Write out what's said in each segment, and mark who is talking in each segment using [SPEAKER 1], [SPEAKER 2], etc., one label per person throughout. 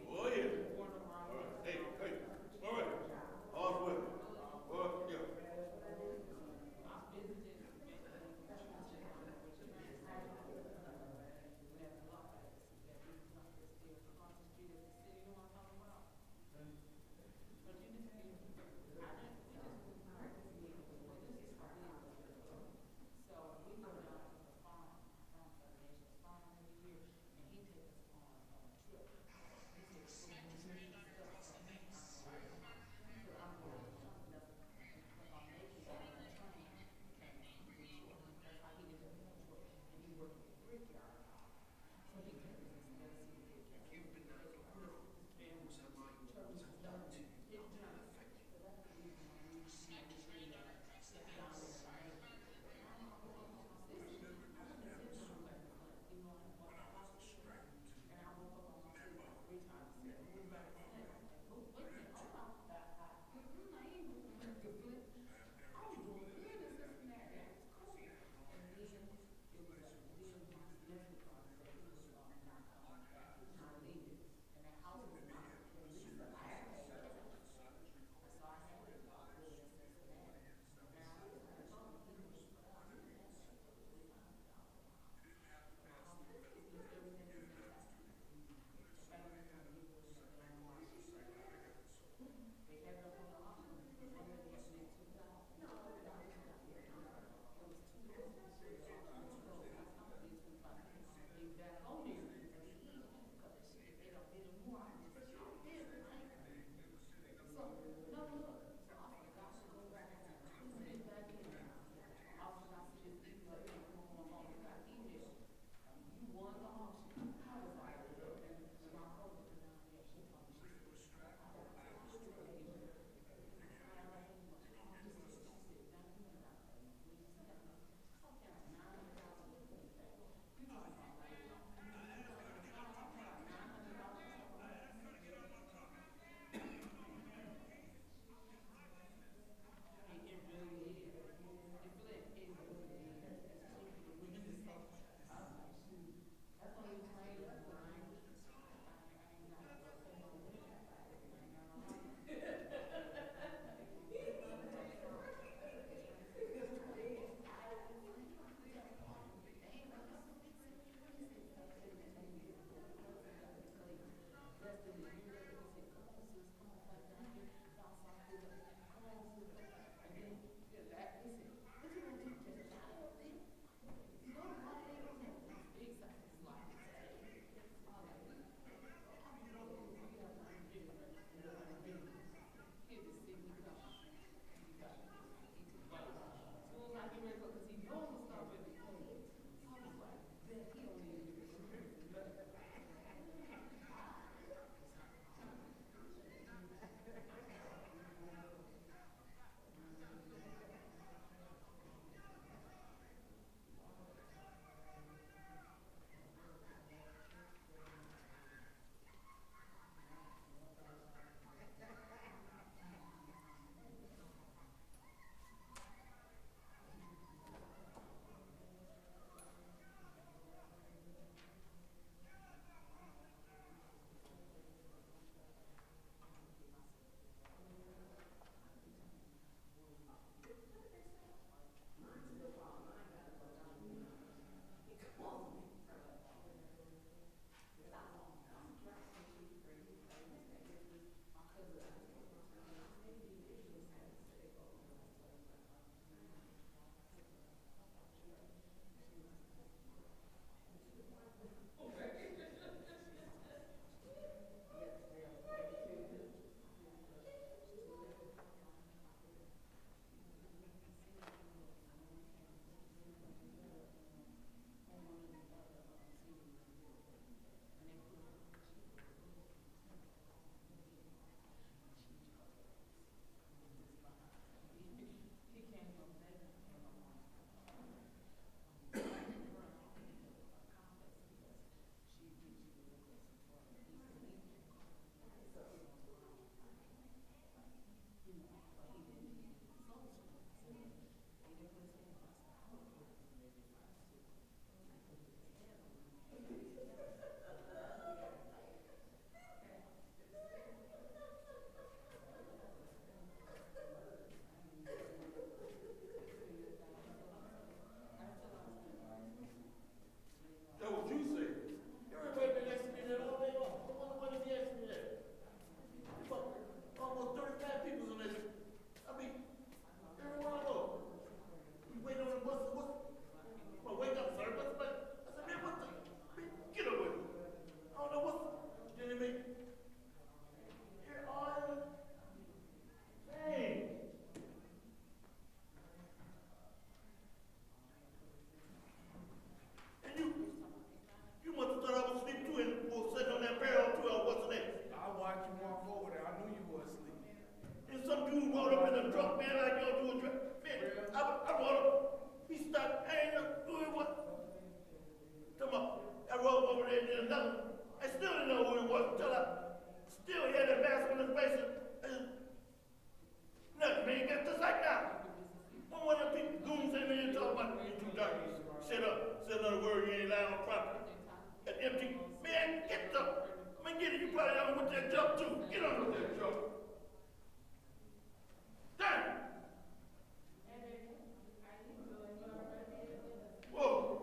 [SPEAKER 1] Oh yeah. All right. Hey, hey. All right. All's well. Well, yeah. another. I still didn't know who it was until I still had that mask on his face. Nothing, man. Just like now. When one of the people goons in there talking about you too dark, you shut up. Say another word, you ain't lying on property. That empty. Man, get up. I mean, get it. You probably don't want that jump too. Get on with that jump. Damn. Whoa. Oh.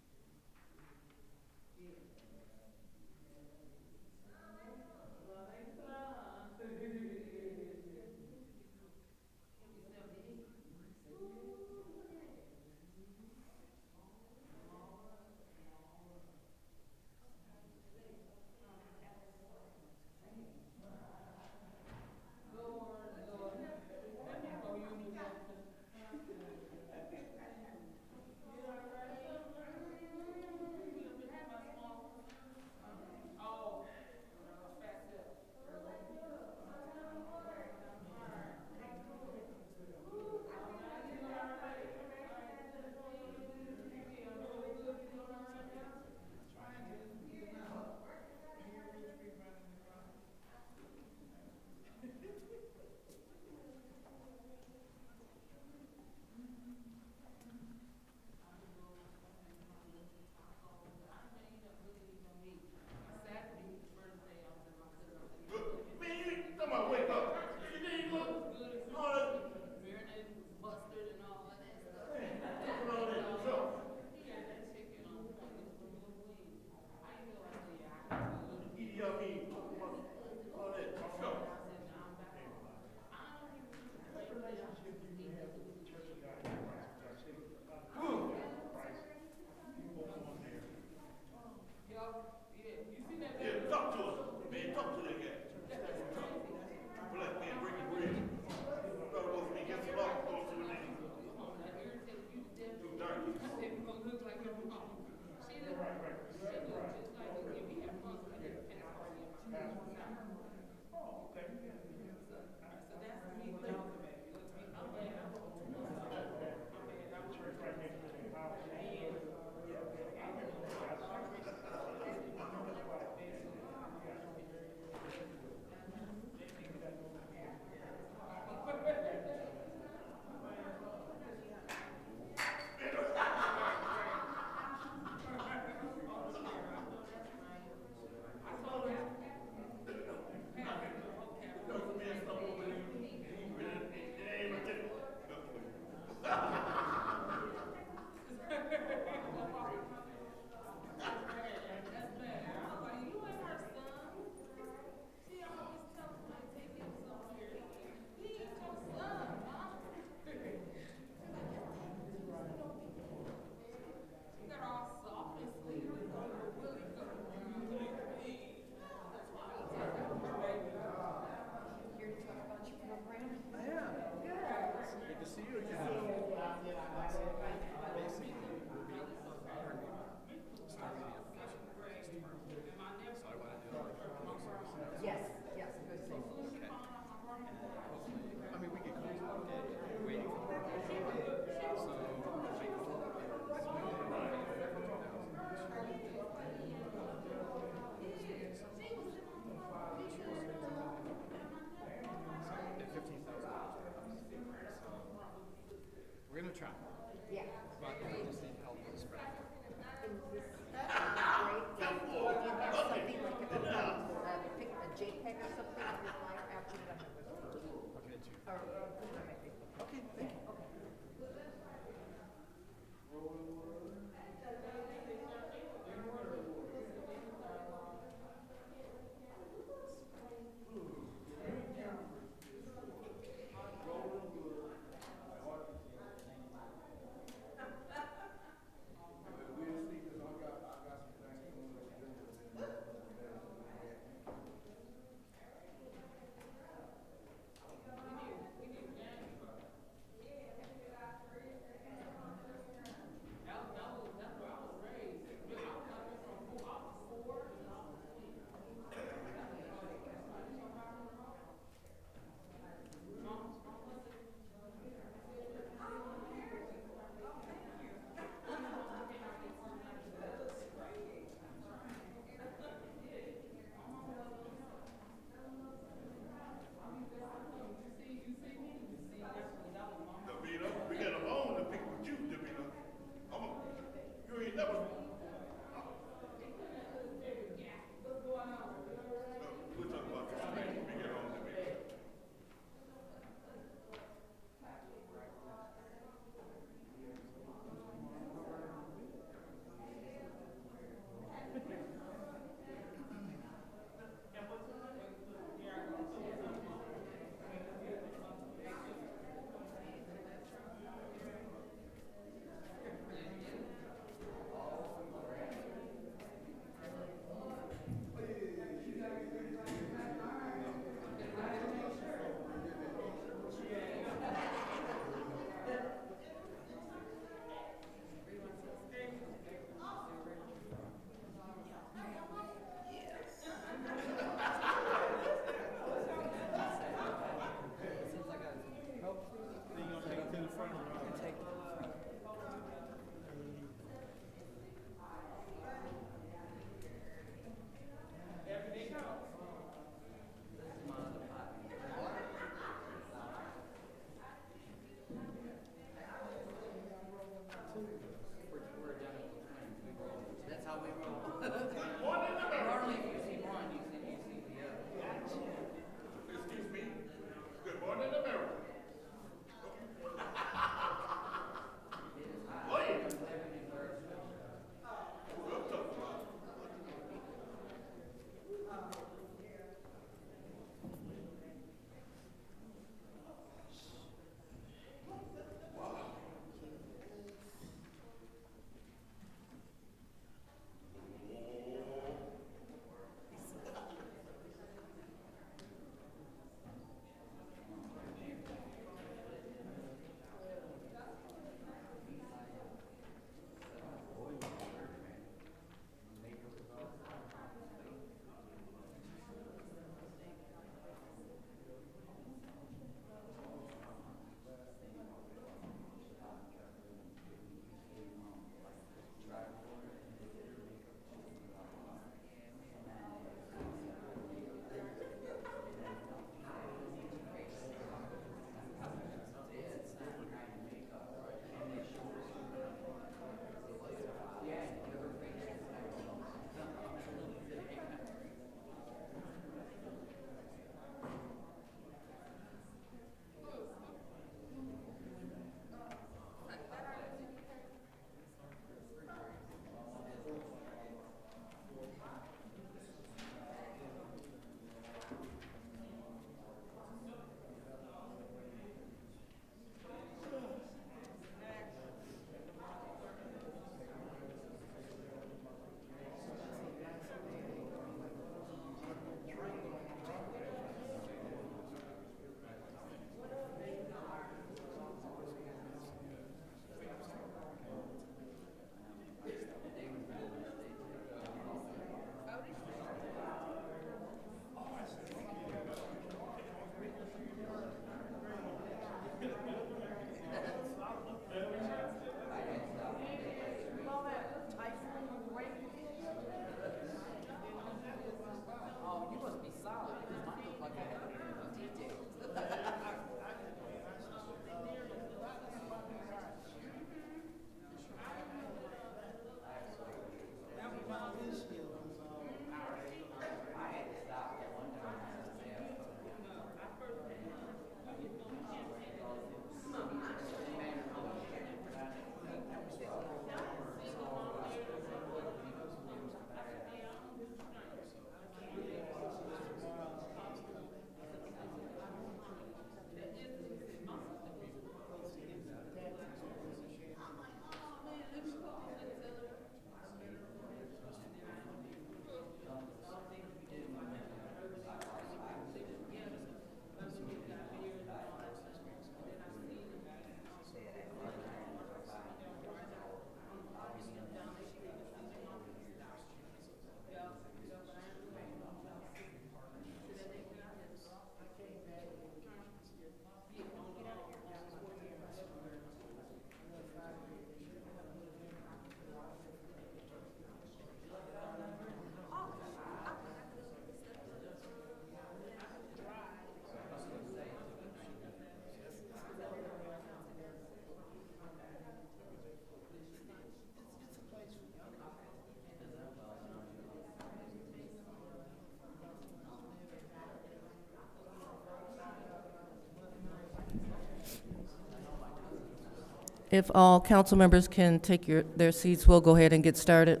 [SPEAKER 2] If all council members can take their seats, we'll go ahead and get started.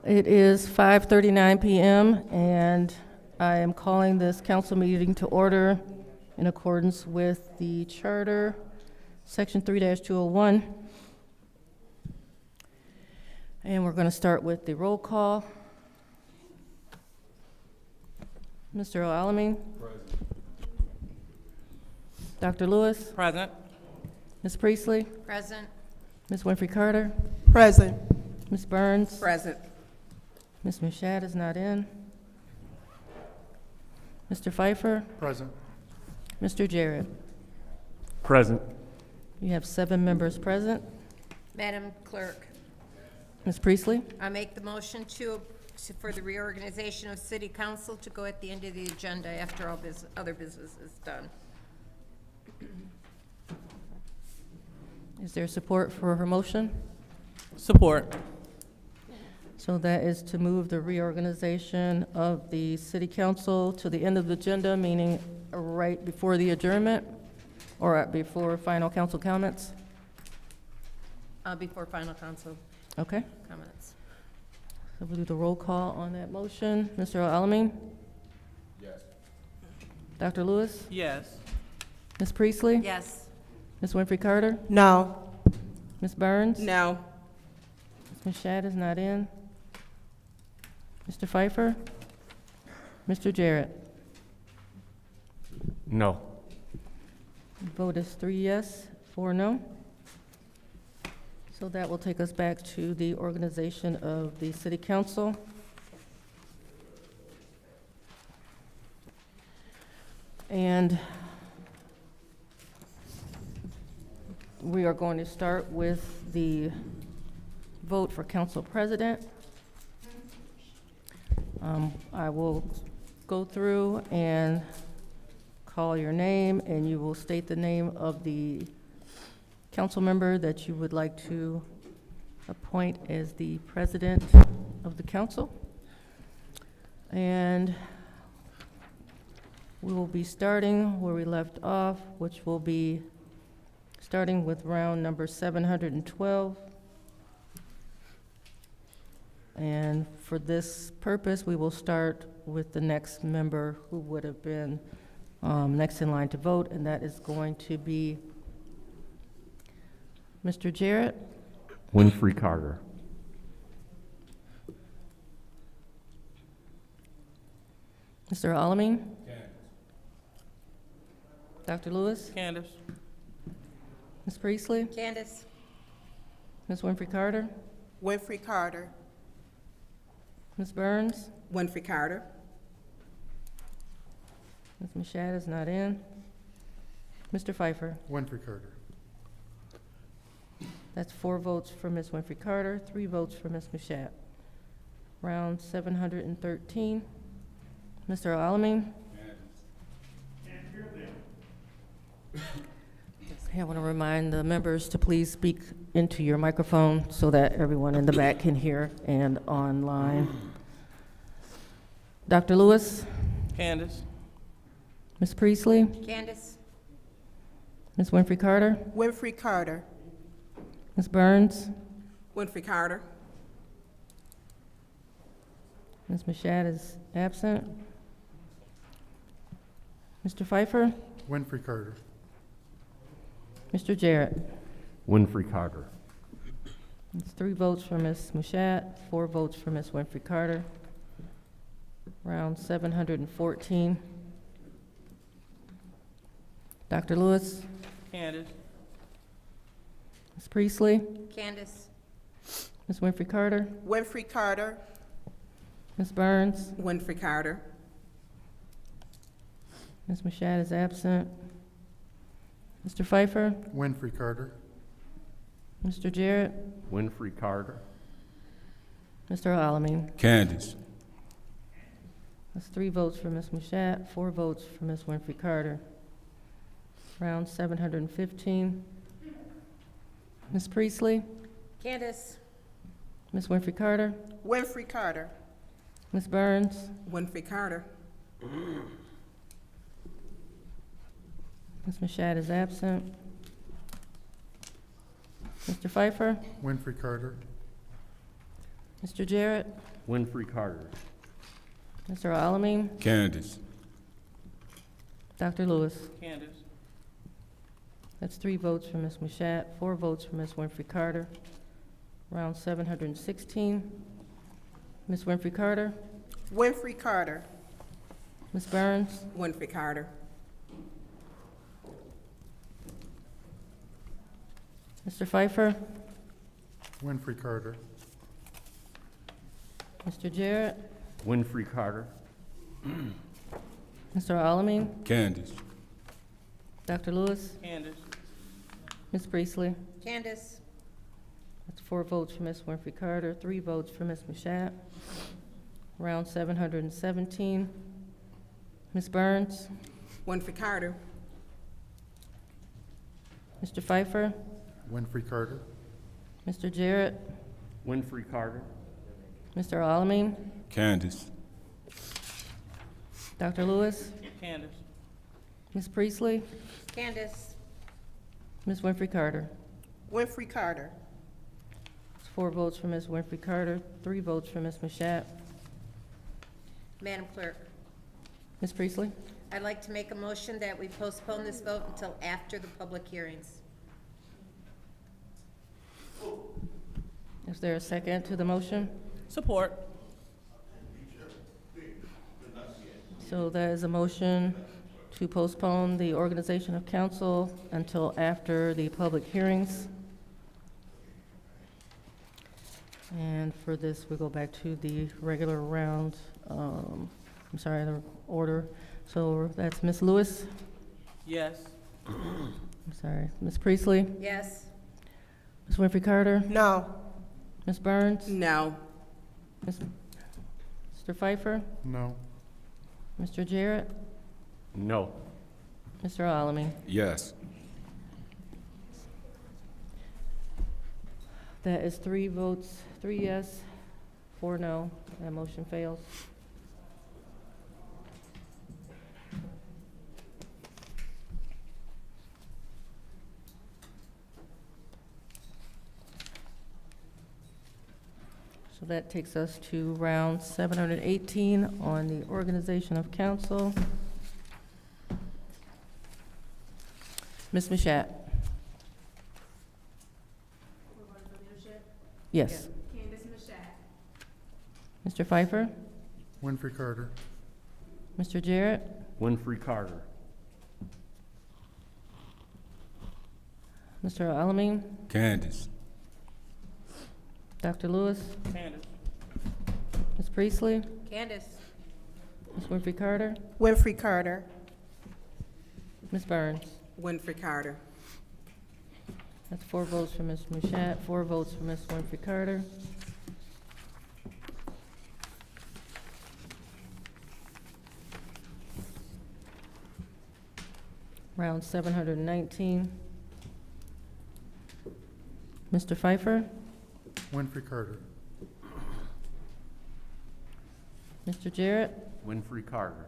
[SPEAKER 2] It is 5:39 p.m. and I am calling this council meeting to order in accordance with the charter, section 3-201. And we're going to start with the roll call. Mr. O'Alamin. Present. Dr. Lewis.
[SPEAKER 3] Present.
[SPEAKER 2] Ms. Priestley.
[SPEAKER 4] Present.
[SPEAKER 2] Ms. Winfrey Carter.
[SPEAKER 3] Present.
[SPEAKER 2] Ms. Burns.
[SPEAKER 3] Present.
[SPEAKER 2] Ms. Mushat is not in. Mr. Pfeiffer.
[SPEAKER 5] Present.
[SPEAKER 2] Mr. Jarrett.
[SPEAKER 5] Present.
[SPEAKER 2] You have 7 members present.
[SPEAKER 4] Madam Clerk,
[SPEAKER 2] Ms. Priestley.
[SPEAKER 4] I make the motion for the reorganization of City Council to go at the end of the agenda after all other business is done.
[SPEAKER 2] Is there support for her motion?
[SPEAKER 3] Support.
[SPEAKER 2] So that is to move the reorganization of the city council to the end of the agenda, meaning right before the adjournment or before final council comments?
[SPEAKER 4] Before final council
[SPEAKER 2] Okay,
[SPEAKER 4] comments.
[SPEAKER 2] so we'll do the roll call on that motion. Mr. Alamin?
[SPEAKER 5] Yes.
[SPEAKER 2] Dr. Lewis?
[SPEAKER 3] Yes.
[SPEAKER 2] Ms. Priestley?
[SPEAKER 4] Yes.
[SPEAKER 2] Ms. Winfrey Carter?
[SPEAKER 3] No.
[SPEAKER 2] Ms. Burns?
[SPEAKER 3] No.
[SPEAKER 2] Ms. Shad is not in. Mr. Pfeiffer? Mr. Jarrett?
[SPEAKER 5] No.
[SPEAKER 2] Vote is 3 yes, 4 no. So that will take us back to the organization of the city council. And we are going to start with the vote for council president. I will go through and call your name, and you will state the name of the council member that you would like to appoint as the president of the council. And we will be starting where we left off, which will be starting with round number 712. And for this purpose, we will start with the next member who would have been next in line to vote, and that is going to be Mr. Jarrett.
[SPEAKER 5] Winfrey Carter.
[SPEAKER 2] Mr. Alamin. Dr. Lewis.
[SPEAKER 3] Candace.
[SPEAKER 2] Ms. Priestley.
[SPEAKER 4] Candace.
[SPEAKER 2] Ms. Winfrey Carter.
[SPEAKER 3] Winfrey Carter.
[SPEAKER 2] Ms. Burns.
[SPEAKER 3] Winfrey Carter.
[SPEAKER 2] Ms. Mushat is not in. Mr. Pfeiffer.
[SPEAKER 5] Winfrey Carter.
[SPEAKER 2] That's 4 votes for Ms. Winfrey Carter, 3 votes for Ms. Mushat. Round 713. Mr. Alamin. Okay, I want to remind the members to please speak into your microphone so that everyone in the back can hear and online. Dr. Lewis.
[SPEAKER 3] Candace.
[SPEAKER 2] Ms. Priestley.
[SPEAKER 4] Candace.
[SPEAKER 2] Ms. Winfrey Carter.
[SPEAKER 3] Winfrey Carter.
[SPEAKER 2] Ms. Burns.
[SPEAKER 3] Winfrey Carter.
[SPEAKER 2] Ms. Mushat is absent. Mr. Pfeiffer.
[SPEAKER 5] Winfrey Carter.
[SPEAKER 2] Mr. Jarrett.
[SPEAKER 5] Winfrey Carter.
[SPEAKER 2] It's 3 votes for Ms. Mushat, 4 votes for Ms. Winfrey Carter. Round 714. Dr. Lewis,
[SPEAKER 3] Candace.
[SPEAKER 2] Ms. Priestley,
[SPEAKER 4] Candace.
[SPEAKER 2] Ms. Winfrey Carter,
[SPEAKER 3] Winfrey Carter.
[SPEAKER 2] Ms. Burns,
[SPEAKER 3] Winfrey Carter.
[SPEAKER 2] Ms. Mashat is absent. Mr. Pfeiffer,
[SPEAKER 5] Winfrey Carter.
[SPEAKER 2] Mr. Jarrett,
[SPEAKER 5] Winfrey Carter.
[SPEAKER 2] Mr. Alamin.
[SPEAKER 6] Candace.
[SPEAKER 2] That's 3 votes for Ms. Mashat, 4 votes for Ms. Winfrey Carter. Round 715. Ms. Priestley,
[SPEAKER 4] Candace.
[SPEAKER 2] Ms. Winfrey Carter,
[SPEAKER 3] Winfrey Carter.
[SPEAKER 2] Ms. Burns,
[SPEAKER 3] Winfrey Carter.
[SPEAKER 2] Ms. Mashat is absent. Mr. Pfeiffer,
[SPEAKER 5] Winfrey Carter.
[SPEAKER 2] Mr. Jarrett,
[SPEAKER 5] Winfrey Carter.
[SPEAKER 2] Mr. Alamin,
[SPEAKER 6] Candace.
[SPEAKER 2] Dr. Lewis.
[SPEAKER 3] Candace.
[SPEAKER 2] That's 3 votes for Ms. Mashat, 4 votes for Ms. Winfrey Carter. Round 716. Ms. Winfrey Carter,
[SPEAKER 3] Winfrey Carter.
[SPEAKER 2] Ms. Burns,
[SPEAKER 3] Winfrey Carter.
[SPEAKER 2] Mr. Pfeiffer,
[SPEAKER 5] Winfrey Carter.
[SPEAKER 2] Mr. Jarrett,
[SPEAKER 5] Winfrey Carter.
[SPEAKER 2] Mr. Alamin,
[SPEAKER 6] Candace.
[SPEAKER 2] Dr. Lewis,
[SPEAKER 3] Candace.
[SPEAKER 2] Ms. Priestley.
[SPEAKER 4] Candace.
[SPEAKER 2] That's 4 votes for Ms. Winfrey Carter, 3 votes for Ms. Mashat. Round 717. Ms. Burns,
[SPEAKER 3] Winfrey Carter.
[SPEAKER 2] Mr. Pfeiffer,
[SPEAKER 5] Winfrey Carter.
[SPEAKER 2] Mr. Jarrett,
[SPEAKER 5] Winfrey Carter.
[SPEAKER 2] Mr. Alamin,
[SPEAKER 6] Candace.
[SPEAKER 2] Dr. Lewis,
[SPEAKER 3] Candace.
[SPEAKER 2] Ms. Priestley,
[SPEAKER 4] Candace.
[SPEAKER 2] Ms. Winfrey Carter.
[SPEAKER 3] Winfrey Carter.
[SPEAKER 2] It's 4 votes for Ms. Winfrey Carter, 3 votes for Ms. Mashat.
[SPEAKER 4] Madam Clerk,
[SPEAKER 2] Ms. Priestley,
[SPEAKER 4] I'd like to make a motion that we postpone this vote until after the public hearings.
[SPEAKER 2] is there a second to the motion?
[SPEAKER 3] Support.
[SPEAKER 2] So that is a motion to postpone the organization of council until after the public hearings. And for this, we go back to the regular round, the order. So that's Ms. Lewis,
[SPEAKER 3] Yes.
[SPEAKER 2] Ms. Priestley,
[SPEAKER 4] Yes.
[SPEAKER 2] Ms. Winfrey Carter,
[SPEAKER 3] No.
[SPEAKER 2] Ms. Burns,
[SPEAKER 3] No.
[SPEAKER 2] Mr. Pfeiffer,
[SPEAKER 5] No.
[SPEAKER 2] Mr. Jarrett,
[SPEAKER 5] No.
[SPEAKER 2] Mr. Alamin.
[SPEAKER 6] Yes.
[SPEAKER 2] That is 3 votes, 3 yes, 4 no. That motion fails. So that takes us to round 718 on the organization of council. Ms. Mashat? Yes.
[SPEAKER 7] Candace Mashat.
[SPEAKER 2] Mr. Pfeiffer?
[SPEAKER 5] Winfrey Carter.
[SPEAKER 2] Mr. Jarrett?
[SPEAKER 5] Winfrey Carter.
[SPEAKER 2] Mr. Alamin?
[SPEAKER 6] Candace.
[SPEAKER 2] Dr. Lewis?
[SPEAKER 3] Candace.
[SPEAKER 2] Ms. Priestley?
[SPEAKER 4] Candace.
[SPEAKER 2] Ms. Winfrey Carter?
[SPEAKER 3] Winfrey Carter.
[SPEAKER 2] Ms. Burns?
[SPEAKER 3] Winfrey Carter.
[SPEAKER 2] That's 4 votes for Ms. Mashat, 4 votes for Ms. Winfrey Carter. Round 719. Mr. Pfeiffer?
[SPEAKER 5] Winfrey Carter.
[SPEAKER 2] Mr. Jarrett?
[SPEAKER 5] Winfrey Carter.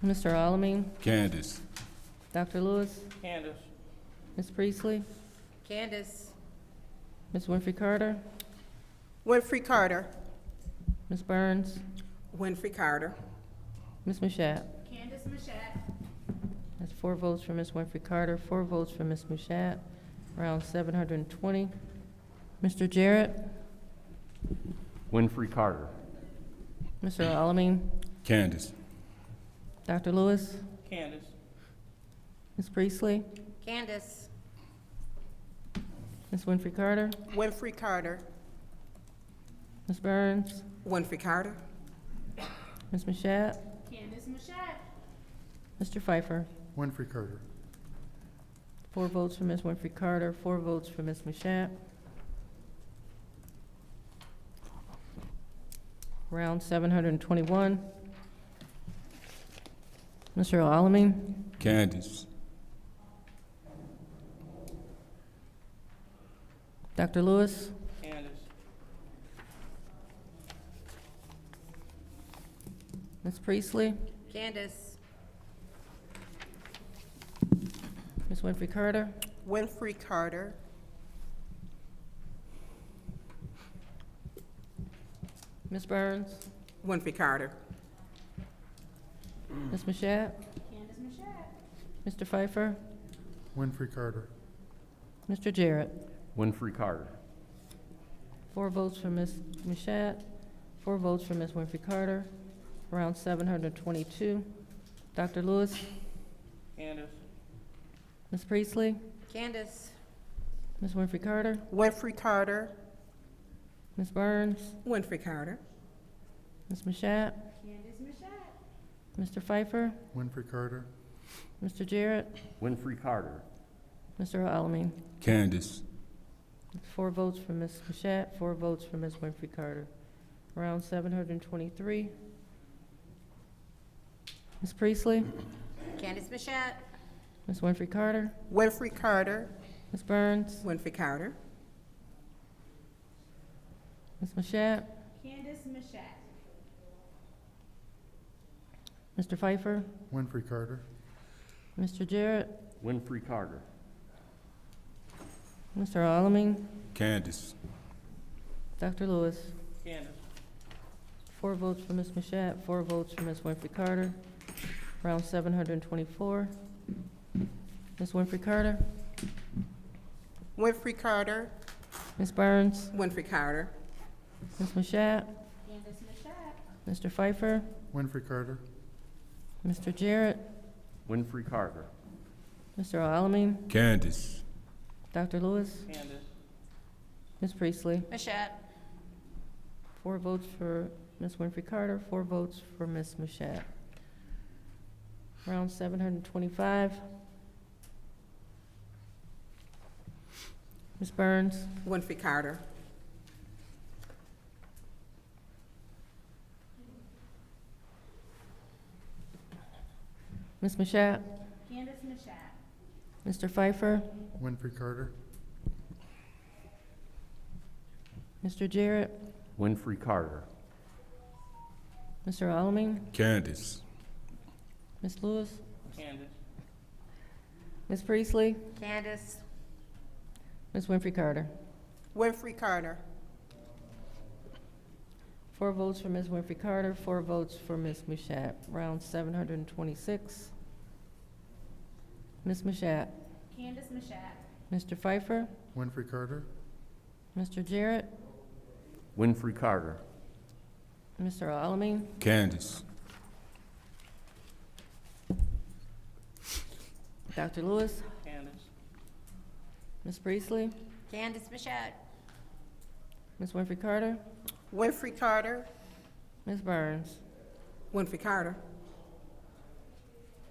[SPEAKER 2] Mr. Alamin?
[SPEAKER 6] Candace.
[SPEAKER 2] Dr. Lewis?
[SPEAKER 3] Candace.
[SPEAKER 2] Ms. Priestley?
[SPEAKER 4] Candace.
[SPEAKER 2] Ms. Winfrey Carter?
[SPEAKER 3] Winfrey Carter.
[SPEAKER 2] Ms. Burns?
[SPEAKER 3] Winfrey Carter.
[SPEAKER 2] Ms. Mashat?
[SPEAKER 7] Candace Mashat.
[SPEAKER 2] That's 4 votes for Ms. Winfrey Carter, 4 votes for Ms. Mashat. Round 720. Mr. Jarrett?
[SPEAKER 5] Winfrey Carter.
[SPEAKER 2] Mr. Alamin?
[SPEAKER 6] Candace.
[SPEAKER 2] Dr. Lewis?
[SPEAKER 3] Candace.
[SPEAKER 2] Ms. Priestley?
[SPEAKER 4] Candace.
[SPEAKER 2] Ms. Winfrey Carter?
[SPEAKER 3] Winfrey Carter.
[SPEAKER 2] Ms. Burns?
[SPEAKER 3] Winfrey Carter.
[SPEAKER 2] Ms. Mashat?
[SPEAKER 7] Candace Mashat.
[SPEAKER 2] Mr. Pfeiffer?
[SPEAKER 5] Winfrey Carter.
[SPEAKER 2] 4 votes for Ms. Winfrey Carter, 4 votes for Ms. Mashat. Round 721. Mr. Alamin?
[SPEAKER 6] Candace.
[SPEAKER 2] Dr. Lewis?
[SPEAKER 3] Candace.
[SPEAKER 2] Ms. Priestley?
[SPEAKER 4] Candace.
[SPEAKER 2] Ms. Winfrey Carter?
[SPEAKER 3] Winfrey Carter.
[SPEAKER 2] Ms. Burns?
[SPEAKER 3] Winfrey Carter.
[SPEAKER 2] Ms. Mashat?
[SPEAKER 7] Candace Mashat.
[SPEAKER 2] Mr. Pfeiffer?
[SPEAKER 5] Winfrey Carter.
[SPEAKER 2] Mr. Jarrett?
[SPEAKER 5] Winfrey Carter.
[SPEAKER 2] 4 votes for Ms. Mashat, 4 votes for Ms. Winfrey Carter. Round 722. Dr. Lewis?
[SPEAKER 3] Candace.
[SPEAKER 2] Ms. Priestley?
[SPEAKER 4] Candace.
[SPEAKER 2] Ms. Winfrey Carter?
[SPEAKER 3] Winfrey Carter.
[SPEAKER 2] Ms. Burns?
[SPEAKER 3] Winfrey Carter.
[SPEAKER 2] Ms. Mashat?
[SPEAKER 7] Candace Mashat.
[SPEAKER 2] Mr. Pfeiffer?
[SPEAKER 5] Winfrey Carter.
[SPEAKER 2] Mr. Jarrett?
[SPEAKER 5] Winfrey Carter.
[SPEAKER 2] Mr. Alamin?
[SPEAKER 6] Candace.
[SPEAKER 2] 4 votes for Ms. Mashat, 4 votes for Ms. Winfrey Carter. Round 723. Ms. Priestley?
[SPEAKER 4] Candace Mashat.
[SPEAKER 2] Ms. Winfrey Carter?
[SPEAKER 3] Winfrey Carter.
[SPEAKER 2] Ms. Burns?
[SPEAKER 3] Winfrey Carter.
[SPEAKER 2] Ms. Mashat?
[SPEAKER 7] Candace Mashat.
[SPEAKER 2] Mr. Pfeiffer?
[SPEAKER 5] Winfrey Carter.
[SPEAKER 2] Mr. Jarrett?
[SPEAKER 5] Winfrey Carter.
[SPEAKER 2] Mr. Alamin?
[SPEAKER 6] Candace.
[SPEAKER 2] Dr. Lewis?
[SPEAKER 3] Candace.
[SPEAKER 2] 4 votes for Ms. Mashat, 4 votes for Ms. Winfrey Carter. Round 724. Ms. Winfrey Carter?
[SPEAKER 3] Winfrey Carter.
[SPEAKER 2] Ms. Burns?
[SPEAKER 3] Winfrey Carter.
[SPEAKER 2] Ms. Mashat?
[SPEAKER 7] Candace Mashat.
[SPEAKER 2] Mr. Pfeiffer?
[SPEAKER 5] Winfrey Carter.
[SPEAKER 2] Mr. Jarrett?
[SPEAKER 5] Winfrey Carter.
[SPEAKER 2] Mr. Alamin?
[SPEAKER 6] Candace.
[SPEAKER 2] Dr. Lewis?
[SPEAKER 3] Candace.
[SPEAKER 2] Ms. Priestley?
[SPEAKER 4] Mashat.
[SPEAKER 2] 4 votes for Ms. Winfrey Carter, 4 votes for Ms. Mashat. Round 725. Ms. Burns?
[SPEAKER 3] Winfrey Carter.
[SPEAKER 2] Ms. Mashat?
[SPEAKER 7] Candace Mashat.
[SPEAKER 2] Mr. Pfeiffer?
[SPEAKER 5] Winfrey Carter.
[SPEAKER 2] Mr. Jarrett?
[SPEAKER 5] Winfrey Carter.
[SPEAKER 2] Mr. Alamin?
[SPEAKER 6] Candace.
[SPEAKER 2] Ms. Lewis?
[SPEAKER 3] Candace.
[SPEAKER 2] Ms. Priestley?
[SPEAKER 4] Candace.
[SPEAKER 2] Ms. Winfrey Carter?
[SPEAKER 3] Winfrey Carter.
[SPEAKER 2] 4 votes for Ms. Winfrey Carter, 4 votes for Ms. Mashat. Round 726. Ms. Mashat?
[SPEAKER 7] Candace Mashat.
[SPEAKER 2] Mr. Pfeiffer?
[SPEAKER 5] Winfrey Carter.
[SPEAKER 2] Mr. Jarrett?
[SPEAKER 5] Winfrey Carter.
[SPEAKER 2] Mr. Alamin?
[SPEAKER 6] Candace.
[SPEAKER 2] Dr. Lewis?
[SPEAKER 3] Candace.
[SPEAKER 2] Ms. Priestley?
[SPEAKER 4] Candace Mashat.
[SPEAKER 2] Ms. Winfrey Carter?
[SPEAKER 3] Winfrey Carter.
[SPEAKER 2] Ms. Burns?
[SPEAKER 3] Winfrey Carter.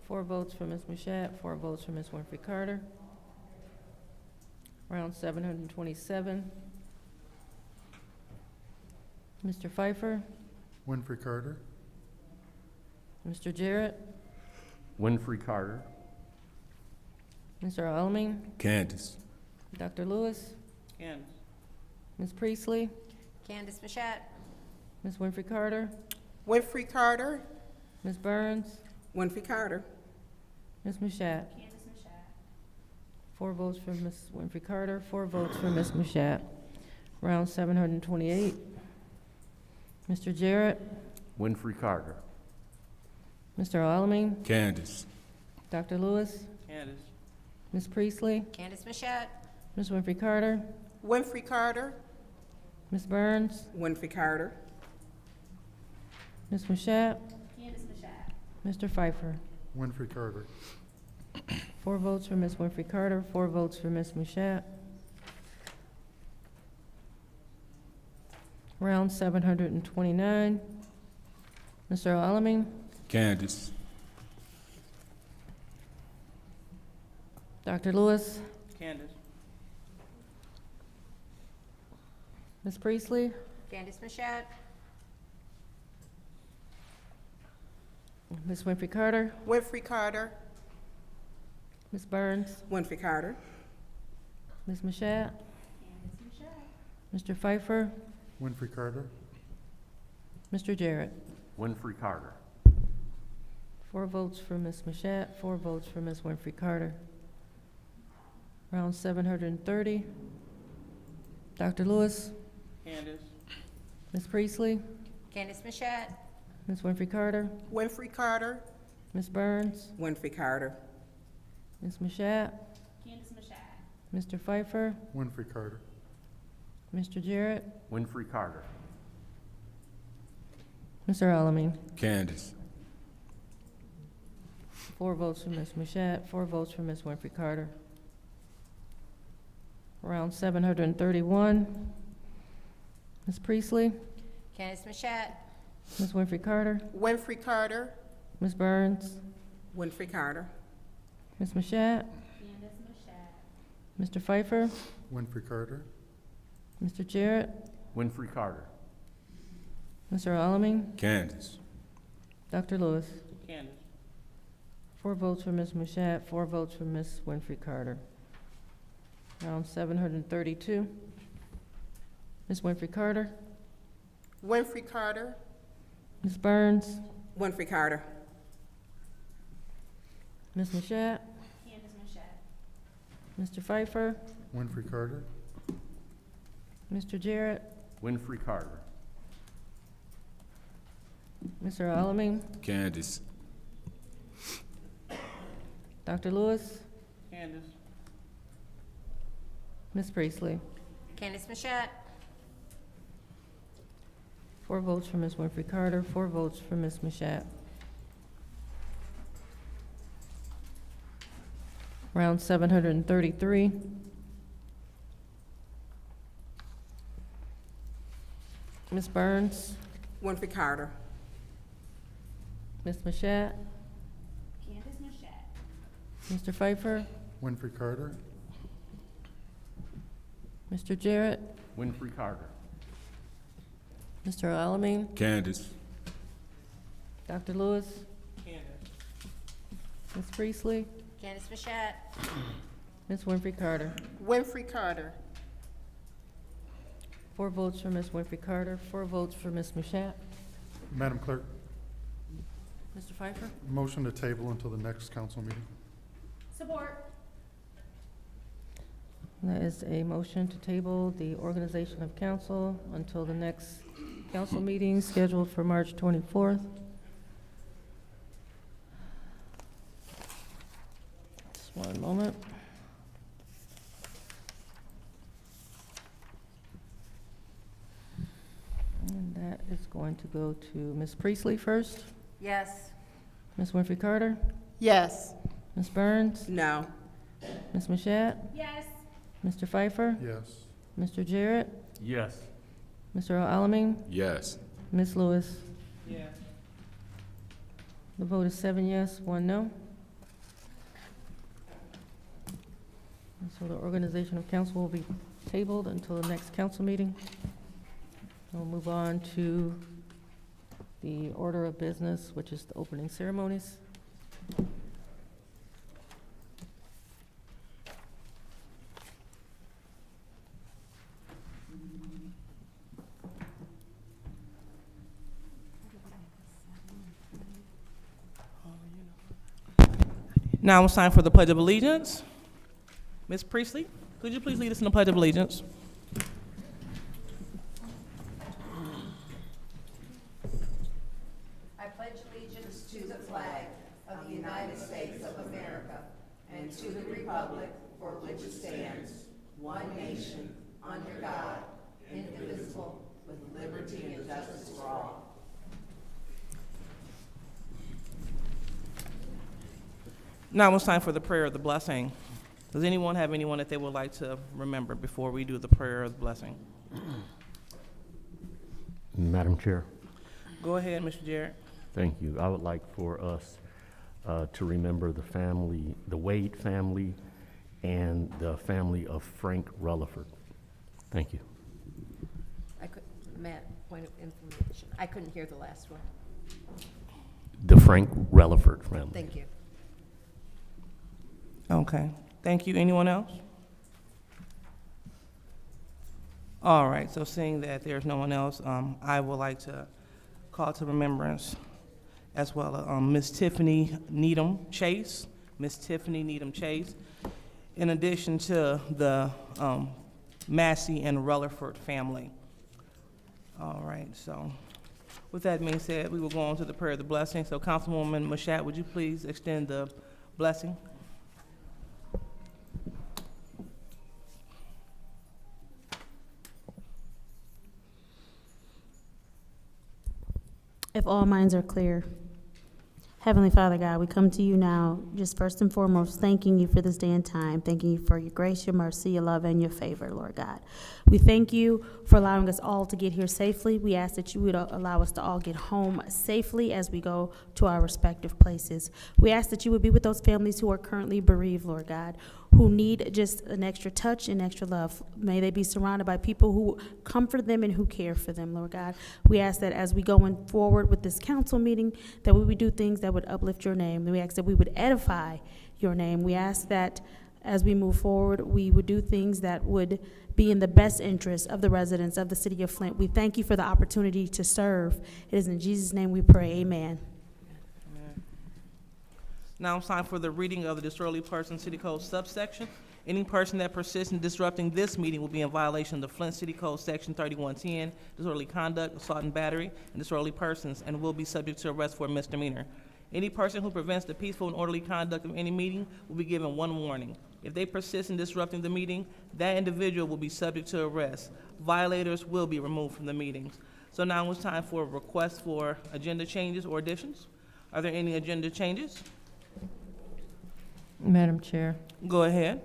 [SPEAKER 2] 4 votes for Ms. Mashat, 4 votes for Ms. Winfrey Carter. Round 727. Mr. Pfeiffer?
[SPEAKER 5] Winfrey Carter.
[SPEAKER 2] Mr. Jarrett?
[SPEAKER 5] Winfrey Carter.
[SPEAKER 2] Mr. Alamin?
[SPEAKER 6] Candace.
[SPEAKER 2] Dr. Lewis?
[SPEAKER 3] Candace.
[SPEAKER 2] Ms. Priestley?
[SPEAKER 4] Candace Mashat.
[SPEAKER 2] Ms. Winfrey Carter?
[SPEAKER 3] Winfrey Carter.
[SPEAKER 2] Ms. Burns?
[SPEAKER 3] Winfrey Carter.
[SPEAKER 2] Ms. Mashat?
[SPEAKER 7] Candace Mashat.
[SPEAKER 2] 4 votes for Ms. Winfrey Carter, 4 votes for Ms. Mashat. Round 728. Mr. Jarrett?
[SPEAKER 5] Winfrey Carter.
[SPEAKER 2] Mr. Alamin?
[SPEAKER 6] Candace.
[SPEAKER 2] Dr. Lewis?
[SPEAKER 3] Candace.
[SPEAKER 2] Ms. Priestley?
[SPEAKER 4] Candace Mashat.
[SPEAKER 2] Ms. Winfrey Carter?
[SPEAKER 3] Winfrey Carter.
[SPEAKER 2] Ms. Burns?
[SPEAKER 3] Winfrey Carter.
[SPEAKER 2] Ms. Mashat?
[SPEAKER 7] Candace Mashat.
[SPEAKER 2] Mr. Pfeiffer?
[SPEAKER 5] Winfrey Carter.
[SPEAKER 2] 4 votes for Ms. Winfrey Carter, 4 votes for Ms. Mashat. Round 729. Mr. Alamin.
[SPEAKER 6] Candace.
[SPEAKER 2] Dr. Lewis.
[SPEAKER 3] Candace.
[SPEAKER 2] Ms. Priestley.
[SPEAKER 4] Candace Mashat.
[SPEAKER 2] Ms. Winfrey Carter.
[SPEAKER 3] Winfrey Carter.
[SPEAKER 2] Ms. Burns.
[SPEAKER 3] Winfrey Carter.
[SPEAKER 2] Ms. Mashat.
[SPEAKER 7] Candace Mashat.
[SPEAKER 2] Mr. Pfeiffer.
[SPEAKER 5] Winfrey Carter.
[SPEAKER 2] Mr. Jarrett.
[SPEAKER 5] Winfrey Carter.
[SPEAKER 2] 4 votes for Ms. Mashat, 4 votes for Ms. Winfrey Carter. Round 730. Dr. Lewis.
[SPEAKER 3] Candace.
[SPEAKER 2] Ms. Priestley.
[SPEAKER 4] Candace Mashat.
[SPEAKER 2] Ms. Winfrey Carter.
[SPEAKER 3] Winfrey Carter.
[SPEAKER 2] Ms. Burns.
[SPEAKER 3] Winfrey Carter.
[SPEAKER 2] Ms. Mashat.
[SPEAKER 7] Candace Mashat.
[SPEAKER 2] Mr. Pfeiffer.
[SPEAKER 5] Winfrey Carter.
[SPEAKER 2] Mr. Jarrett.
[SPEAKER 5] Winfrey Carter.
[SPEAKER 2] Mr. Alamin.
[SPEAKER 6] Candace.
[SPEAKER 2] 4 votes for Ms. Mashat, 4 votes for Ms. Winfrey Carter. Round 731. Ms. Priestley.
[SPEAKER 4] Candace Mashat.
[SPEAKER 2] Ms. Winfrey Carter.
[SPEAKER 3] Winfrey Carter.
[SPEAKER 2] Ms. Burns.
[SPEAKER 3] Winfrey Carter.
[SPEAKER 2] Ms. Mashat.
[SPEAKER 7] Candace Mashat.
[SPEAKER 2] Mr. Pfeiffer.
[SPEAKER 5] Winfrey Carter.
[SPEAKER 2] Mr. Jarrett.
[SPEAKER 5] Winfrey Carter.
[SPEAKER 2] Mr. Alamin.
[SPEAKER 6] Candace.
[SPEAKER 2] Dr. Lewis.
[SPEAKER 3] Candace.
[SPEAKER 2] 4 votes for Ms. Mashat, 4 votes for Ms. Winfrey Carter. Round 732. Ms. Winfrey Carter.
[SPEAKER 3] Winfrey Carter.
[SPEAKER 2] Ms. Burns.
[SPEAKER 3] Winfrey Carter.
[SPEAKER 2] Ms. Mashat.
[SPEAKER 7] Candace Mashat.
[SPEAKER 2] Mr. Pfeiffer.
[SPEAKER 5] Winfrey Carter.
[SPEAKER 2] Mr. Jarrett.
[SPEAKER 5] Winfrey Carter.
[SPEAKER 2] Mr. Alamin.
[SPEAKER 6] Candace.
[SPEAKER 2] Dr. Lewis.
[SPEAKER 3] Candace.
[SPEAKER 2] Ms. Priestley.
[SPEAKER 4] Candace Mashat.
[SPEAKER 2] 4 votes for Ms. Winfrey Carter, 4 votes for Ms. Mashat. Round 733. Ms. Burns.
[SPEAKER 3] Winfrey Carter.
[SPEAKER 2] Ms. Mashat.
[SPEAKER 7] Candace Mashat.
[SPEAKER 2] Mr. Pfeiffer.
[SPEAKER 5] Winfrey Carter.
[SPEAKER 2] Mr. Jarrett.
[SPEAKER 5] Winfrey Carter.
[SPEAKER 2] Mr. Alamin.
[SPEAKER 6] Candace.
[SPEAKER 2] Dr. Lewis.
[SPEAKER 3] Candace.
[SPEAKER 2] Ms. Priestley.
[SPEAKER 4] Candace Mashat.
[SPEAKER 2] Ms. Winfrey Carter.
[SPEAKER 3] Winfrey Carter.
[SPEAKER 2] 4 votes for Ms. Winfrey Carter, 4 votes for Ms. Mashat.
[SPEAKER 5] Madam Clerk,
[SPEAKER 2] Mr. Pfeiffer?
[SPEAKER 5] motion to table until the next council meeting.
[SPEAKER 7] Support.
[SPEAKER 2] That is a motion to table the organization of council until the next council meeting scheduled for March 24th. Just one moment. And that is going to go to Ms. Priestley first.
[SPEAKER 4] Yes.
[SPEAKER 2] Ms. Winfrey Carter.
[SPEAKER 3] Yes.
[SPEAKER 2] Ms. Burns.
[SPEAKER 3] No.
[SPEAKER 2] Ms. Mashat.
[SPEAKER 7] Yes.
[SPEAKER 2] Mr. Pfeiffer.
[SPEAKER 5] Yes.
[SPEAKER 2] Mr. Jarrett.
[SPEAKER 5] Yes.
[SPEAKER 2] Mr. Alamin.
[SPEAKER 6] Yes.
[SPEAKER 2] Ms. Lewis.
[SPEAKER 3] Yes.
[SPEAKER 2] The vote is 7 yes, 1 no. And so the organization of council will be tabled until the next council meeting. We'll move on to the order of business, which is the opening ceremonies.
[SPEAKER 8] Now it's time for the Pledge of Allegiance. Ms. Priestley, could you please lead us in the Pledge of Allegiance?
[SPEAKER 9] I pledge allegiance to the flag of the United States of America and to the republic for which it stands, one nation, under God, indivisible, with liberty and justice for all.
[SPEAKER 8] Now it's time for the prayer of the blessing. Does anyone have anyone that they would like to remember before we do the prayer of the blessing?
[SPEAKER 10] Madam Chair,
[SPEAKER 8] Go ahead, Mr. Jarrett.
[SPEAKER 10] thank you. I would like for us to remember the family, the Wade family, and the family of Frank Rutherford. Thank you.
[SPEAKER 4] Matt, point of information. I couldn't hear the last one.
[SPEAKER 10] The Frank Rutherford family.
[SPEAKER 4] Thank you.
[SPEAKER 8] Okay, thank you. Anyone else? All right, so seeing that there's no one else, I would like to call to remembrance as well Miss Tiffany Needham Chase, Miss Tiffany Needham Chase, in addition to the Massey and Rutherford family. All right, so with that being said, we will go on to the prayer of the blessing. So Councilwoman Mashat, would you please extend the blessing?
[SPEAKER 7] If all minds are clear. Heavenly Father God, we come to you now, just first and foremost, thanking you for this day and time, thanking you for your grace, your mercy, your love, and your favor, Lord God. We thank you for allowing us all to get here safely. We ask that you would allow us to all get home safely as we go to our respective places. We ask that you would be with those families who are currently bereaved, Lord God, who need just an extra touch and extra love. May they be surrounded by people who comfort them and who care for them, Lord God. We ask that as we go forward with this council meeting, that we would do things that would uplift your name. We ask that we would edify your name. We ask that as we move forward, we would do things that would be in the best interest of the residents of the city of Flint. We thank you for the opportunity to serve. It is in Jesus' name we pray, amen.
[SPEAKER 8] Now it's time for the reading of the disorderly person city code subsection. Any person that persists in disrupting this meeting will be in violation of the Flint City Code Section 3110, disorderly conduct, assault and battery, and disorderly persons, and will be subject to arrest for a misdemeanor. Any person who prevents the peaceful and orderly conduct of any meeting will be given one warning. If they persist in disrupting the meeting, that individual will be subject to arrest. Violators will be removed from the meetings. So now it's time for requests for agenda changes or additions. Are there any agenda changes?
[SPEAKER 2] Madam Chair,
[SPEAKER 8] Go ahead.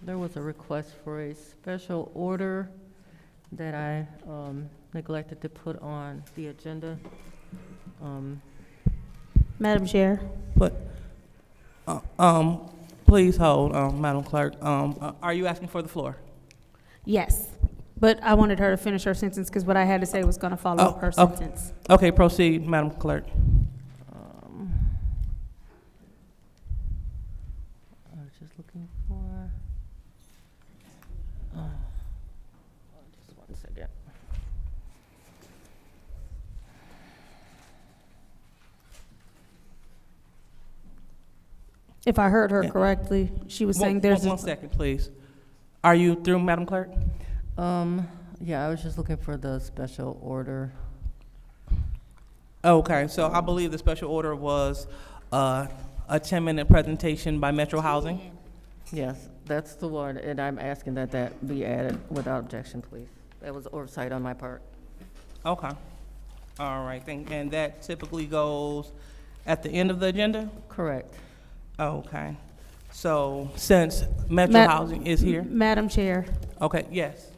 [SPEAKER 2] there was a request for a special order that I neglected to put on the agenda.
[SPEAKER 7] Madam Chair.
[SPEAKER 8] But, please hold, Madam Clerk. Are you asking for the floor?
[SPEAKER 7] Yes, but I wanted her to finish her sentence because what I had to say was going to follow up her
[SPEAKER 8] Oh, okay.
[SPEAKER 7] sentence.
[SPEAKER 8] Okay, proceed, Madam Clerk.
[SPEAKER 2] I was just looking for, just 1 second.
[SPEAKER 7] If I heard her correctly, she was saying there's
[SPEAKER 8] One second, please. Are you through, Madam Clerk?
[SPEAKER 2] Yeah, I was just looking for the special order.
[SPEAKER 8] Okay, so I believe the special order was a 10-minute presentation by Metro Housing.
[SPEAKER 2] Yes, that's the one, and I'm asking that that be added without objection, please. That was oversight on my part.
[SPEAKER 8] Okay. All right, and that typically goes at the end of the agenda?
[SPEAKER 2] Correct.
[SPEAKER 8] Okay. So since Metro Housing is here,
[SPEAKER 7] Madam Chair,
[SPEAKER 8] okay, yes,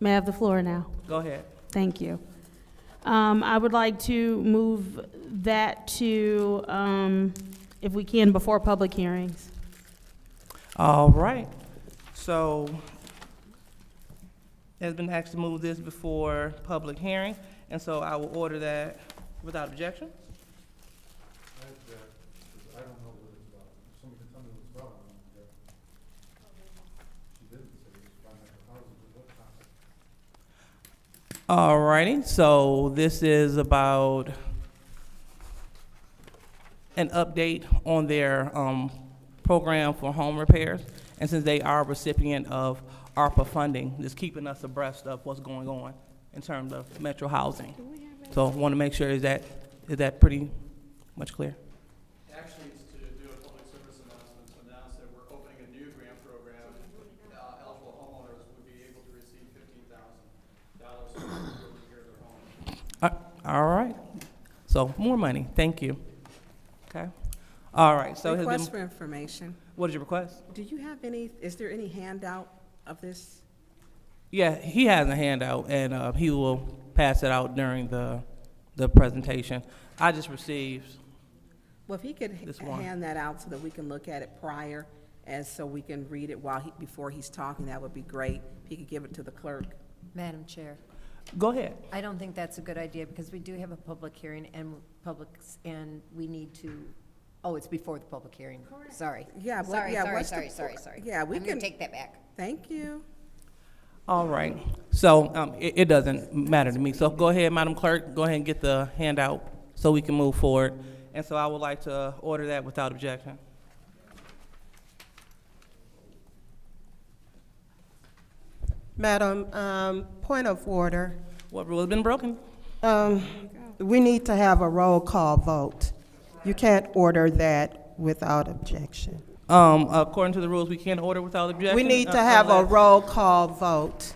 [SPEAKER 7] may I have the floor now?
[SPEAKER 8] go ahead.
[SPEAKER 7] Thank you. I would like to move that to, if we can, before public hearings.
[SPEAKER 8] All right. So has been asked to move this before public hearing, and so I will order that without objection.
[SPEAKER 5] I don't know what it's about. If somebody can tell me what it's about, I don't know. She didn't say it's by Metro Housing, but what topic?
[SPEAKER 8] All righty, so this is about an update on their program for home repairs. And since they are a recipient of ARPA funding, just keeping us abreast of what's going on in terms of Metro Housing. So I want to make sure, is that pretty much clear?
[SPEAKER 11] Actually, it's to do a public service announcement to announce that we're opening a new grant program. Eligible homeowners would be able to receive $15,000 to repair their home.
[SPEAKER 8] All right, so more money, thank you. Okay, All right, so it has
[SPEAKER 3] Request
[SPEAKER 8] been,
[SPEAKER 3] for information.
[SPEAKER 8] what is your request?
[SPEAKER 3] Do you have any, is there any handout of this?
[SPEAKER 8] Yeah, he has a handout, and he will pass it out during the presentation. I just received,
[SPEAKER 3] Well, if he could
[SPEAKER 8] This one.
[SPEAKER 3] hand that out so that we can look at it prior, as so we can read it before he's talking, that would be great. If he could give it to the clerk.
[SPEAKER 4] Madam Chair,
[SPEAKER 8] go ahead.
[SPEAKER 4] I don't think that's a good idea because we do have a public hearing and we need to, oh, it's before the public hearing. Sorry.
[SPEAKER 3] Yeah, but-
[SPEAKER 4] Sorry,
[SPEAKER 3] yeah,
[SPEAKER 4] sorry,
[SPEAKER 3] what's the-
[SPEAKER 4] sorry.
[SPEAKER 3] Yeah, we
[SPEAKER 4] I'm gonna
[SPEAKER 3] can-
[SPEAKER 4] take that back.
[SPEAKER 3] Thank you.
[SPEAKER 8] All right, so it doesn't matter to me. So go ahead, Madam Clerk, go ahead and get the handout so we can move forward. And so I would like to order that without objection.
[SPEAKER 12] Madam, point of order.
[SPEAKER 8] What rule has been broken?
[SPEAKER 12] We need to have a roll call vote. You can't order that without objection.
[SPEAKER 8] According to the rules, we can't order without objection.
[SPEAKER 12] We need to have a
[SPEAKER 8] unless-
[SPEAKER 12] roll call vote.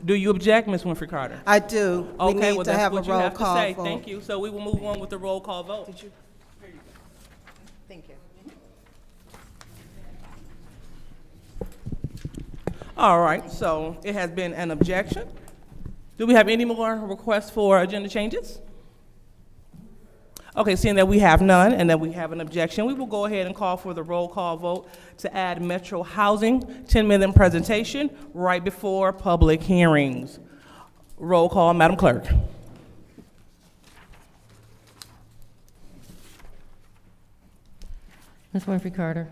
[SPEAKER 8] Do you object, Ms. Winfrey Carter?
[SPEAKER 12] I do. We
[SPEAKER 8] Okay,
[SPEAKER 12] need
[SPEAKER 8] well,
[SPEAKER 12] to
[SPEAKER 8] that's
[SPEAKER 12] have a
[SPEAKER 8] what you
[SPEAKER 12] roll
[SPEAKER 8] have to
[SPEAKER 12] call
[SPEAKER 8] say.
[SPEAKER 12] vote.
[SPEAKER 8] Thank you. So we will move on with the roll call vote.
[SPEAKER 4] Thank you.
[SPEAKER 8] All right, so it has been an objection. Do we have any more requests for agenda changes? Okay, seeing that we have none and that we have an objection, we will go ahead and call for the roll call vote to add Metro Housing 10-minute presentation right before public hearings. Roll call, Madam Clerk.
[SPEAKER 2] Ms. Winfrey Carter.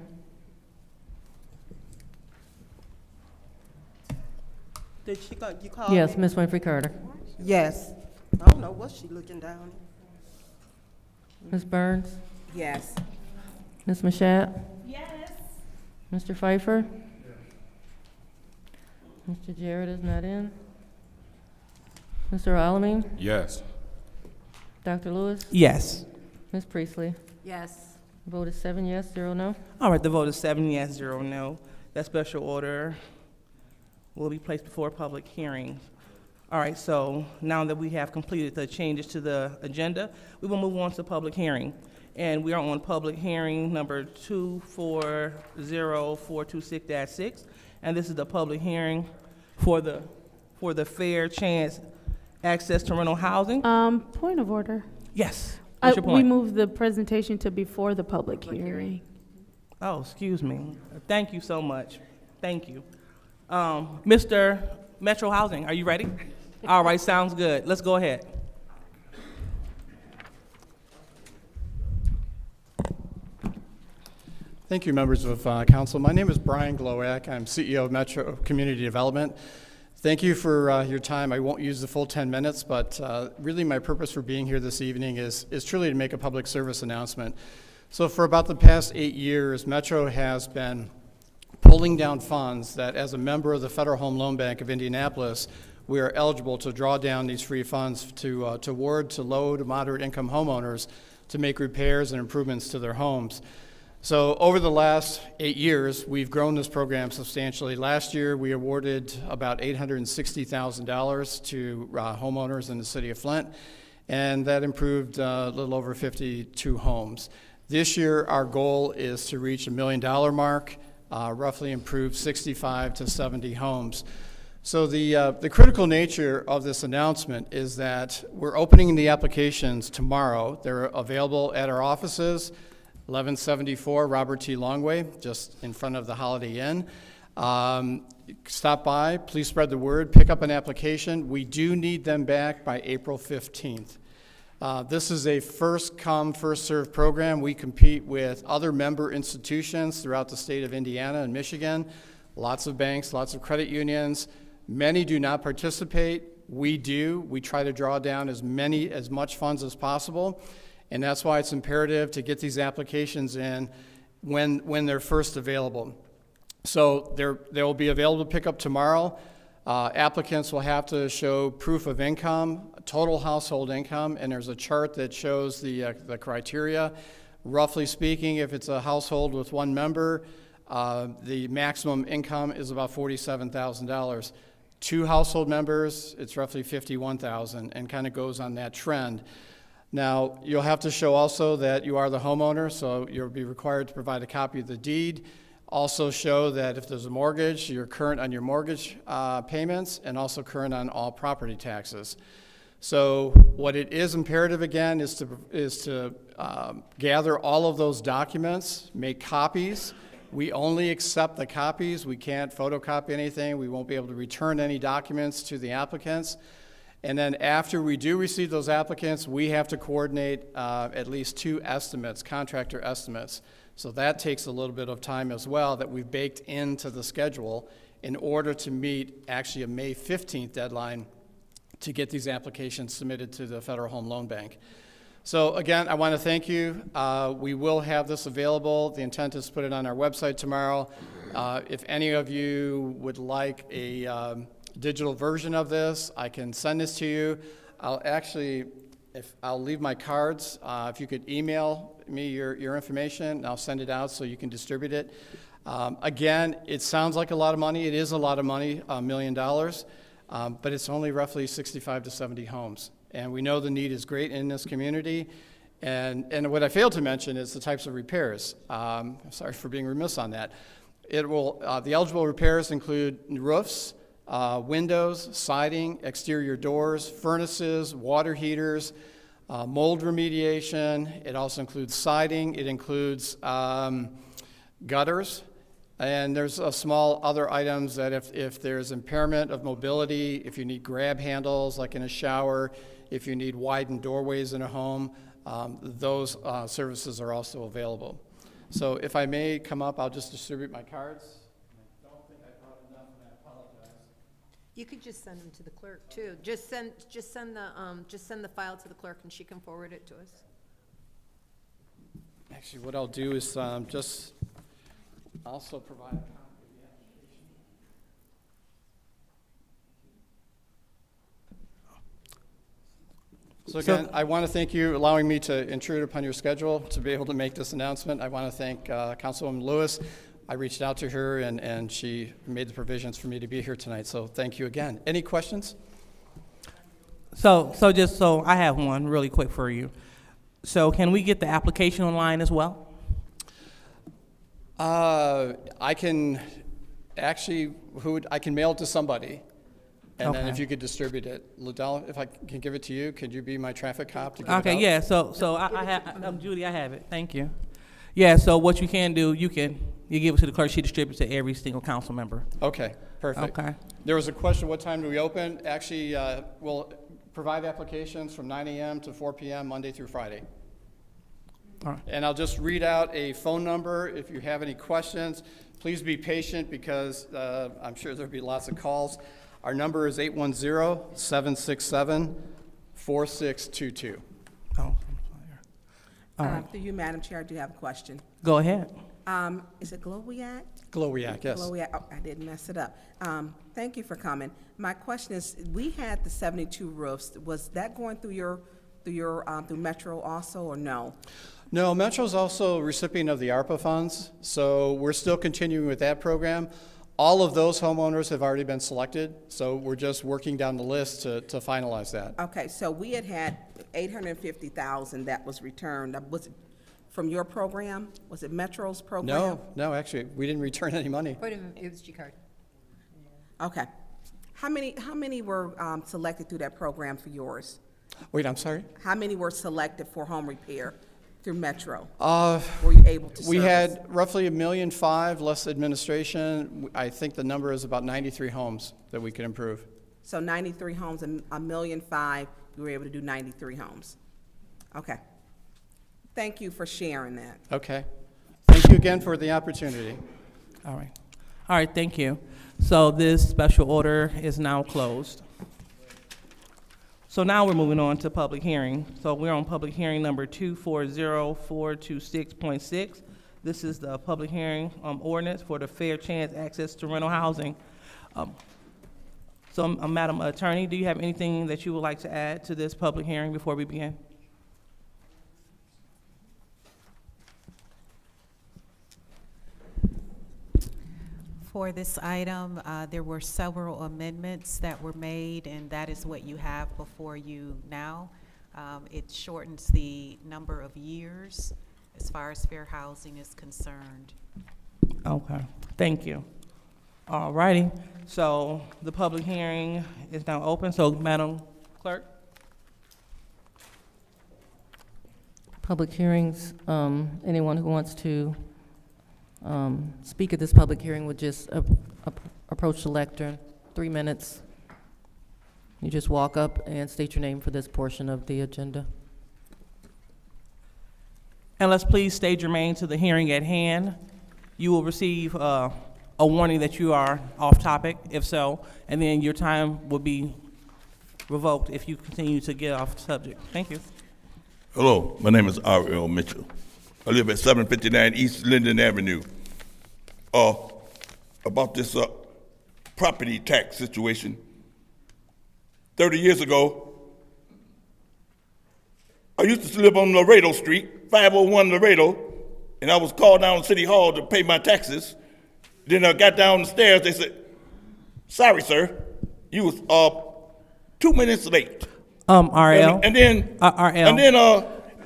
[SPEAKER 12] Did she go, you called
[SPEAKER 2] Yes,
[SPEAKER 12] me?
[SPEAKER 2] Ms. Winfrey Carter.
[SPEAKER 12] Yes. I don't know what she looking down.
[SPEAKER 2] Ms. Burns.
[SPEAKER 3] Yes.
[SPEAKER 2] Ms. Mashat. Yes. Mr. Pfeiffer. Mr. Jarrett is not in. Mr. Alamin.
[SPEAKER 6] Yes.
[SPEAKER 2] Dr. Lewis.
[SPEAKER 8] Yes.
[SPEAKER 2] Ms. Priestley.
[SPEAKER 4] Yes.
[SPEAKER 2] Vote is 7 yes, 0 no.
[SPEAKER 8] All right, the vote is 7 yes, 0 no. That special order will be placed before public hearings. All right, so now that we have completed the changes to the agenda, we will move on to public hearing. And we are on public hearing number 240426-6. And this is the public hearing for the fair chance access to rental housing.
[SPEAKER 7] Point of order.
[SPEAKER 8] Yes, what's your
[SPEAKER 7] We
[SPEAKER 8] point?
[SPEAKER 7] moved the presentation to before the public hearing.
[SPEAKER 8] Oh, excuse me. Thank you so much. Thank you. Mr. Metro Housing, are you ready? All right, sounds good. Let's go ahead.
[SPEAKER 11] Thank you, members of council. My name is Brian Glowak. I'm CEO of Metro Community Development. Thank you for your time. I won't use the full 10 minutes, but really my purpose for being here this evening is truly to make a public service announcement. So for about the past 8 years, Metro has been pulling down funds that, as a member of the Federal Home Loan Bank of Indianapolis, we are eligible to draw down these free funds to award to low to moderate income homeowners to make repairs and improvements to their homes. So over the last 8 years, we've grown this program substantially. Last year, we awarded about $860,000 to homeowners in the city of Flint, and that improved a little over 52 homes. This year, our goal is to reach $1 million mark, roughly improve 65 to 70 homes. So the critical nature of this announcement is that we're opening the applications tomorrow. They're available at our offices, 1174 Robert T. Longway, just in front of the Holiday Inn. Stop by, please spread the word, pick up an application. We do need them back by April 15th. This is a first come, first served program. We compete with other member institutions throughout the state of Indiana and Michigan, lots of banks, lots of credit unions. Many do not participate. We do. We try to draw down as much funds as possible. And that's why it's imperative to get these applications in when they're first available. So they will be available to pick up tomorrow. Applicants will have to show proof of income, total household income, and there's a chart that shows the criteria. Roughly speaking, if it's a household with one member, the maximum income is about $47,000. 2 household members, it's roughly $51,000, and kind of goes on that trend. Now, you'll have to show also that you are the homeowner, so you'll be required to provide a copy of the deed. Also show that if there's a mortgage, you're current on your mortgage payments and also current on all property taxes. So what it is imperative, again, is to gather all of those documents, make copies. We only accept the copies. We can't photocopy anything. We won't be able to return any documents to the applicants. And then after we do receive those applicants, we have to coordinate at least 2 estimates, contractor estimates. So that takes a little bit of time as well that we've baked into the schedule in order to meet actually a May 15th deadline to get these applications submitted to the Federal Home Loan Bank. So again, I want to thank you. We will have this available. The intent is to put it on our website tomorrow. If any of you would like a digital version of this, I can send this to you. I'll leave my cards. If you could email me your information, I'll send it out so you can distribute it. Again, it sounds like a lot of money. It is a lot of money, $1 million, but it's only roughly 65 to 70 homes. And we know the need is great in this community. And what I failed to mention is the types of repairs. Sorry for being remiss on that. The eligible repairs include roofs, windows, siding, exterior doors, furnaces, water heaters, mold remediation. It also includes siding. It includes gutters. And there's small other items that if there's impairment of mobility, if you need grab handles like in a shower, if you need widened doorways in a home, those services are also available. So if I may come up, I'll just distribute my cards. I don't think I brought enough, and I apologize.
[SPEAKER 4] You could just send them to the clerk too. Just send the file to the clerk and she can forward it to us.
[SPEAKER 11] Actually, what I'll do is just also provide a copy of the application. So again, I want to thank you allowing me to intrude upon your schedule to be able to make this announcement. I want to thank Councilwoman Lewis. I reached out to her and she made the provisions for me to be here tonight. So thank you again. Any questions?
[SPEAKER 8] So I have one really quick for you. So can we get the application online as well?
[SPEAKER 11] I can actually, I can mail it to somebody. And then
[SPEAKER 8] Okay.
[SPEAKER 11] if you could distribute it. Liddell, if I can give it to you, could you be my traffic cop to give it out?
[SPEAKER 8] Okay, yeah, so I have, Judy, I have it, thank you. Yeah, so what you can do, you give it to the clerk, she distributes it to every single council member.
[SPEAKER 11] Okay, perfect.
[SPEAKER 8] Okay.
[SPEAKER 11] There was a question, what time do we open? Actually, we'll provide applications from 9 a.m. to 4 p.m. Monday through Friday.
[SPEAKER 8] All right.
[SPEAKER 11] And I'll just read out a phone number. If you have any questions, please be patient because I'm sure there'll be lots of calls. Our number is 810-767-4622.
[SPEAKER 8] Oh, all right,
[SPEAKER 3] Through you, Madam Chair, I do have a question.
[SPEAKER 8] go ahead.
[SPEAKER 3] Is it Glowiac?
[SPEAKER 11] Glowiac, yes.
[SPEAKER 3] Glowiac, oh, I didn't mess it up. Thank you for coming. My question is, we had the 72 roofs. Was that going through through Metro also, or no?
[SPEAKER 11] No, Metro's also a recipient of the ARPA funds, so we're still continuing with that program. All of those homeowners have already been selected, so we're just working down the list to finalize that.
[SPEAKER 3] Okay, so we had $850,000 that was returned. Was it from your program? Was it Metro's program?
[SPEAKER 11] No, actually, we didn't return any money.
[SPEAKER 4] Wait a minute, it was G-Card.
[SPEAKER 3] Okay. How many were selected through that program for yours?
[SPEAKER 11] Wait, I'm sorry?
[SPEAKER 3] How many were selected for home repair through Metro?
[SPEAKER 11] Were
[SPEAKER 3] Were you able to
[SPEAKER 11] We
[SPEAKER 3] service?
[SPEAKER 11] had roughly $1.5 million less administration. I think the number is about 93 homes that we could improve.
[SPEAKER 3] So 93 homes and $1.5 million, you were able to do 93 homes. Okay. Thank you for sharing that.
[SPEAKER 11] Okay. Thank you again for the opportunity.
[SPEAKER 8] All right, thank you. So this special order is now closed. So now we're moving on to public hearing. So we're on public hearing number 240426.6. This is the public hearing ordinance for the fair chance access to rental housing. Madam Attorney, do you have anything that you would like to add to this public hearing before we begin?
[SPEAKER 13] For this item, there were several amendments that were made, and that is what you have before you now. It shortens the number of years as far as fair housing is concerned.
[SPEAKER 8] Okay, thank you. All righty, so the public hearing is now open, so Madam Clerk?
[SPEAKER 2] Public hearings, anyone who wants to speak at this public hearing would just approach the lectern, 3 minutes. You just walk up and state your name for this portion of the agenda.
[SPEAKER 8] And let's please stay germane to the hearing at hand. You will receive a warning that you are off topic, if so, and then your time will be revoked if you continue to get off subject. Thank you.
[SPEAKER 1] Hello, my name is R.L. Mitchell. I live at 759 East Linden Avenue. About this property tax situation. 30 years ago, I used to live on Laredo Street, 501 Laredo, and I was called down to City Hall to pay my taxes. Then I got down the stairs, they said, "Sorry, sir, you was 2 minutes late."
[SPEAKER 8] RL.
[SPEAKER 1] And then,
[SPEAKER 8] RL.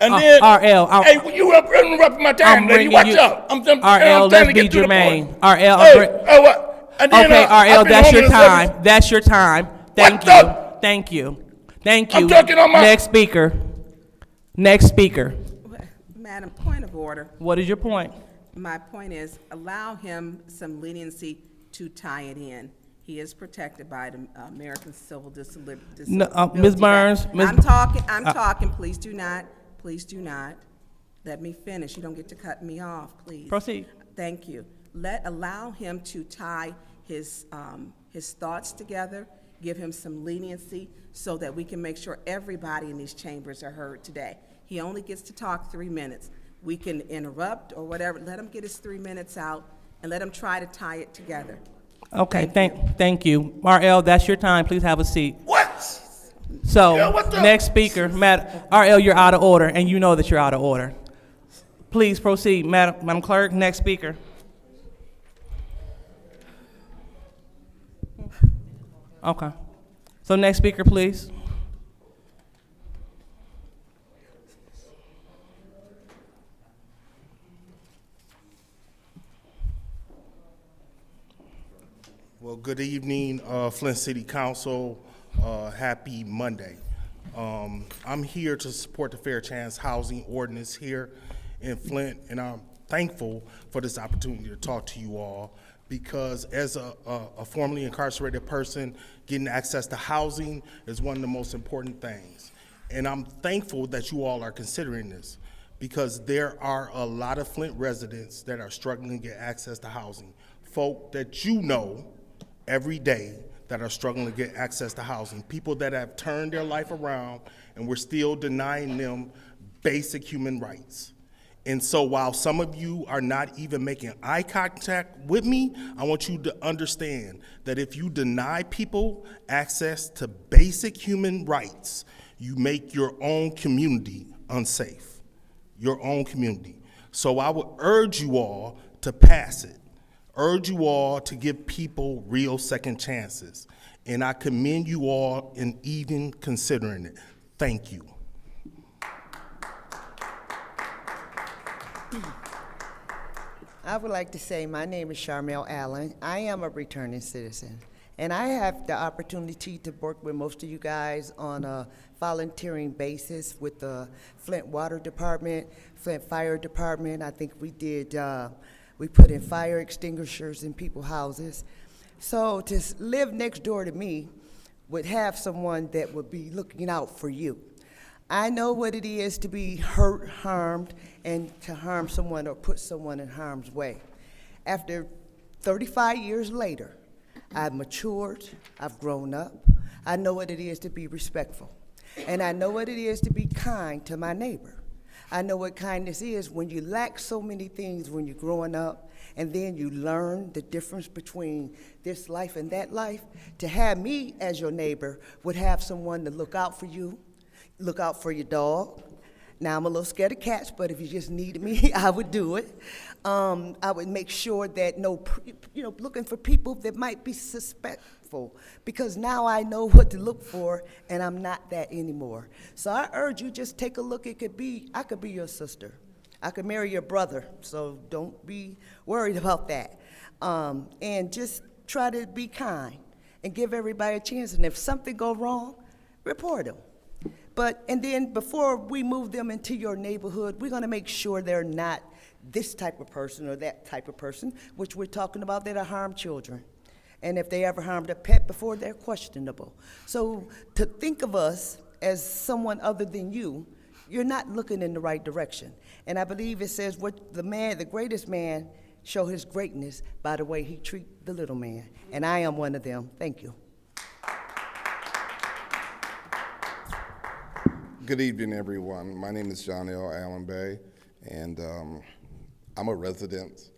[SPEAKER 8] RL.
[SPEAKER 1] Hey, you interrupting my time, lady. Watch out. I'm
[SPEAKER 8] RL,
[SPEAKER 1] trying
[SPEAKER 8] let's
[SPEAKER 1] to
[SPEAKER 8] be
[SPEAKER 1] get to the
[SPEAKER 8] germane.
[SPEAKER 1] point.
[SPEAKER 8] RL.
[SPEAKER 1] Okay,
[SPEAKER 8] RL, that's your time. That's your time. Thank you. Thank you. Thank you.
[SPEAKER 1] I'm talking on my...
[SPEAKER 8] Next speaker. Next speaker.
[SPEAKER 3] Madam, point of order.
[SPEAKER 8] What is your point?
[SPEAKER 3] My point is, allow him some leniency to tie it in. He is protected by the American Civil Disability Act.
[SPEAKER 8] Ms. Burns.
[SPEAKER 3] I'm talking, please do not, let me finish. You don't get to cut me off, please.
[SPEAKER 8] Proceed.
[SPEAKER 3] Thank you. Allow him to tie his thoughts together, give him some leniency so that we can make sure everybody in these chambers are heard today. He only gets to talk 3 minutes. We can interrupt or whatever. Let him get his 3 minutes out and let him try to tie it together.
[SPEAKER 8] Okay, thank you. RL, that's your time. Please have a seat.
[SPEAKER 1] What?
[SPEAKER 8] So,
[SPEAKER 1] Yeah, what the-
[SPEAKER 8] next speaker, RL, you're out of order, and you know that you're out of order. Please proceed, Madam Clerk. Next speaker. Okay. So next speaker, please.
[SPEAKER 14] Well, good evening, Flint City Council. Happy Monday. I'm here to support the Fair Chance Housing Ordinance here in Flint, and I'm thankful for this opportunity to talk to you all because as a formerly incarcerated person, getting access to housing is one of the most important things. And I'm thankful that you all are considering this because there are a lot of Flint residents that are struggling to get access to housing. Folk that you know every day that are struggling to get access to housing, people that have turned their life around and we're still denying them basic human rights. And so while some of you are not even making eye contact with me, I want you to understand that if you deny people access to basic human rights, you make your own community unsafe, your own community. So I would urge you all to pass it. Urge you all to give people real second chances. And I commend you all in even considering it. Thank you.
[SPEAKER 9] I would like to say my name is Charmel Allen. I am a returning citizen. And I have the opportunity to work with most of you guys on a volunteering basis with the Flint Water Department, Flint Fire Department. I think we did, we put in fire extinguishers in people's houses. So to live next door to me would have someone that would be looking out for you. I know what it is to be hurt, harmed, and to harm someone or put someone in harm's way. After 35 years later, I've matured, I've grown up. I know what it is to be respectful. And I know what it is to be kind to my neighbor. I know what kindness is when you lack so many things when you're growing up, and then you learn the difference between this life and that life. To have me as your neighbor would have someone to look out for you, look out for your dog. Now, I'm a little scared of cats, but if you just needed me, I would do it. I would make sure that looking for people that might be suspectful thankful because now I know what to look for, and I'm not that anymore. So I urge you, just take a look. I could be your sister. I could marry your brother, so don't be worried about that. And just try to be kind and give everybody a chance. And if something go wrong, report them. And then before we move them into your neighborhood, we're gonna make sure they're not this type of person or that type of person, which we're talking about that harm children. And if they ever harmed a pet before, they're questionable. So to think of us as someone other than you, you're not looking in the right direction. And I believe it says what the greatest man show his greatness by the way he treat the little man. And I am one of them. Thank you.
[SPEAKER 15] Good evening, everyone. My name is John L. Allen Bay, and I'm a resident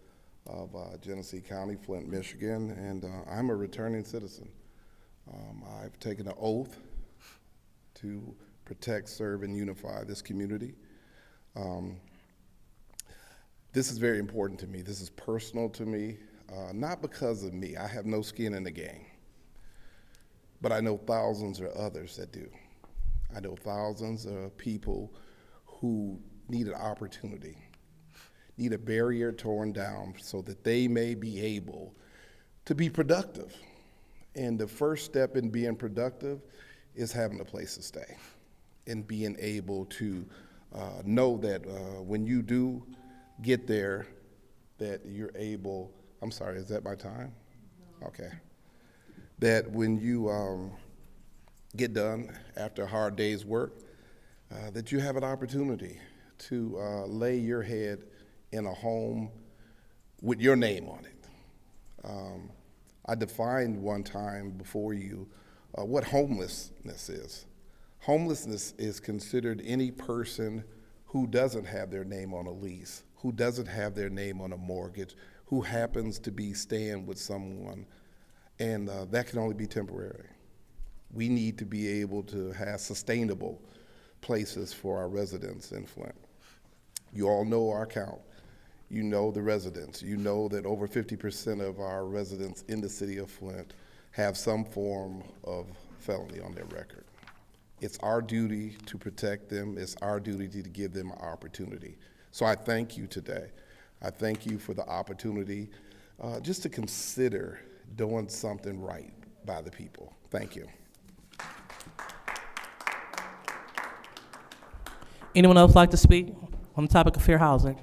[SPEAKER 15] of Genesee County, Flint, Michigan, and I'm a returning citizen. I've taken an oath to protect, serve, and unify this community. This is very important to me. This is personal to me, not because of me. I have no skin in the game, but I know thousands of others that do. I know thousands of people who need an opportunity, need a barrier torn down so that they may be able to be productive. And the first step in being productive is having a place to stay and being able to know that when you do get there, that you're able, I'm sorry, is that my time? Okay. That when you get done after a hard day's work, that you have an opportunity to lay your head in a home with your name on it. I defined one time before you what homelessness is. Homelessness is considered any person who doesn't have their name on a lease, who doesn't have their name on a mortgage, who happens to be staying with someone, and that can only be temporary. We need to be able to have sustainable places for our residents in Flint. You all know our count. You know the residents. You know that over 50% of our residents in the city of Flint have some form of felony on their record. It's our duty to protect them. It's our duty to give them an opportunity. So I thank you today. I thank you for the opportunity just to consider doing something right by the people. Thank you.
[SPEAKER 8] Anyone else like to speak on the topic of fair housing?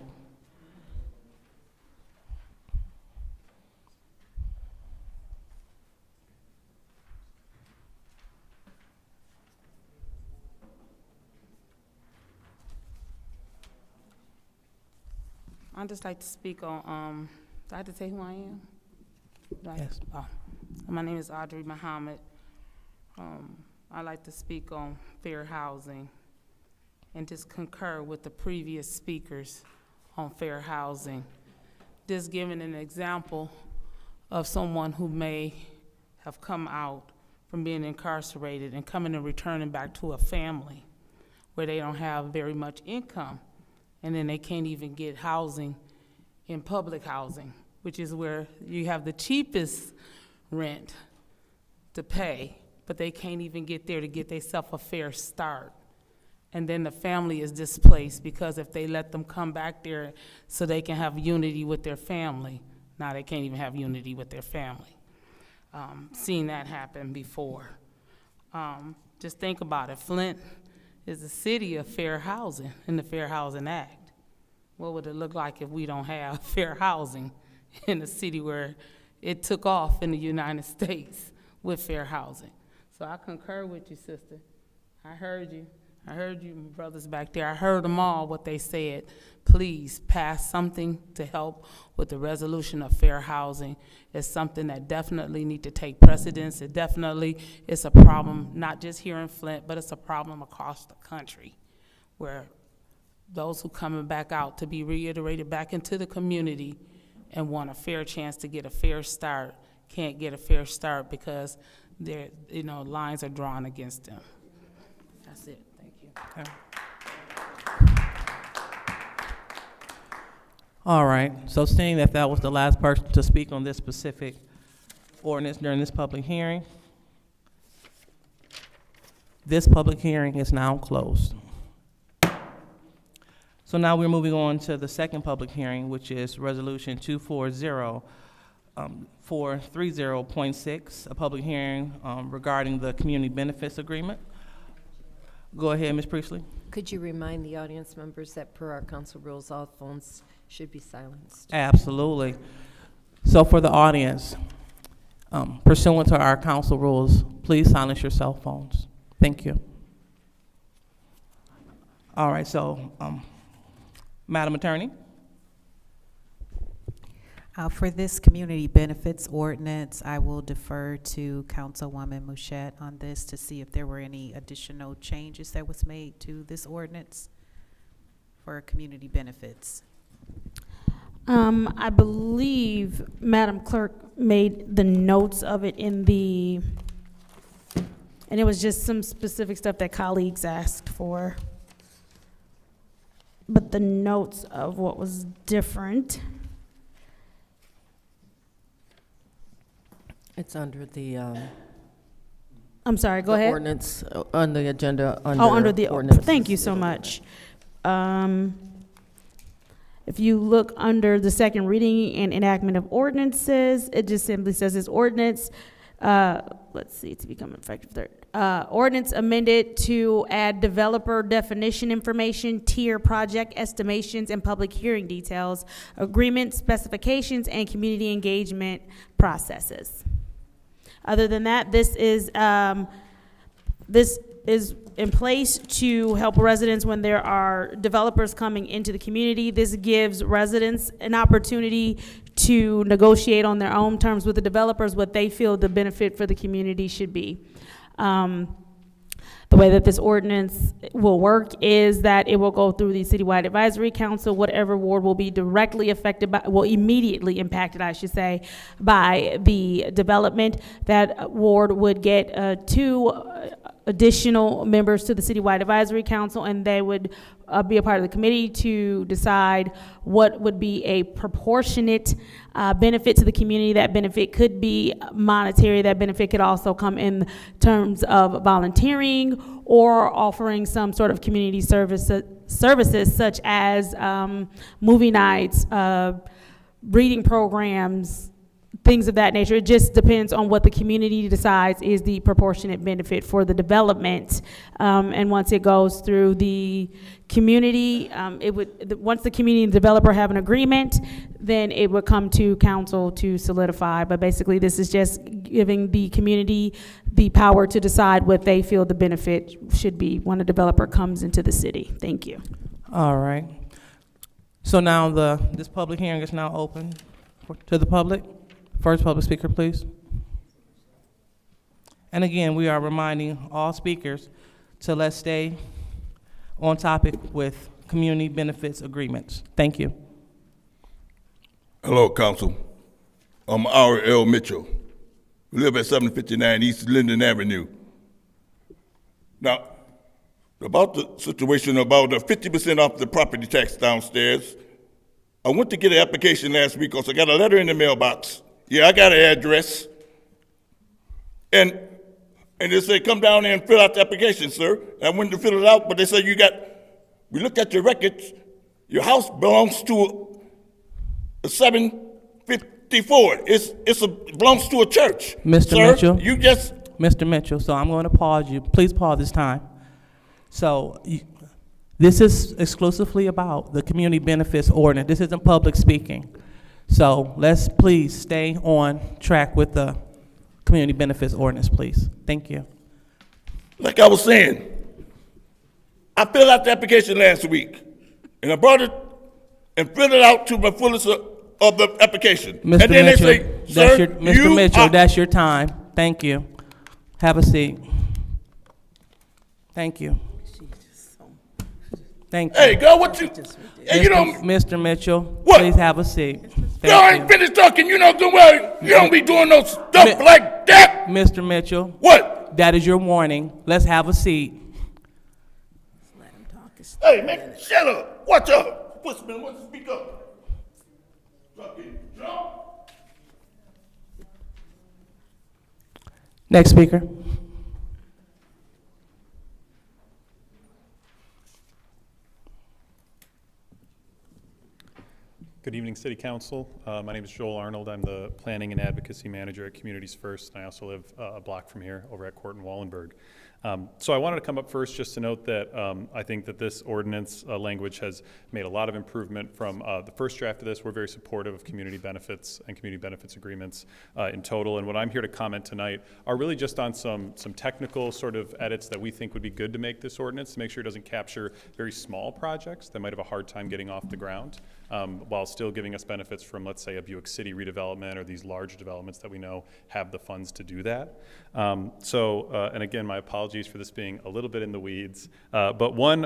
[SPEAKER 16] I'd just like to speak on, do I have to say who I am?
[SPEAKER 8] Yes.
[SPEAKER 16] Oh. My name is Audrey Muhammad. I'd like to speak on fair housing and just concur with the previous speakers on fair housing. Just giving an example of someone who may have come out from being incarcerated and coming and returning back to a family where they don't have very much income, and then they can't even get housing in public housing, which is where you have the cheapest rent to pay, but they can't even get there to get themselves a fair start. And then the family is displaced because if they let them come back there so they can have unity with their family, now they can't even have unity with their family. Seen that happen before. Just think about it. Flint is a city of fair housing in the Fair Housing Act. What would it look like if we don't have fair housing in a city where it took off in the United States with fair housing? So I concur with you, sister. I heard you. I heard you brothers back there. I heard them all, what they said. Please pass something to help with the resolution of fair housing. It's something that definitely need to take precedence. It definitely is a problem, not just here in Flint, but it's a problem across the country where those who coming back out to be reiterated back into the community and want a fair chance to get a fair start can't get a fair start because their lines are drawn against them. That's it.
[SPEAKER 8] Okay. All right, so seeing that that was the last person to speak on this specific ordinance during this public hearing. This public hearing is now closed. So now we're moving on to the second public hearing, which is Resolution 430.6, a public hearing regarding the Community Benefits Agreement. Go ahead, Ms. Priestley.
[SPEAKER 4] Could you remind the audience members that per our council rules, all phones should be silenced?
[SPEAKER 8] Absolutely. So for the audience, pursuant to our council rules, please silence your cell phones. Thank you. All right, so, Madam Attorney?
[SPEAKER 13] For this community benefits ordinance, I will defer to Councilwoman Mouchette on this to see if there were any additional changes that was made to this ordinance for community benefits.
[SPEAKER 7] I believe Madam Clerk made the notes of it in the, and it was just some specific stuff that colleagues asked for. But the notes of what was different.
[SPEAKER 2] It's under the,
[SPEAKER 7] I'm sorry, go
[SPEAKER 2] the
[SPEAKER 7] ahead.
[SPEAKER 2] ordinance, on the agenda,
[SPEAKER 7] Under the
[SPEAKER 2] ordinance.
[SPEAKER 7] thank you so much. If you look under the second reading and enactment of ordinances, it just simply says this ordinance, let's see, to become effective third. Ordinance amended to add developer definition information, tier project estimations, and public hearing details, agreement specifications, and community engagement processes. Other than that, this is in place to help residents when there are developers coming into the community. This gives residents an opportunity to negotiate on their own terms with the developers what they feel the benefit for the community should be. The way that this ordinance will work is that it will go through the citywide advisory council. Whatever ward will be directly affected by, well, immediately impacted, I should say, by the development. That ward would get 2 additional members to the citywide advisory council, and they would be a part of the committee to decide what would be a proportionate benefit to the community. That benefit could be monetary. That benefit could also come in terms of volunteering or offering some sort of community services such as movie nights, reading programs, things of that nature. It just depends on what the community decides is the proportionate benefit for the development. And once it goes through the community, once the community and the developer have an agreement, then it would come to council to solidify. But basically, this is just giving the community the power to decide what they feel the benefit should be when a developer comes into the city. Thank you.
[SPEAKER 8] All right. So now this public hearing is now open to the public. First public speaker, please. And again, we are reminding all speakers to let's stay on topic with community benefits agreements. Thank you.
[SPEAKER 1] Hello, Council. I'm R.L. Mitchell. We live at 759 East Linden Avenue. Now, about the situation about the 50% off the property tax downstairs, I went to get an application last week because I got a letter in the mailbox. Yeah, I got an address. And they say, come down there and fill out the application, sir. And I went to fill it out, but they said we looked at your records, your house belongs to a 754. It belongs to a church.
[SPEAKER 8] Mr.
[SPEAKER 1] Sir,
[SPEAKER 8] Mitchell.
[SPEAKER 1] Mr.
[SPEAKER 8] Mitchell, so I'm going to pause you. Please pause this time. So this is exclusively about the community benefits ordinance. This isn't public speaking. So let's please stay on track with the community benefits ordinance, please. Thank you.
[SPEAKER 1] Like I was saying, I filled out the application last week, and I brought it and filled it out to my fullest of the application.
[SPEAKER 8] Mr.
[SPEAKER 1] And then
[SPEAKER 8] Mitchell,
[SPEAKER 1] they say, sir,
[SPEAKER 8] Mr. Mitchell, that's your time. Thank you. Have a seat. Thank you. Thank you.
[SPEAKER 1] Hey, girl, what you? Hey, you don't.
[SPEAKER 8] Mr. Mitchell,
[SPEAKER 1] What?
[SPEAKER 8] please have a seat.
[SPEAKER 1] Girl, I ain't finished talking. You know good well. You don't be doing no stuff like that.
[SPEAKER 8] Mr. Mitchell.
[SPEAKER 1] What?
[SPEAKER 8] That is your warning. Let's have a seat.
[SPEAKER 1] Hey, man, shut up. Watch up. What's man? What's speak up?
[SPEAKER 8] Next speaker.
[SPEAKER 17] Good evening, City Council. My name is Joel Arnold. I'm the Planning and Advocacy Manager at Communities First, and I also live a block from here over at Court and Wallenberg. So I wanted to come up first just to note that I think that this ordinance language has made a lot of improvement from the first draft of this. We're very supportive of community benefits and community benefits agreements in total. And what I'm here to comment tonight are really just on some technical sort of edits that we think would be good to make this ordinance to make sure it doesn't capture very small projects that might have a hard time getting off the ground, while still giving us benefits from, let's say, a Buick City redevelopment or these large developments that we know have the funds to do that. And again, my apologies for this being a little bit in the weeds, but one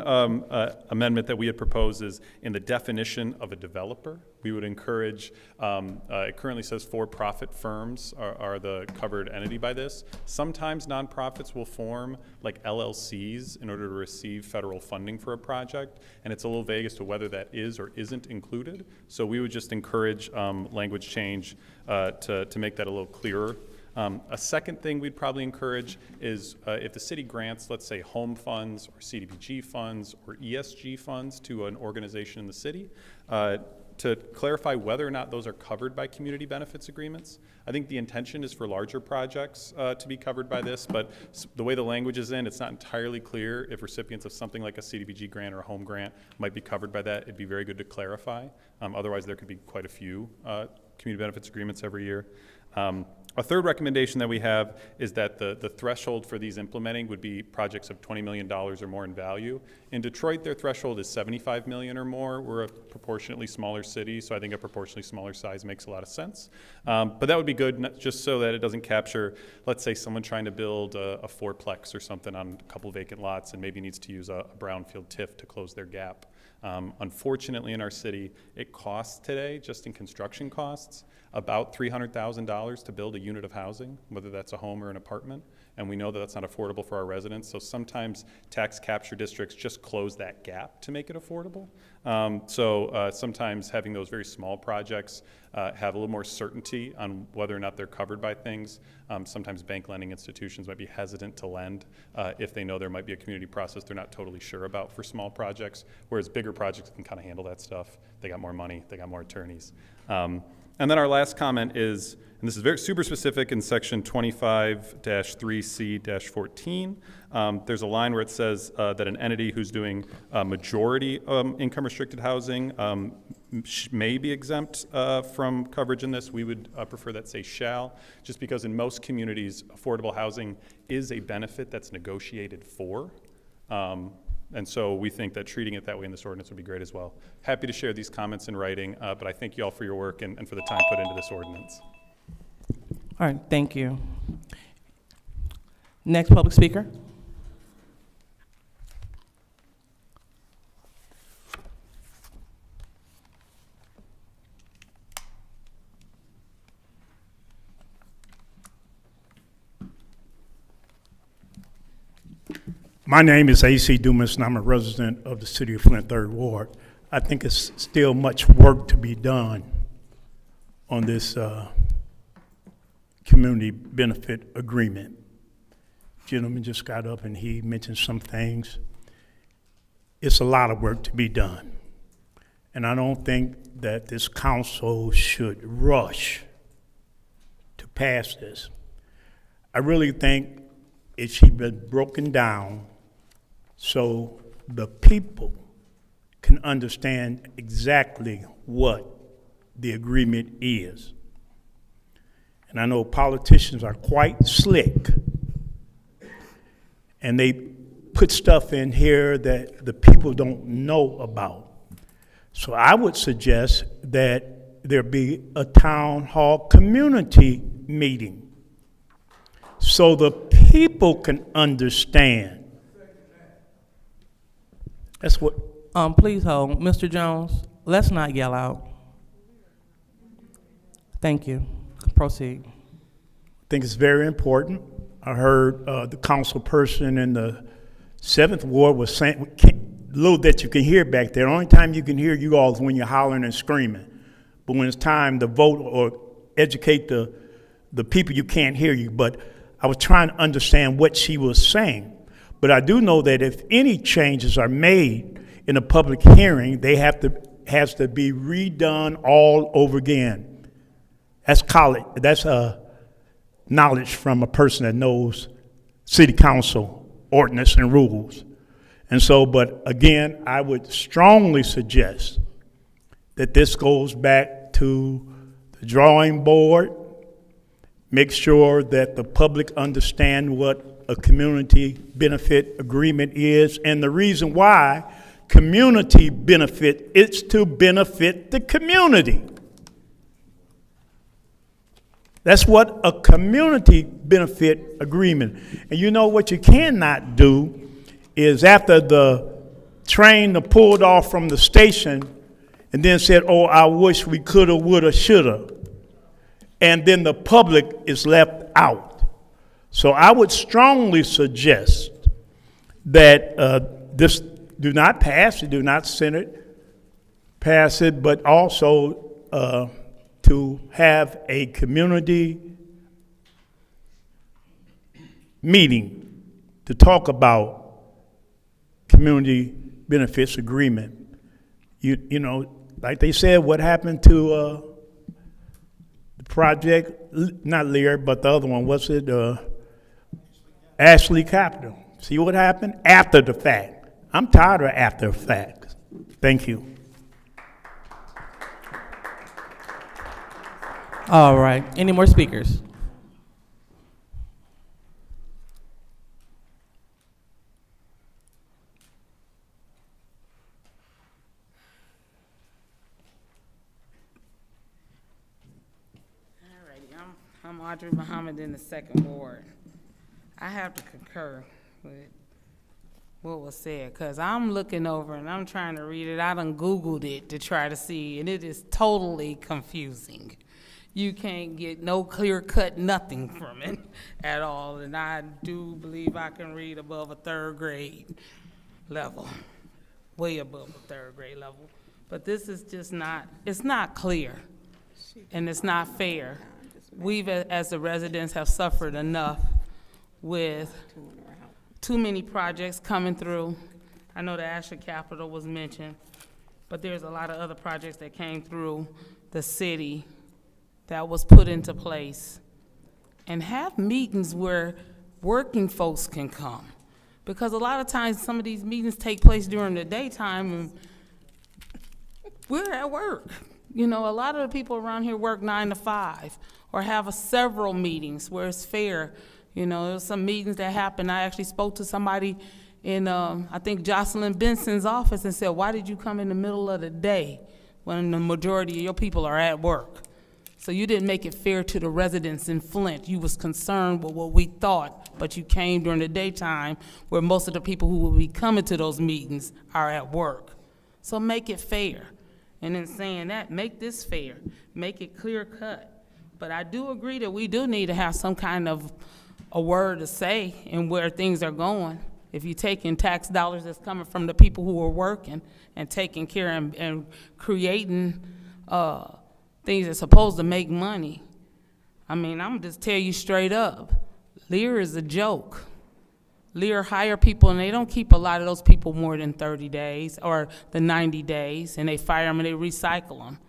[SPEAKER 17] amendment that we had proposed is in the definition of a developer. We would encourage, it currently says for-profit firms are the covered entity by this. Sometimes nonprofits will form like LLCs in order to receive federal funding for a project, and it's a little vague as to whether that is or isn't included. So we would just encourage language change to make that a little clearer. A second thing we'd probably encourage is if the city grants, let's say, home funds or CDBG funds or ESG funds to an organization in the city, to clarify whether or not those are covered by community benefits agreements. I think the intention is for larger projects to be covered by this, but the way the language is in, it's not entirely clear if recipients of something like a CDBG grant or a home grant might be covered by that. It'd be very good to clarify. Otherwise, there could be quite a few community benefits agreements every year. A third recommendation that we have is that the threshold for these implementing would be projects of $20 million or more in value. In Detroit, their threshold is $75 million or more. We're a proportionately smaller city, so I think a proportionally smaller size makes a lot of sense. But that would be good just so that it doesn't capture, let's say, someone trying to build a fourplex or something on a couple vacant lots and maybe needs to use a brownfield TIF to close their gap. Unfortunately, in our city, it costs today, just in construction costs, about $300,000 to build a unit of housing, whether that's a home or an apartment, and we know that that's not affordable for our residents, so sometimes tax capture districts just close that gap to make it affordable. Sometimes having those very small projects have a little more certainty on whether or not they're covered by things. Sometimes bank lending institutions might be hesitant to lend if they know there might be a community process they're not totally sure about for small projects, whereas bigger projects can kind of handle that stuff. They got more money, they got more attorneys. And then our last comment is, and this is very super specific in section 25-3C-14. There's a line where it says that an entity who's doing majority income restricted housing may be exempt from coverage in this. We would prefer that say shall, just because in most communities, affordable housing is a benefit that's negotiated for. And so we think that treating it that way in this ordinance would be great as well. Happy to share these comments in writing, but I thank you all for your work and for the time put into this ordinance.
[SPEAKER 8] All right, thank you. Next public speaker.
[SPEAKER 18] My name is A.C. Dumas, and I'm a resident of the city of Flint, 3rd Ward. I think it's still much work to be done on this community benefit agreement. Gentleman just got up and he mentioned some things. It's a lot of work to be done. And I don't think that this council should rush to pass this. I really think it should be broken down so the people can understand exactly what the agreement is. And I know politicians are quite slick, and they put stuff in here that the people don't know about. So I would suggest that there be a town hall community meeting so the people can understand. That's what.
[SPEAKER 8] Please hold. Mr. Jones, let's not yell out. Thank you. Proceed.
[SPEAKER 18] I think it's very important. I heard the council person in the 7th Ward was saying, little that you can hear back there. The only time you can hear you all is when you're hollering and screaming. But when it's time to vote or educate the people, you can't hear you. But I was trying to understand what she was saying. But I do know that if any changes are made in a public hearing, has to be redone all over again. That's college. That's knowledge from a person that knows city council ordinance and rules. And so, but again, I would strongly suggest that this goes back to the drawing board. Make sure that the public understand what a community benefit agreement is, and the reason why community benefit, it's to benefit the community. That's what a community benefit agreement. And you know what you cannot do is after the train pulled off from the station and then said, oh, I wish we coulda, woulda, shoulda. And then the public is left out. So I would strongly suggest that this do not pass, do not pass it, but also to have a community meeting to talk about community benefits agreement. You know, like they said, what happened to the project, not Lear, but the other one, what's it, Ashley Capital. See what happened? After the fact. I'm tired of after the fact. Thank you.
[SPEAKER 8] All right, any more speakers?
[SPEAKER 16] I'm Audrey Muhammad in the second ward. I have to concur with what was said, because I'm looking over and I'm trying to read it. I done Googled it to try to see, and it is totally confusing. You can't get no clear cut nothing from it at all, and I do believe I can read above a third grade level, way above a third grade level. But this is just not, it's not clear, and it's not fair. We've, as the residents, have suffered enough with too many projects coming through. I know the Ashley Capital was mentioned, but there's a lot of other projects that came through the city that was put into place. And have meetings where working folks can come. Because a lot of times some of these meetings take place during the daytime and we're at work. You know, a lot of the people around here work 9 to 5 or have several meetings where it's fair. You know, there's some meetings that happen. I actually spoke to somebody in, I think, Jocelyn Benson's office and said, why did you come in the middle of the day when the majority of your people are at work? So you didn't make it fair to the residents in Flint. You was concerned with what we thought, but you came during the daytime where most of the people who will be coming to those meetings are at work. So make it fair. And in saying that, make this fair. Make it clear cut. But I do agree that we do need to have some kind of a word to say in where things are going. If you're taking tax dollars that's coming from the people who are working and taking care and creating things that's supposed to make money. I mean, I'm just tell you straight up, Lear is a joke. Lear hire people and they don't keep a lot of those people more than 30 days or the 90 days, and they fire them and they recycle them.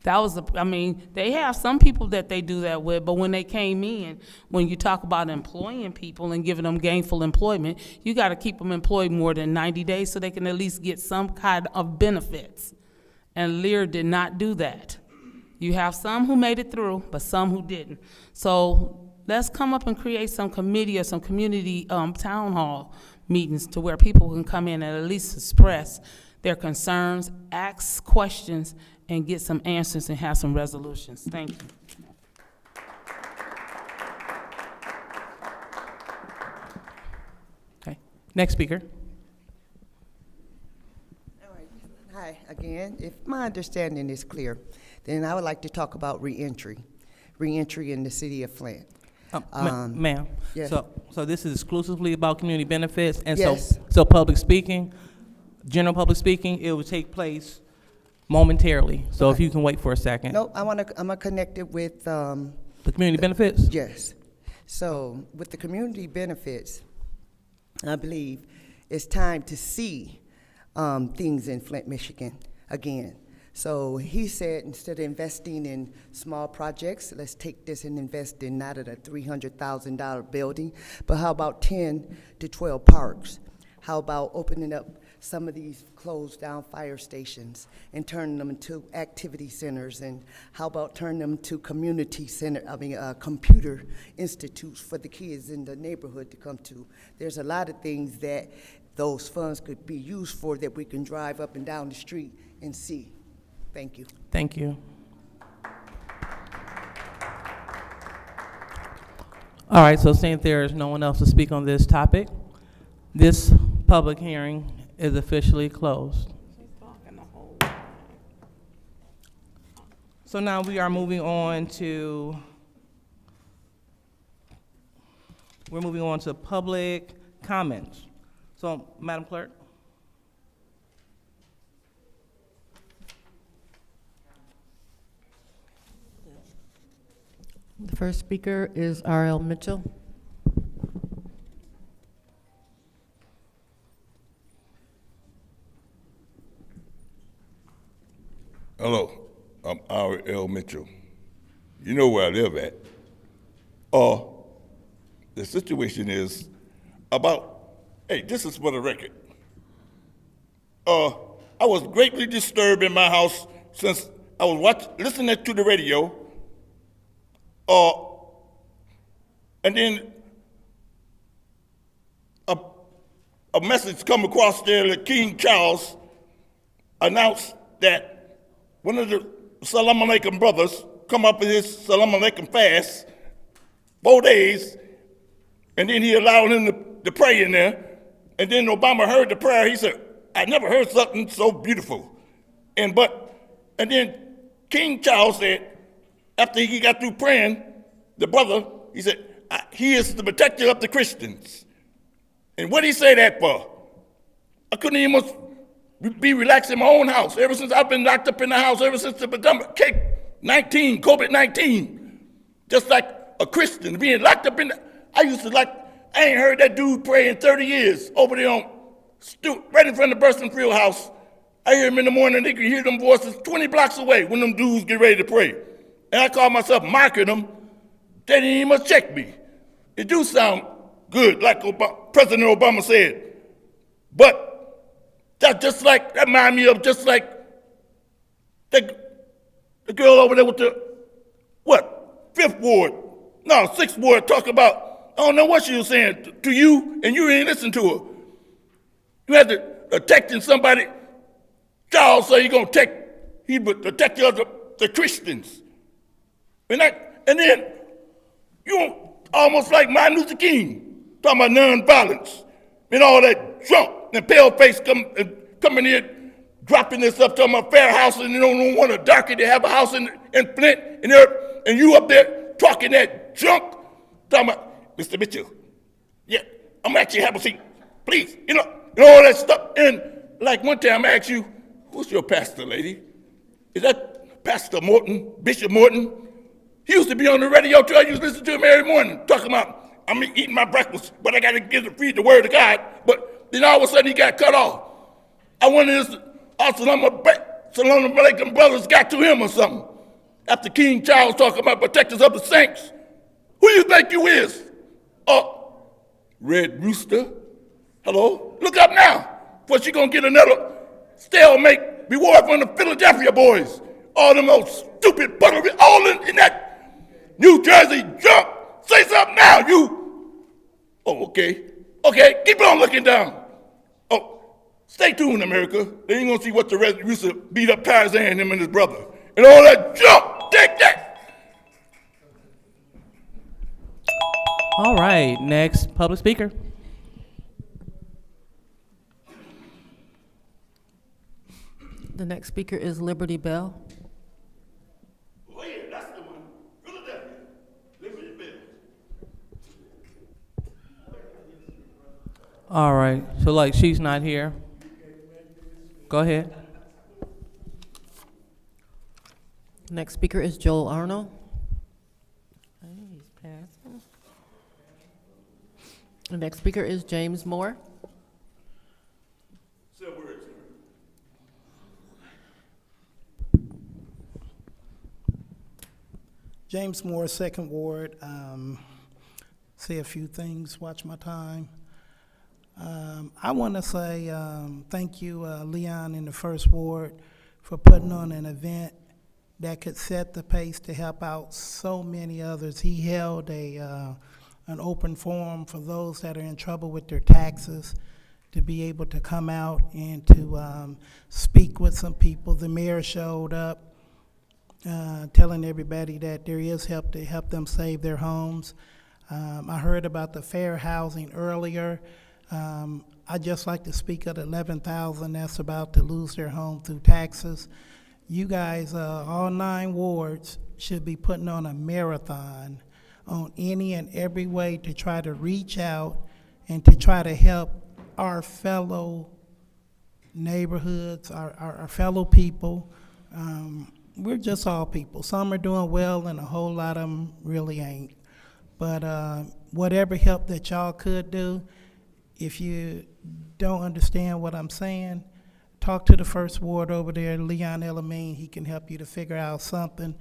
[SPEAKER 16] That was, I mean, they have some people that they do that with, but when they came in, when you talk about employing people and giving them gainful employment, you got to keep them employed more than 90 days so they can at least get some kind of benefits. And Lear did not do that. You have some who made it through, but some who didn't. So let's come up and create some committee or some community town hall meetings to where people can come in and at least express their concerns, ask questions, and get some answers and have some resolutions. Thank you.
[SPEAKER 8] Okay, next speaker.
[SPEAKER 19] All right. Hi again. If my understanding is clear, then I would like to talk about reentry in the city of Flint.
[SPEAKER 8] Ma'am,
[SPEAKER 19] yes.
[SPEAKER 8] So this is exclusively about community benefits, and
[SPEAKER 19] yes.
[SPEAKER 8] so public speaking, general public speaking, it will take place momentarily. So
[SPEAKER 19] Okay.
[SPEAKER 8] if you can wait for a second.
[SPEAKER 19] No, I'm gonna connect it with
[SPEAKER 8] the community benefits?
[SPEAKER 19] Yes. So with the community benefits, I believe it's time to see things in Flint, Michigan again. So he said, instead of investing in small projects, let's take this and invest in not at a $300,000 building, but how about 10 to 12 parks? How about opening up some of these closed down fire stations and turning them into activity centers? And how about turning them to community center, computer institutes for the kids in the neighborhood to come to? There's a lot of things that those funds could be used for that we can drive up and down the street and see. Thank you.
[SPEAKER 8] Thank you. All right, so seeing there is no one else to speak on this topic, this public hearing is officially closed. So now we are moving on to public comments. So, Madam Clerk.
[SPEAKER 2] The first speaker is R.L. Mitchell.
[SPEAKER 1] Hello, I'm R.L. Mitchell. You know where I live at. The situation is about, hey, this is for the record. I was greatly disturbed in my house since I was listening to the radio, and then a message come across there that King Charles announced that one of the Salam Alaikum brothers come up with his Salam Alaikum fast, 4 days, and then he allowed him to pray in there. And then Obama heard the prayer. He said, I never heard something so beautiful. And then King Charles said, after he got through praying, the brother, he said, he is the protector of the Christians. And what did he say that for? I couldn't even be relaxed in my own house. Ever since I've been locked up in the house, ever since the COVID-19, just like a Christian being locked up in the, I ain't heard that dude pray in 30 years over there on, right in front of the Bursting Field house. I hear him in the morning, they can hear them voices 20 blocks away when them dudes get ready to pray. And I call myself mocking them. They didn't even must check me. It do sound good, like President Obama said. But that remind me of just like the girl over there with the, 5th Ward? No, 6th Ward, talk about, I don't know what she was saying to you, and you didn't listen to her. You had to protecting somebody. Charles said he would protect the Christians. And then you almost like Martin Luther King, talking about nonviolence and all that junk and pale face coming here, dropping this up, talking about fair house, and you don't want to darken to have a house in Flint, and you up there talking that junk, talking about, Mr. Mitchell, yeah, I'm actually have a seat, please, you know all that stuff. And like one time I asked you, who's your pastor, lady? Is that Pastor Morton, Bishop Morton? He used to be on the radio too. I used to listen to him every morning, talking about, I'm eating my breakfast, but I got to feed the word of God. But then all of a sudden he got cut off. I wonder if Salam Alaikum brothers got to him or something. After King Charles talking about protectors of the saints, who you think you is? Red Rooster. Hello? Look up now, before she gonna get another stalemate reward from the Philadelphia boys. All them old stupid buttery, all in that New Jersey junk. Say something now, you. Oh, okay. Okay, keep on looking down. Oh, stay tuned, America. They ain't gonna see what the Red Rooster beat up Tarzan, him and his brother. And all that junk. Take that.
[SPEAKER 8] All right, next public speaker.
[SPEAKER 2] The next speaker is Liberty Bell.
[SPEAKER 1] Oh, yeah, that's the one. Philadelphia. Liberty Bell.
[SPEAKER 8] All right, so like she's not here. Go ahead.
[SPEAKER 2] Next speaker is Joel Arnold. Hey, he's passing. The next speaker is James Moore.
[SPEAKER 1] Say a word, sir.
[SPEAKER 20] James Moore, Second Ward. Say a few things, watch my time. I want to say thank you, Leon in the First Ward, for putting on an event that could set the pace to help out so many others. He held an open forum for those that are in trouble with their taxes to be able to come out and to speak with some people. The mayor showed up, telling everybody that there is help to help them save their homes. I heard about the fair housing earlier. I'd just like to speak of the 11,000 that's about to lose their home through taxes. You guys, all 9 wards, should be putting on a marathon on any and every way to try to reach out and to try to help our fellow neighborhoods, our fellow people. We're just all people. Some are doing well and a whole lot of them really ain't. But whatever help that y'all could do, if you don't understand what I'm saying, talk to the First Ward over there, Leon Elamine. He can help you to figure out something.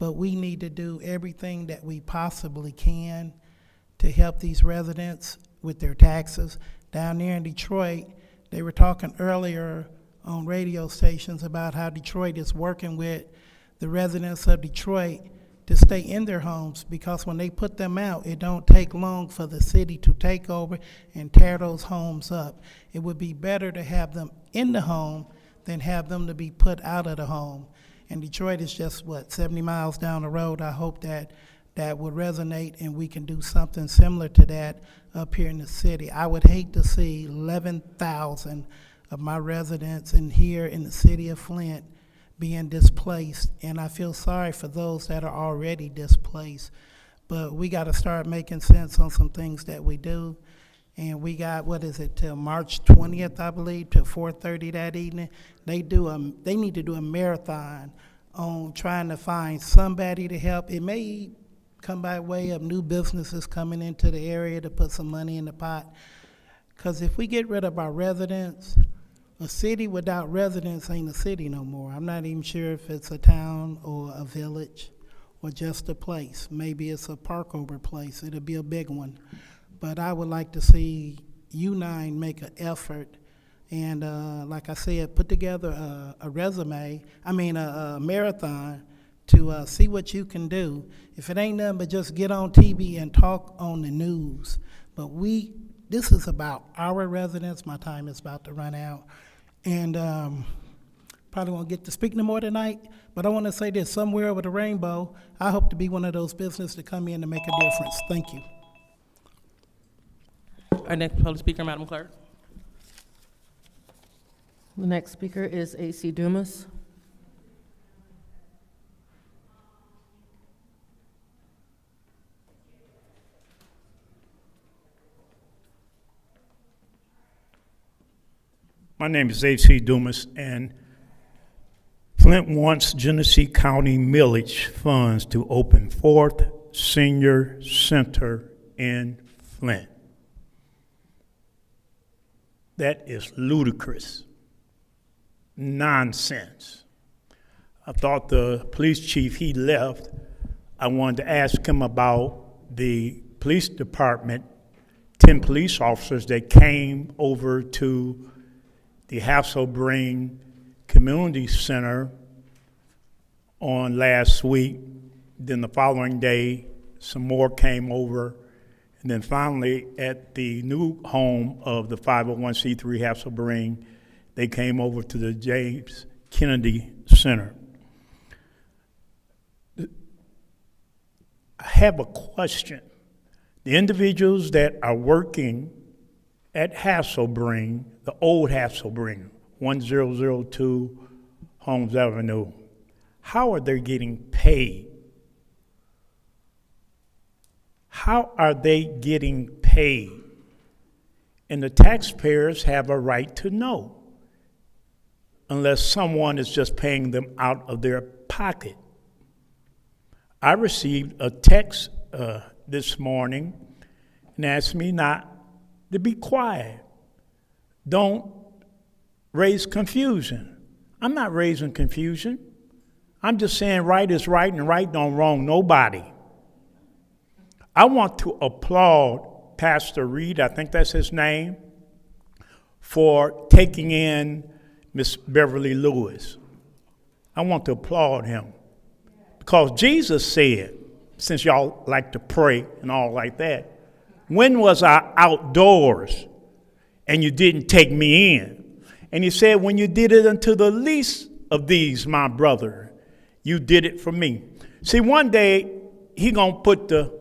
[SPEAKER 20] But we need to do everything that we possibly can to help these residents with their taxes. Down there in Detroit, they were talking earlier on radio stations about how Detroit is working with the residents of Detroit to stay in their homes, because when they put them out, it don't take long for the city to take over and tear those homes up. It would be better to have them in the home than have them to be put out of the home. And Detroit is just, 70 miles down the road. I hope that that would resonate and we can do something similar to that up here in the city. I would hate to see 11,000 of my residents in here in the city of Flint being displaced, and I feel sorry for those that are already displaced. But we got to start making sense on some things that we do. And we got, till March 20th, I believe, till 4:30 that evening. They need to do a marathon on trying to find somebody to help. It may come by way of new businesses coming into the area to put some money in the pot. Because if we get rid of our residents, a city without residents ain't a city no more. I'm not even sure if it's a town or a village or just a place. Maybe it's a parkover place. It'll be a big one. But I would like to see you 9 make an effort and, like I said, put together a marathon to see what you can do. If it ain't nothing but just get on TV and talk on the news. But this is about our residents. My time is about to run out. And probably won't get to speak no more tonight, but I want to say this, somewhere over the rainbow, I hope to be one of those businesses to come in and make a difference. Thank you.
[SPEAKER 8] Our next public speaker, Madam Clerk.
[SPEAKER 2] The next speaker is A.C. Dumas.
[SPEAKER 18] My name is A.C. Dumas, and Flint wants Genesee County millage funds to open 4th Senior Center in Flint. That is ludicrous. Nonsense. I thought the police chief, he left. I wanted to ask him about the police department, 10 police officers that came over to the Hasselbring Community Center on last week. Then the following day, some more came over. And then finally, at the new home of the 501c3 Hasselbring, they came over to the James Kennedy Center. I have a question. The individuals that are working at Hasselbring, the old Hasselbring, 1002 Holmes Avenue, how are they getting paid? How are they getting paid? And the taxpayers have a right to know, unless someone is just paying them out of their pocket. I received a text this morning and asked me not to be quiet. Don't raise confusion. I'm not raising confusion. I'm just saying right is right and right don't wrong nobody. I want to applaud Pastor Reed, I think that's his name, for taking in Miss Beverly Lewis. I want to applaud him because Jesus said, since y'all like to pray and all like that, when was I outdoors and you didn't take me in? And he said, when you did it unto the least of these, my brother, you did it for me. See, one day he gonna put the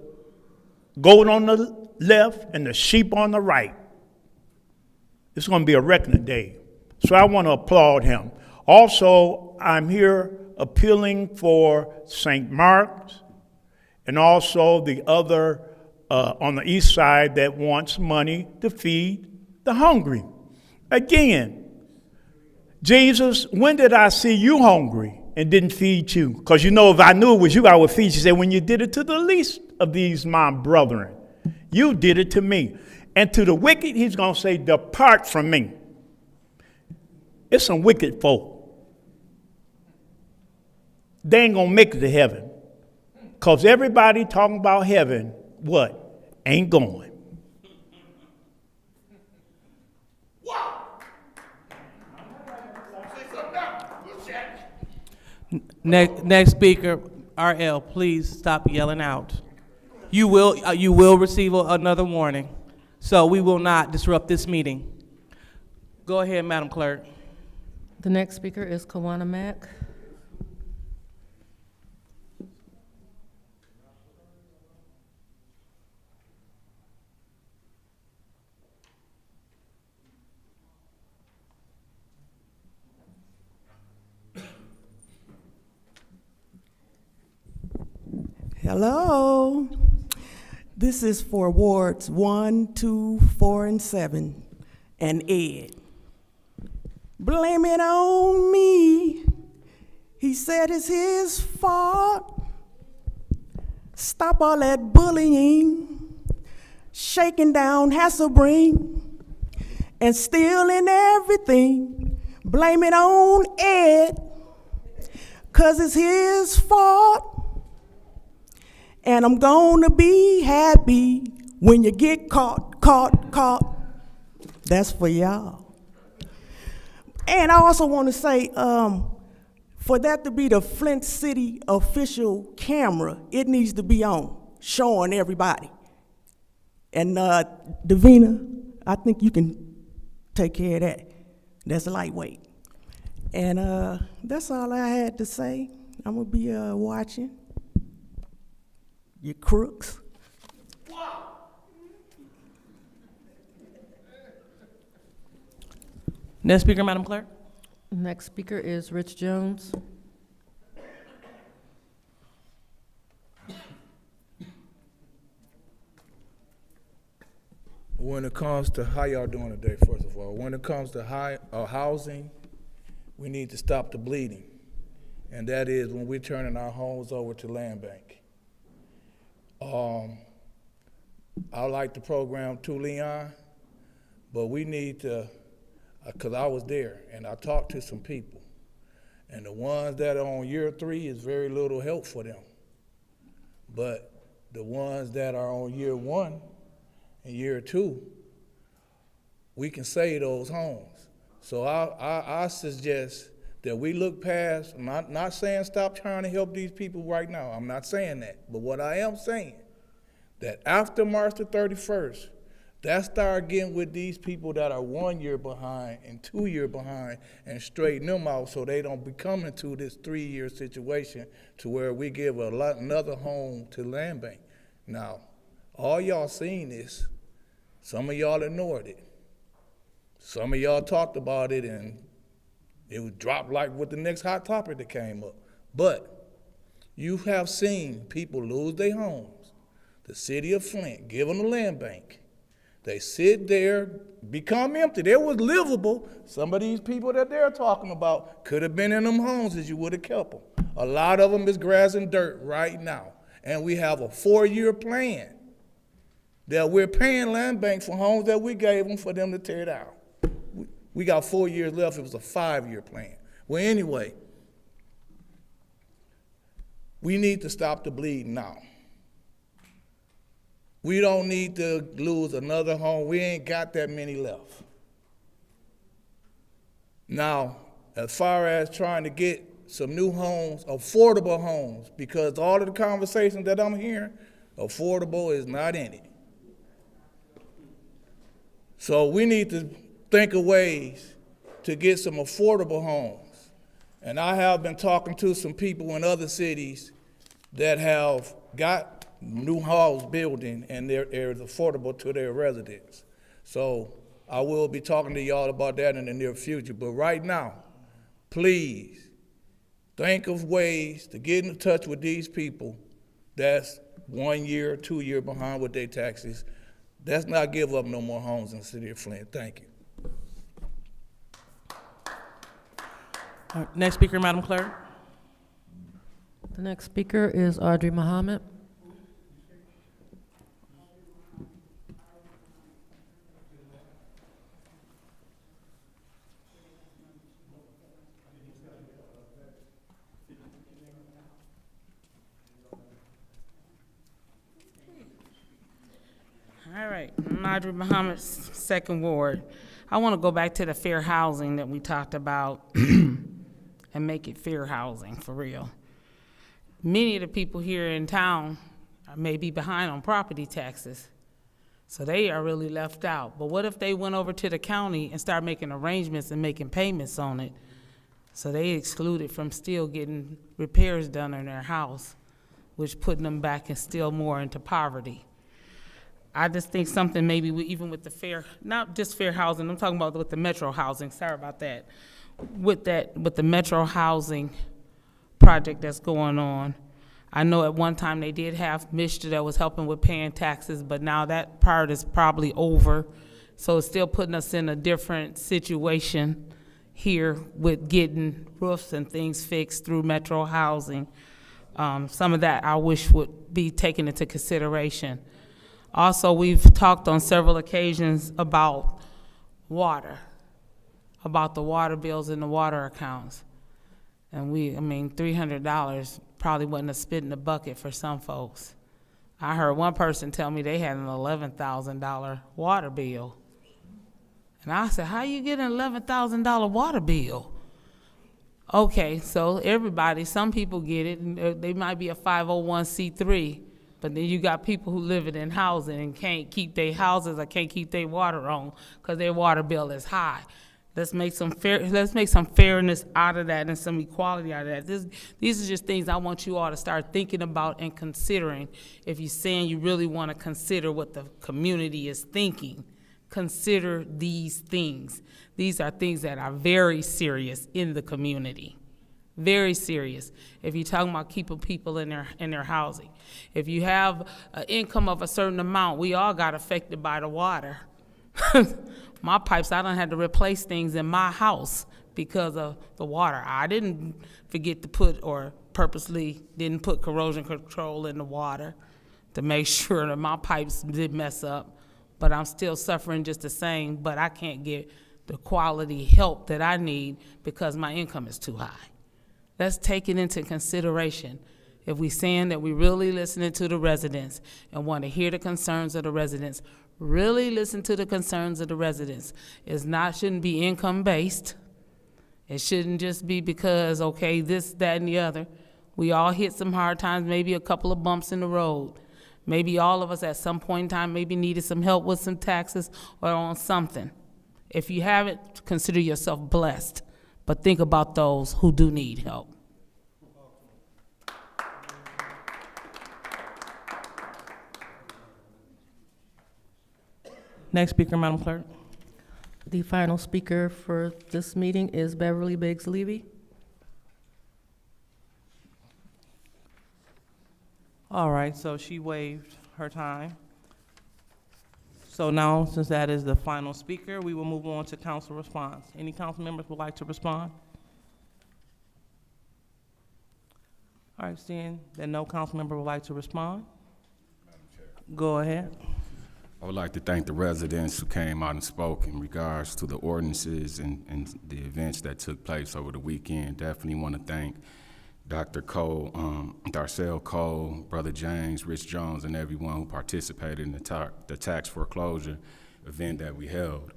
[SPEAKER 18] goat on the left and the sheep on the right. It's gonna be a reckoning day. So I want to applaud him. Also, I'm here appealing for St. Mark's and also the other on the east side that wants money to feed the hungry. Again, Jesus, when did I see you hungry and didn't feed you? Because you know, if I knew it was you, I would feed you. He said, when you did it to the least of these, my brethren, you did it to me. And to the wicked, he's going to say, depart from me. It's some wicked folk. They ain't going to make it to heaven. Because everybody talking about heaven, what? Ain't going.
[SPEAKER 8] Next speaker, RL, please stop yelling out. You will receive another warning. So we will not disrupt this meeting. Go ahead, Madam Clerk.
[SPEAKER 2] The next speaker is Kawana Mack.
[SPEAKER 12] Hello. This is for wards 1, 2, 4, and 7, and Ed. Blame it on me. He said it's his fault. Stop all that bullying, shaking down Hasselbring, and stealing everything. Blame it on Ed, 'cause it's his fault. And I'm gonna be happy when you get caught. That's for y'all. And I also want to say, for that to be the Flint City official camera, it needs to be on, showing everybody. And Davina, I think you can take care of that. That's lightweight. And that's all I had to say. I'm gonna be watching. You crooks.
[SPEAKER 8] Next speaker, Madam Clerk.
[SPEAKER 2] Next speaker is Rich Jones.
[SPEAKER 21] When it comes to how y'all doing today, first of all, when it comes to housing, we need to stop the bleeding. And that is when we're turning our homes over to land bank. I like the program too, Leon, but we need to, because I was there and I talked to some people, and the ones that are on year 3 is very little help for them. But the ones that are on year 1 and year 2, we can save those homes. So I suggest that we look past, I'm not saying stop trying to help these people right now. I'm not saying that. But what I am saying, that after March the 31st, that start getting with these people that are 1 year behind and 2 year behind and straighten them out so they don't become into this 3-year situation to where we give another home to land bank. Now, all y'all seen this. Some of y'all ignored it. Some of y'all talked about it and it would drop like with the next hot topic that came up. But you have seen people lose their homes. The city of Flint, give them the land bank. They sit there, become empty. They was livable. Some of these people that they're talking about could have been in them homes as you would have kept them. A lot of them is grass and dirt right now. And we have a 4-year plan. that we're paying land banks for homes that we gave them for them to tear down. We got 4 years left. It was a 5-year plan. Well, anyway, we need to stop the bleeding now. We don't need to lose another home. We ain't got that many left. Now, as far as trying to get some new homes, affordable homes, because all of the conversations that I'm hearing, affordable is not in it. So we need to think of ways to get some affordable homes. And I have been talking to some people in other cities that have got new house building and they're affordable to their residents. So I will be talking to y'all about that in the near future. But right now, please think of ways to get in touch with these people that's 1 year, 2 years behind with their taxes. Let's not give up no more homes in the city of Flint. Thank you.
[SPEAKER 8] All right, next speaker, Madam Clerk.
[SPEAKER 2] The next speaker is Audrey Muhammad.
[SPEAKER 16] All right, I'm Audrey Muhammad's second ward. I want to go back to the fair housing that we talked about and make it fair housing for real. Many of the people here in town may be behind on property taxes, so they are really left out. But what if they went over to the county and started making arrangements and making payments on it, so they excluded from still getting repairs done in their house, which putting them back and still more into poverty. I just think something maybe even with the fair, not just fair housing, I'm talking about with the metro housing, sorry about that. With the metro housing project that's going on, I know at one time they did have Mr. that was helping with paying taxes, but now that part is probably over. So it's still putting us in a different situation here with getting roofs and things fixed through metro housing. Some of that I wish would be taken into consideration. Also, we've talked on several occasions about water, about the water bills and the water accounts. And $300 probably wasn't a spit in the bucket for some folks. I heard one person tell me they had an $11,000 water bill. And I said, how you get an $11,000 water bill? Okay, so everybody, some people get it, and they might be a 501c3, but then you got people who live in housing and can't keep their houses or can't keep their water on because their water bill is high. Let's make some fairness out of that and some equality out of that. These are just things I want you all to start thinking about and considering. If you're saying you really want to consider what the community is thinking, consider these things. These are things that are very serious in the community. Very serious. If you're talking about keeping people in their housing. If you have an income of a certain amount, we all got affected by the water. My pipes, I done had to replace things in my house because of the water. I didn't forget to put or purposely didn't put corrosion control in the water to make sure that my pipes didn't mess up, but I'm still suffering just the same, but I can't get the quality help that I need because my income is too high. Let's take it into consideration. If we're saying that we really listening to the residents and want to hear the concerns of the residents, really listen to the concerns of the residents. Shouldn't be income-based. It shouldn't just be because, okay, this, that, and the other. We all hit some hard times, maybe a couple of bumps in the road. Maybe all of us at some point in time maybe needed some help with some taxes or on something. If you haven't, consider yourself blessed. But think about those who do need help.
[SPEAKER 8] Next speaker, Madam Clerk.
[SPEAKER 2] The final speaker for this meeting is Beverly Biggs Levy.
[SPEAKER 8] All right, so she waived her time. So now, since that is the final speaker, we will move on to council response. Any council members would like to respond? All right, seeing that no council member would like to respond, go ahead.
[SPEAKER 6] I would like to thank the residents who came out and spoke in regards to the ordinances and the events that took place over the weekend. Definitely want to thank Dr. Cole, Darcel Cole, Brother James, Rich Jones, and everyone who participated in the tax foreclosure event that we held.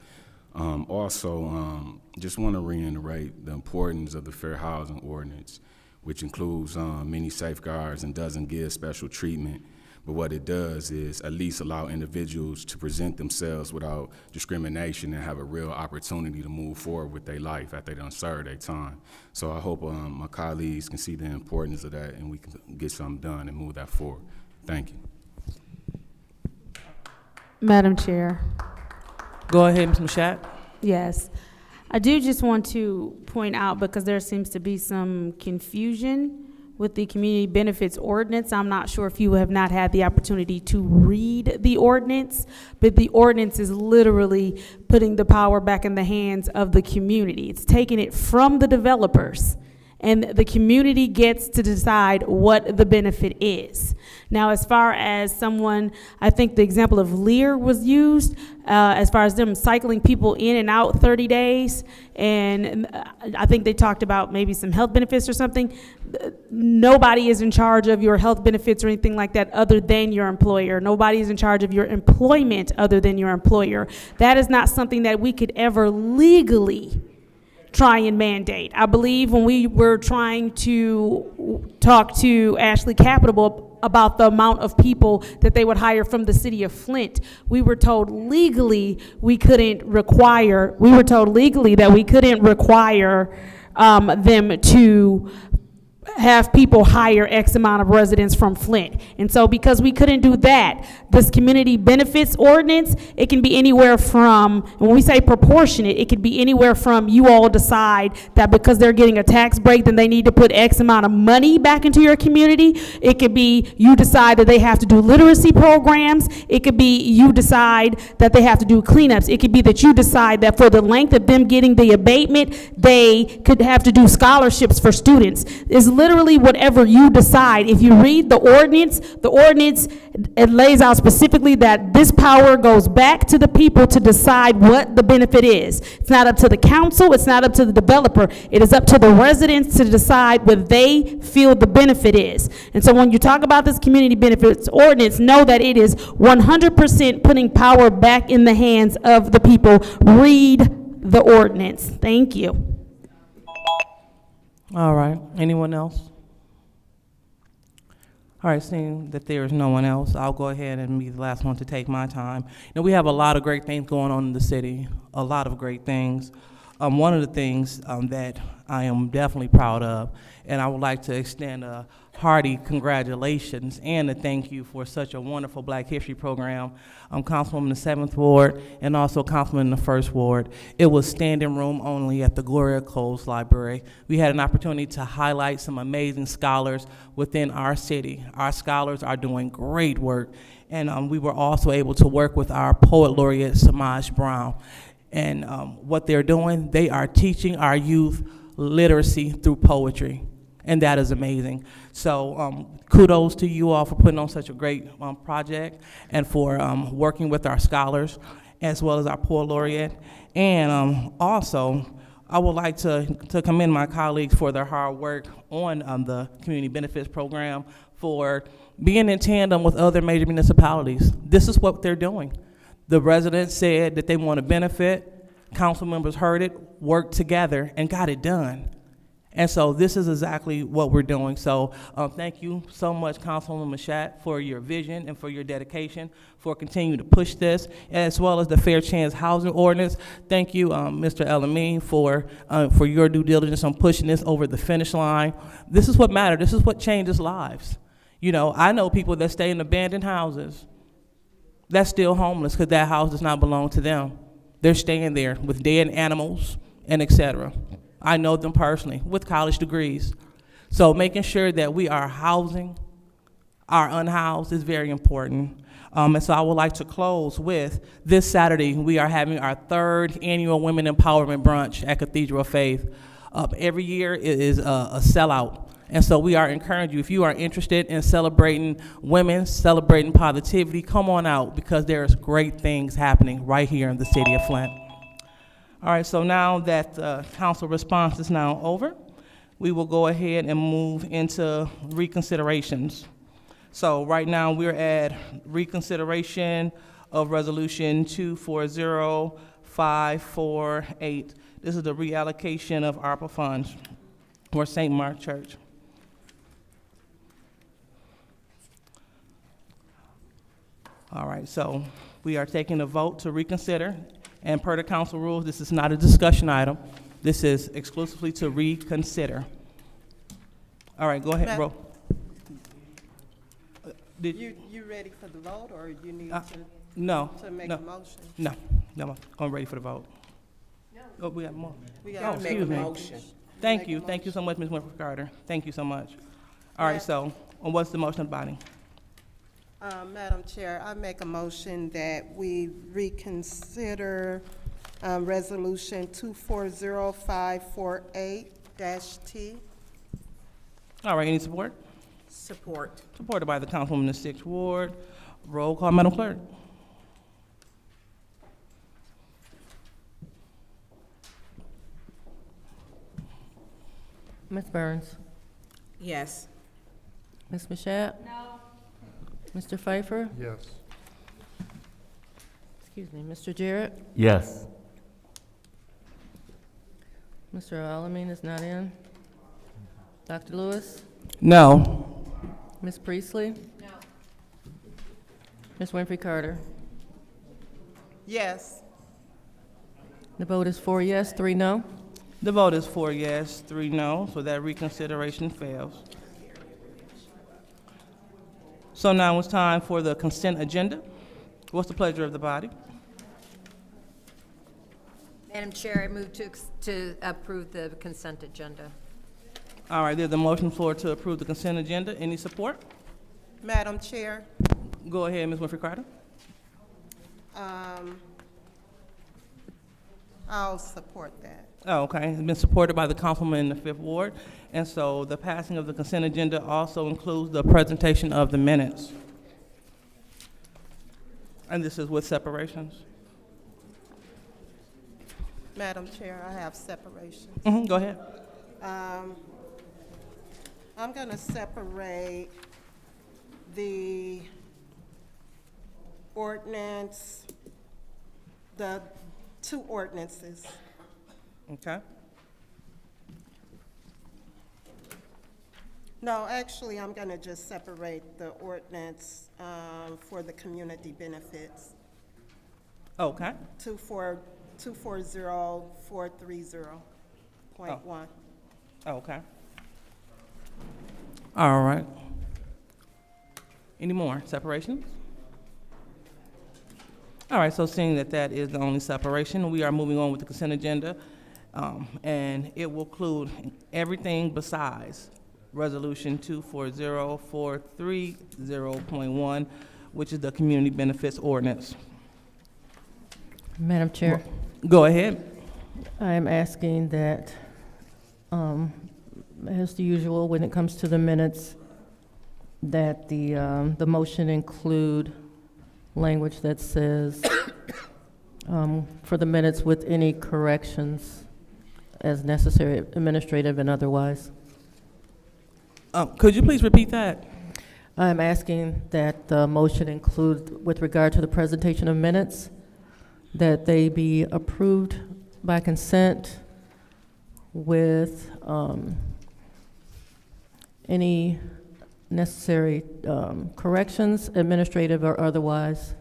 [SPEAKER 6] Also, just want to reiterate the importance of the Fair Housing Ordinance, which includes many safeguards and doesn't give special treatment. But what it does is at least allow individuals to present themselves without discrimination and have a real opportunity to move forward with their life after they done served their time. So I hope my colleagues can see the importance of that and we can get something done and move that forward. Thank you.
[SPEAKER 7] Madam Chair.
[SPEAKER 8] Go ahead, Ms. Mashat.
[SPEAKER 7] Yes. I do just want to point out, because there seems to be some confusion with the community benefits ordinance. I'm not sure if you have not had the opportunity to read the ordinance, but the ordinance is literally putting the power back in the hands of the community. It's taking it from the developers, and the community gets to decide what the benefit is. Now, as far as someone, I think the example of Lear was used, as far as them cycling people in and out 30 days, and I think they talked about maybe some health benefits or something. Nobody is in charge of your health benefits or anything like that other than your employer. Nobody is in charge of your employment other than your employer. That is not something that we could ever legally try and mandate. I believe when we were trying to talk to Ashley Capital about the amount of people that they would hire from the city of Flint, we were told legally that we couldn't require them to have people hire X amount of residents from Flint. And so because we couldn't do that, this community benefits ordinance, it can be anywhere from, when we say proportionate, it could be anywhere from you all decide that because they're getting a tax break, then they need to put X amount of money back into your community. It could be you decide that they have to do literacy programs. It could be you decide that they have to do cleanups. It could be that you decide that for the length of them getting the abatement, they could have to do scholarships for students. It's literally whatever you decide. If you read the ordinance, it lays out specifically that this power goes back to the people to decide what the benefit is. It's not up to the council, it's not up to the developer. It is up to the residents to decide what they feel the benefit is. And so when you talk about this community benefits ordinance, know that it is 100% putting power back in the hands of the people. Read the ordinance. Thank you.
[SPEAKER 8] All right, anyone else? All right, seeing that there is no one else, I'll go ahead and be the last one to take my time. You know, we have a lot of great things going on in the city, a lot of great things. One of the things that I am definitely proud of, and I would like to extend a hearty congratulations and a thank you for such a wonderful Black History program. Councilwoman in the 7th Ward and also Councilman in the 1st Ward. It was standing room only at the Gloria Coles Library. We had an opportunity to highlight some amazing scholars within our city. Our scholars are doing great work, and we were also able to work with our poet laureate, Samaj Brown. And what they're doing, they are teaching our youth literacy through poetry. And that is amazing. So kudos to you all for putting on such a great project and for working with our scholars as well as our poet laureate. And also, I would like to commend my colleagues for their hard work on the community benefits program, for being in tandem with other major municipalities. This is what they're doing. The residents said that they want to benefit, council members heard it, worked together, and got it done. And so this is exactly what we're doing. So thank you so much, Councilwoman Mashat, for your vision and for your dedication, for continuing to push this, as well as the Fair Chance Housing Ordinance. Thank you, Mr. Elamine, for your due diligence on pushing this over the finish line. This is what matters. This is what changes lives. You know, I know people that stay in abandoned houses that's still homeless because that house does not belong to them. They're staying there with dead animals and et cetera. I know them personally with college degrees. So making sure that we are housing our unhoused is very important. And so I would like to close with this Saturday, we are having our 3rd annual Women Empowerment Brunch at Cathedral of Faith. Every year it is a sellout. And so we are encouraging you, if you are interested in celebrating women, celebrating positivity, come on out, because there's great things happening right here in the city of Flint. All right, so now that council response is now over, we will go ahead and move into reconsiderations. So right now, we're at reconsideration of Resolution 240548. This is the reallocation of ARPA funds for St. Mark Church. All right, so we are taking a vote to reconsider, and per the council rules, this is not a discussion item. This is exclusively to reconsider. All right, go ahead, bro.
[SPEAKER 10] You ready for the vote, or you need to make a motion?
[SPEAKER 8] No, I'm ready for the vote. No. Oh, we got more.
[SPEAKER 10] We got to make a motion.
[SPEAKER 8] Thank you so much, Ms. Winfrey Carter. Thank you so much. All right, so what's the motion of the body?
[SPEAKER 10] Madam Chair, I make a motion that we reconsider Resolution 240548-T.
[SPEAKER 8] All right, any support?
[SPEAKER 3] Support.
[SPEAKER 8] Supported by the councilwoman in the 6th Ward. Roll call, Madam Clerk.
[SPEAKER 2] Ms. Burns?
[SPEAKER 3] Yes.
[SPEAKER 2] Ms. Mashat?
[SPEAKER 4] No.
[SPEAKER 2] Mr. Pfeiffer?
[SPEAKER 5] Yes.
[SPEAKER 2] Excuse me, Mr. Jarrett?
[SPEAKER 22] Yes.
[SPEAKER 2] Mr. Alamin is not in. Dr. Lewis?
[SPEAKER 8] No.
[SPEAKER 2] Ms. Priestley?
[SPEAKER 4] No.
[SPEAKER 2] Ms. Winfrey Carter?
[SPEAKER 10] Yes.
[SPEAKER 2] The vote is 4 yes, 3 no.
[SPEAKER 8] The vote is 4 yes, 3 no, so that reconsideration fails. So now it's time for the consent agenda. What's the pleasure of the body?
[SPEAKER 4] Madam Chair, I move to approve the consent agenda.
[SPEAKER 8] All right, there's a motion floor to approve the consent agenda. Any support?
[SPEAKER 10] Madam Chair,
[SPEAKER 8] Go ahead, Ms. Winfrey Carter.
[SPEAKER 10] I'll support that.
[SPEAKER 8] Oh, okay. It's been supported by the councilman in the 5th Ward. And so the passing of the consent agenda also includes the presentation of the minutes. And this is with separations.
[SPEAKER 10] Madam Chair, I have separations.
[SPEAKER 8] Go ahead.
[SPEAKER 10] I'm going to separate the ordinance, the 2 ordinances.
[SPEAKER 8] Okay.
[SPEAKER 10] No, actually, I'm going to just separate the ordinance for the community benefits.
[SPEAKER 8] Okay.
[SPEAKER 10] 240430.1.
[SPEAKER 8] Okay. All right. Any more separations? All right, so seeing that that is the only separation, we are moving on with the consent agenda, and it will include everything besides Resolution 240430.1, which is the Community Benefits Ordinance.
[SPEAKER 2] Madam Chair?
[SPEAKER 8] Go ahead.
[SPEAKER 2] I am asking that, as usual, when it comes to the minutes, that the motion include language that says, for the minutes with any corrections as necessary, administrative and otherwise.
[SPEAKER 8] Could you please repeat that?
[SPEAKER 2] I'm asking that the motion include, with regard to the presentation of minutes, that they be approved by consent with any necessary corrections, administrative or otherwise.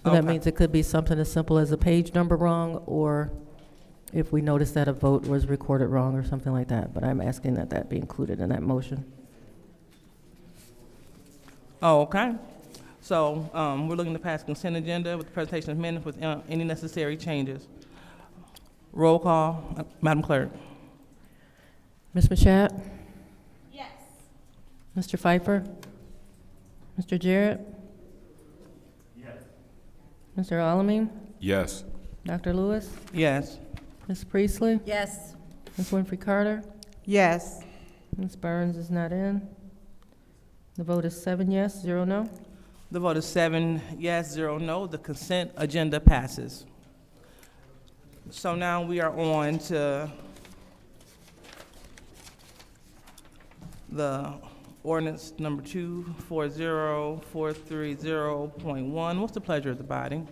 [SPEAKER 2] So that means it could be something as simple as a page number wrong, or if we notice that a vote was recorded wrong or something like that. But I'm asking that that be included in that motion.
[SPEAKER 8] Oh, okay. So we're looking to pass consent agenda with the presentation of minutes with any necessary changes. Roll call, Madam Clerk.
[SPEAKER 2] Ms. Mashat?
[SPEAKER 4] Yes.
[SPEAKER 2] Mr. Pfeiffer? Mr. Jarrett?
[SPEAKER 22] Yes.
[SPEAKER 2] Mr. Alamin?
[SPEAKER 6] Yes.
[SPEAKER 2] Dr. Lewis?
[SPEAKER 8] Yes.
[SPEAKER 2] Ms. Priestley?
[SPEAKER 4] Yes.
[SPEAKER 2] Ms. Winfrey Carter?
[SPEAKER 10] Yes.
[SPEAKER 2] Ms. Burns is not in. The vote is 7 yes, 0 no.
[SPEAKER 8] The vote is 7 yes, 0 no. The consent agenda passes. So now we are on to the ordinance number 240430.1. What's the pleasure of the body?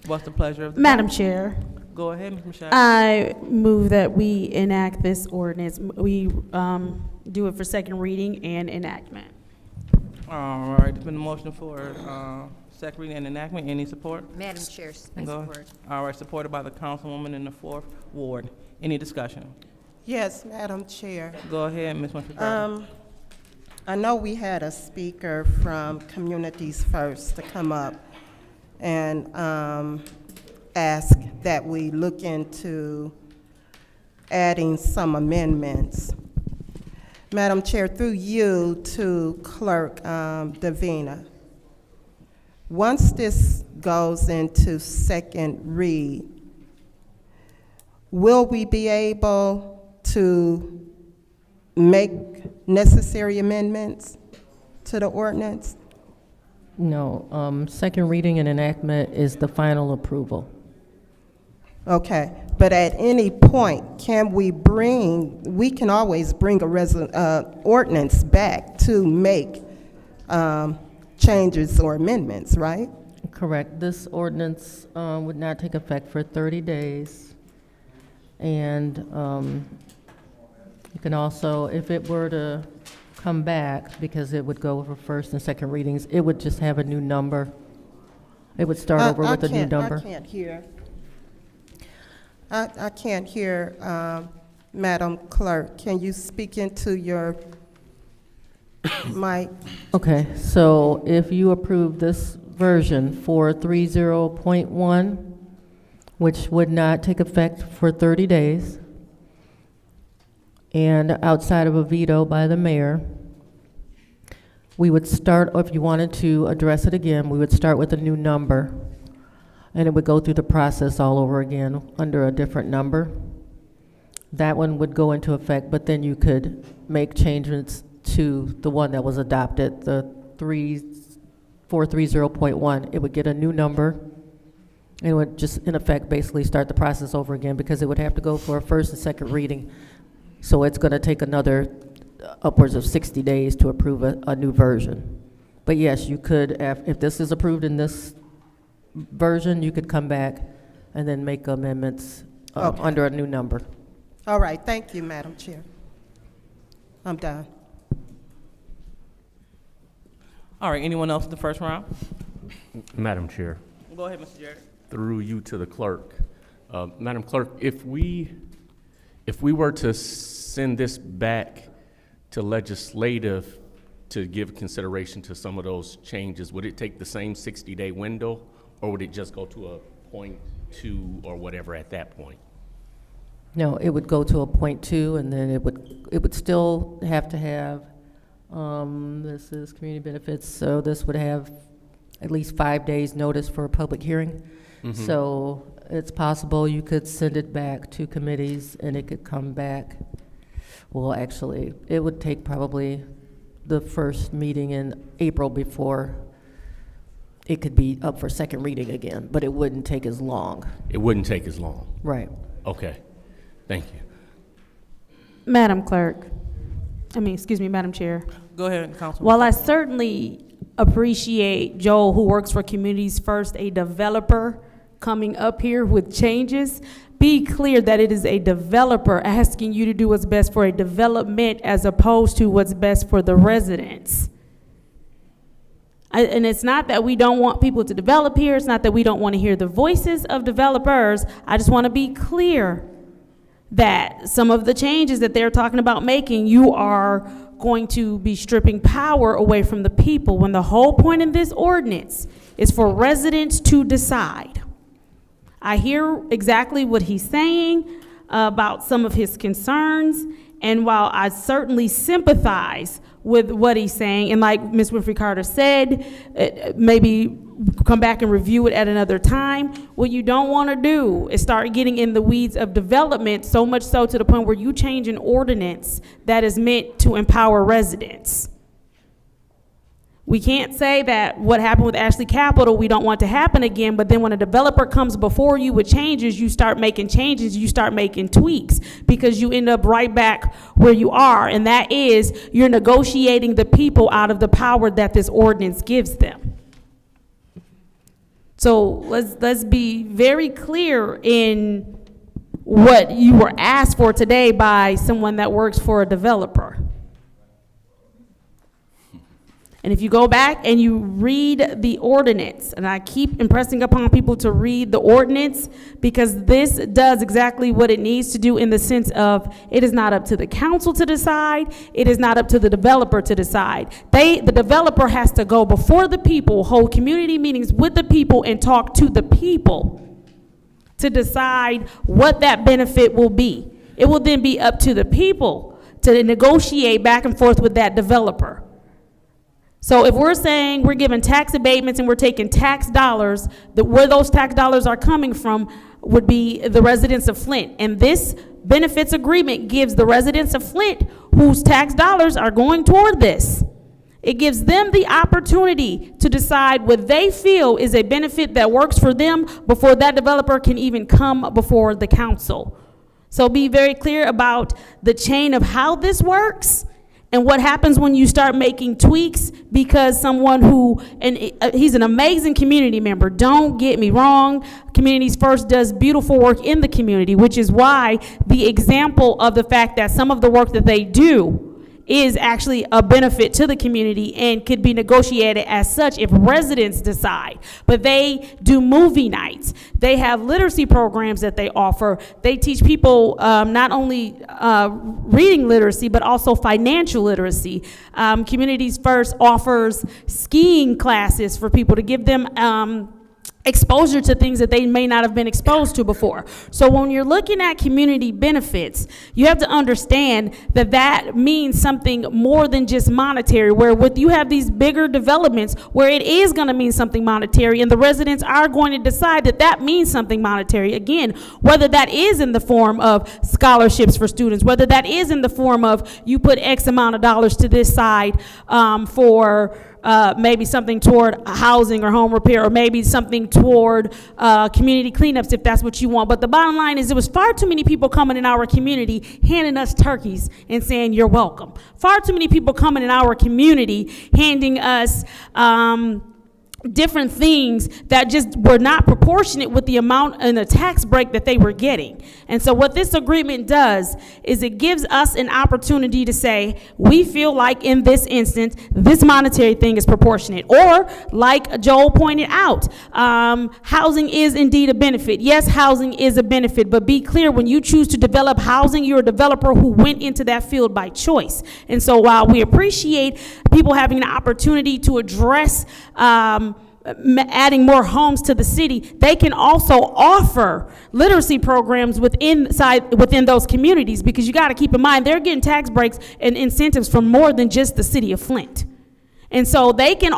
[SPEAKER 8] What's the pleasure of the
[SPEAKER 7] Madam
[SPEAKER 8] body?
[SPEAKER 7] Chair,
[SPEAKER 8] Go ahead, Ms. Michelle.
[SPEAKER 7] I move that we enact this ordinance. We do it for second reading and enactment.
[SPEAKER 8] All right, there's been a motion for second reading and enactment. Any support?
[SPEAKER 4] Madam Chair, I
[SPEAKER 8] Go ahead.
[SPEAKER 4] support.
[SPEAKER 8] All right, supported by the councilwoman in the 4th Ward. Any discussion?
[SPEAKER 10] Yes, Madam Chair.
[SPEAKER 8] Go ahead, Ms. Montgomery.
[SPEAKER 10] I know we had a speaker from Communities First to come up and ask that we look into adding some amendments. Madam Chair, through you to Clerk Davina, once this goes into second read, will we be able to make necessary amendments to the ordinance?
[SPEAKER 2] No, second reading and enactment is the final approval.
[SPEAKER 10] Okay, but at any point, we can always bring a ordinance back to make changes or amendments, right?
[SPEAKER 2] Correct. This ordinance would not take effect for 30 days. And you can also, if it were to come back, because it would go for first and second readings, it would just have a new number. It would start over with a new number.
[SPEAKER 10] I can't hear. I can't hear, Madam Clerk. Can you speak into your mic?
[SPEAKER 2] Okay, so if you approve this version 430.1, which would not take effect for 30 days, and outside of a veto by the mayor, we would start, if you wanted to address it again, we would start with a new number, and it would go through the process all over again under a different number. That one would go into effect, but then you could make changes to the one that was adopted, the 430.1. It would get a new number, and it would just, in effect, basically start the process over again, because it would have to go for a first and second reading. So it's going to take another upwards of 60 days to approve a new version. But yes, you could, if this is approved in this version, you could come back and then make amendments
[SPEAKER 10] Okay.
[SPEAKER 2] under a new number.
[SPEAKER 10] All right, thank you, Madam Chair. I'm done.
[SPEAKER 8] All right, anyone else in the first round?
[SPEAKER 11] Madam Chair,
[SPEAKER 8] Go ahead, Mr. Jarrett.
[SPEAKER 11] through you to the clerk. Madam Clerk, if we were to send this back to legislative to give consideration to some of those changes, would it take the same 60-day window, or would it just go to a .2 or whatever at that point?
[SPEAKER 2] No, it would go to a .2, and then it would still have to have, this is community benefits, so this would have at least 5 days notice for a public hearing.
[SPEAKER 11] Mm-hmm.
[SPEAKER 2] So it's possible you could send it back to committees and it could come back. Well, actually, it would take probably the first meeting in April before it could be up for second reading again, but it wouldn't take as long.
[SPEAKER 11] It wouldn't take as long.
[SPEAKER 2] Right.
[SPEAKER 11] Okay, thank you.
[SPEAKER 7] Madam Clerk, Madam Chair.
[SPEAKER 8] Go ahead, Councilman.
[SPEAKER 7] While I certainly appreciate Joel, who works for Communities First, a developer, coming up here with changes, be clear that it is a developer asking you to do what's best for a development as opposed to what's best for the residents. And it's not that we don't want people to develop here. It's not that we don't want to hear the voices of developers. I just want to be clear that some of the changes that they're talking about making, you are going to be stripping power away from the people, when the whole point of this ordinance is for residents to decide. I hear exactly what he's saying about some of his concerns, and while I certainly sympathize with what he's saying. And like Ms. Winfrey Carter said, maybe come back and review it at another time. What you don't want to do is start getting in the weeds of development, so much so to the point where you change an ordinance that is meant to empower residents. We can't say that what happened with Ashley Capital, we don't want to happen again, but then when a developer comes before you with changes, you start making changes, you start making tweaks, because you end up right back where you are, and that is you're negotiating the people out of the power that this ordinance gives them. So let's be very clear in what you were asked for today by someone that works for a developer. And if you go back and you read the ordinance, and I keep impressing upon people to read the ordinance, because this does exactly what it needs to do in the sense of it is not up to the council to decide, it is not up to the developer to decide. The developer has to go before the people, hold community meetings with the people, and talk to the people to decide what that benefit will be. It will then be up to the people to negotiate back and forth with that developer. So if we're saying we're giving tax abatements and we're taking tax dollars, where those tax dollars are coming from would be the residents of Flint. And this benefits agreement gives the residents of Flint, whose tax dollars are going toward this, it gives them the opportunity to decide what they feel is a benefit that works for them before that developer can even come before the council. So be very clear about the chain of how this works and what happens when you start making tweaks, because someone who, and he's an amazing community member, don't get me wrong, Communities First does beautiful work in the community, which is why the example of the fact that some of the work that they do is actually a benefit to the community and could be negotiated as such if residents decide. But they do movie nights. They have literacy programs that they offer. They teach people not only reading literacy, but also financial literacy. Communities First offers skiing classes for people to give them exposure to things that they may not have been exposed to before. So when you're looking at community benefits, you have to understand that that means something more than just monetary, where with you have these bigger developments where it is going to mean something monetary, and the residents are going to decide that that means something monetary. Again, whether that is in the form of scholarships for students, whether that is in the form of you put X amount of dollars to this side for maybe something toward housing or home repair, or maybe something toward community cleanups if that's what you want. But the bottom line is there was far too many people coming in our community handing us turkeys and saying you're welcome. Far too many people coming in our community handing us different things that just were not proportionate with the amount and the tax break that they were getting. And so what this agreement does is it gives us an opportunity to say, we feel like in this instance, this monetary thing is proportionate. Or like Joel pointed out, housing is indeed a benefit. Yes, housing is a benefit, but be clear, when you choose to develop housing, you're a developer who went into that field by choice. And so while we appreciate people having an opportunity to address adding more homes to the city, they can also offer literacy programs within those communities, because you got to keep in mind they're getting tax breaks and incentives from more than just the city of Flint. And so they can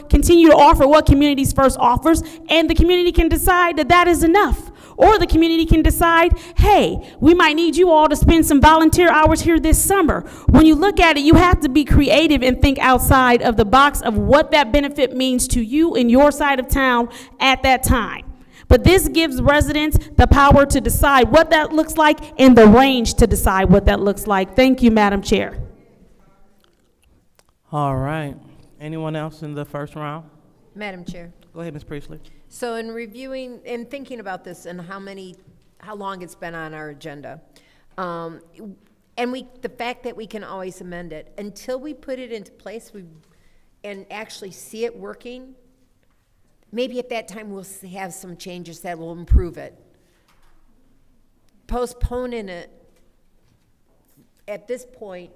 [SPEAKER 7] continue to offer what Communities First offers, and the community can decide that that is enough. Or the community can decide, hey, we might need you all to spend some volunteer hours here this summer. When you look at it, you have to be creative and think outside of the box of what that benefit means to you in your side of town at that time. But this gives residents the power to decide what that looks like and the range to decide what that looks like. Thank you, Madam Chair.
[SPEAKER 8] All right. Anyone else in the first round?
[SPEAKER 4] Madam Chair.
[SPEAKER 8] Go ahead, Ms. Priestley.
[SPEAKER 4] So in reviewing and thinking about this and how long it's been on our agenda, and the fact that we can always amend it, until we put it into place and actually see it working, maybe at that time we'll have some changes that will improve it. Postponing it at this point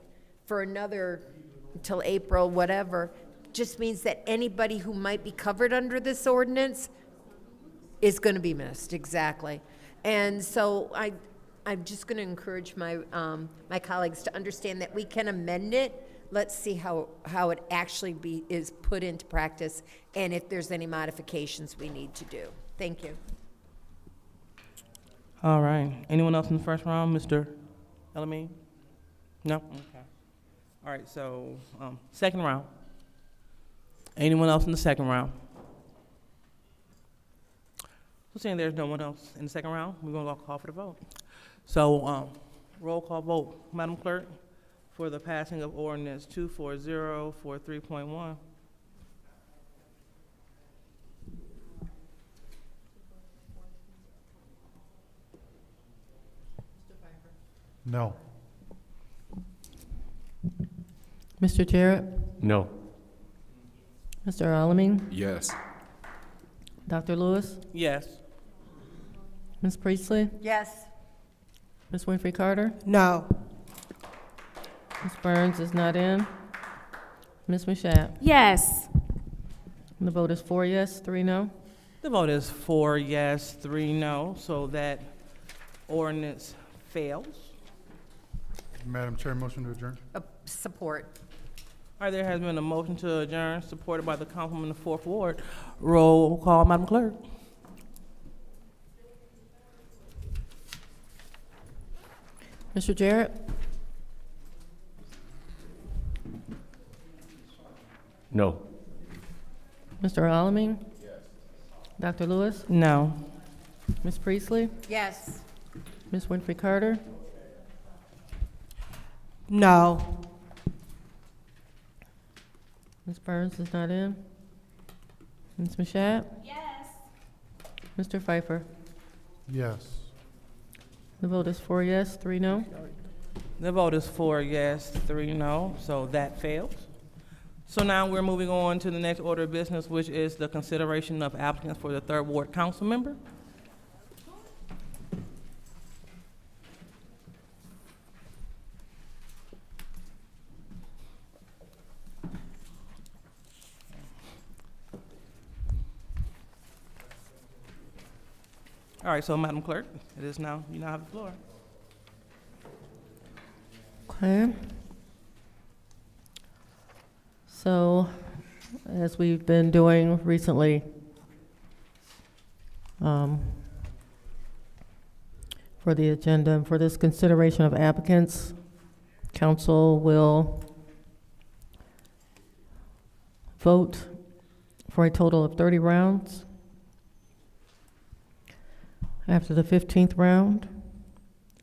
[SPEAKER 4] for until April, whatever, just means that anybody who might be covered under this ordinance is going to be missed. Exactly. And so I'm just going to encourage my colleagues to understand that we can amend it Let's see how it actually is put into practice and if there's any modifications we need to do. Thank you.
[SPEAKER 8] All right. Anyone else in the first round? Mr. Elamine? No? Okay. All right, so second round. Anyone else in the second round? So seeing there's no one else in the second round, we're going to call for the vote. So roll call vote. Madam Clerk, for the passing of ordinance 24043.1.
[SPEAKER 5] No.
[SPEAKER 2] Mr. Jarrett?
[SPEAKER 11] No.
[SPEAKER 2] Mr. Alamin?
[SPEAKER 6] Yes.
[SPEAKER 2] Dr. Lewis?
[SPEAKER 8] Yes.
[SPEAKER 2] Ms. Priestley?
[SPEAKER 4] Yes.
[SPEAKER 2] Ms. Winfrey Carter?
[SPEAKER 10] No.
[SPEAKER 2] Ms. Burns is not in. Ms. Mashat?
[SPEAKER 7] Yes.
[SPEAKER 2] And the vote is 4 yes, 3 no.
[SPEAKER 8] The vote is 4 yes, 3 no, so that ordinance fails.
[SPEAKER 5] Madam Chair, motion to adjourn.
[SPEAKER 4] Support.
[SPEAKER 8] All right, there has been a motion to adjourn, supported by the councilman of the 4th Ward. Roll call, Madam Clerk.
[SPEAKER 2] Mr. Jarrett?
[SPEAKER 11] No.
[SPEAKER 2] Mr. Alamin? Yes. Dr. Lewis?
[SPEAKER 8] No.
[SPEAKER 2] Ms. Priestley?
[SPEAKER 4] Yes.
[SPEAKER 2] Ms. Winfrey Carter?
[SPEAKER 10] No.
[SPEAKER 2] Ms. Burns is not in. Ms. Mashat?
[SPEAKER 7] Yes.
[SPEAKER 2] Mr. Pfeiffer?
[SPEAKER 5] Yes.
[SPEAKER 2] The vote is 4 yes, 3 no.
[SPEAKER 8] The vote is 4 yes, 3 no, so that fails. So now we're moving on to the next order of business, which is the consideration of applicants for the 3rd Ward Council member. All right, so Madam Clerk, it is now, you now have the floor.
[SPEAKER 2] Okay. So, as we've been doing recently, for the agenda, for this consideration of applicants, council will vote for a total of 30 rounds. After the 15th round,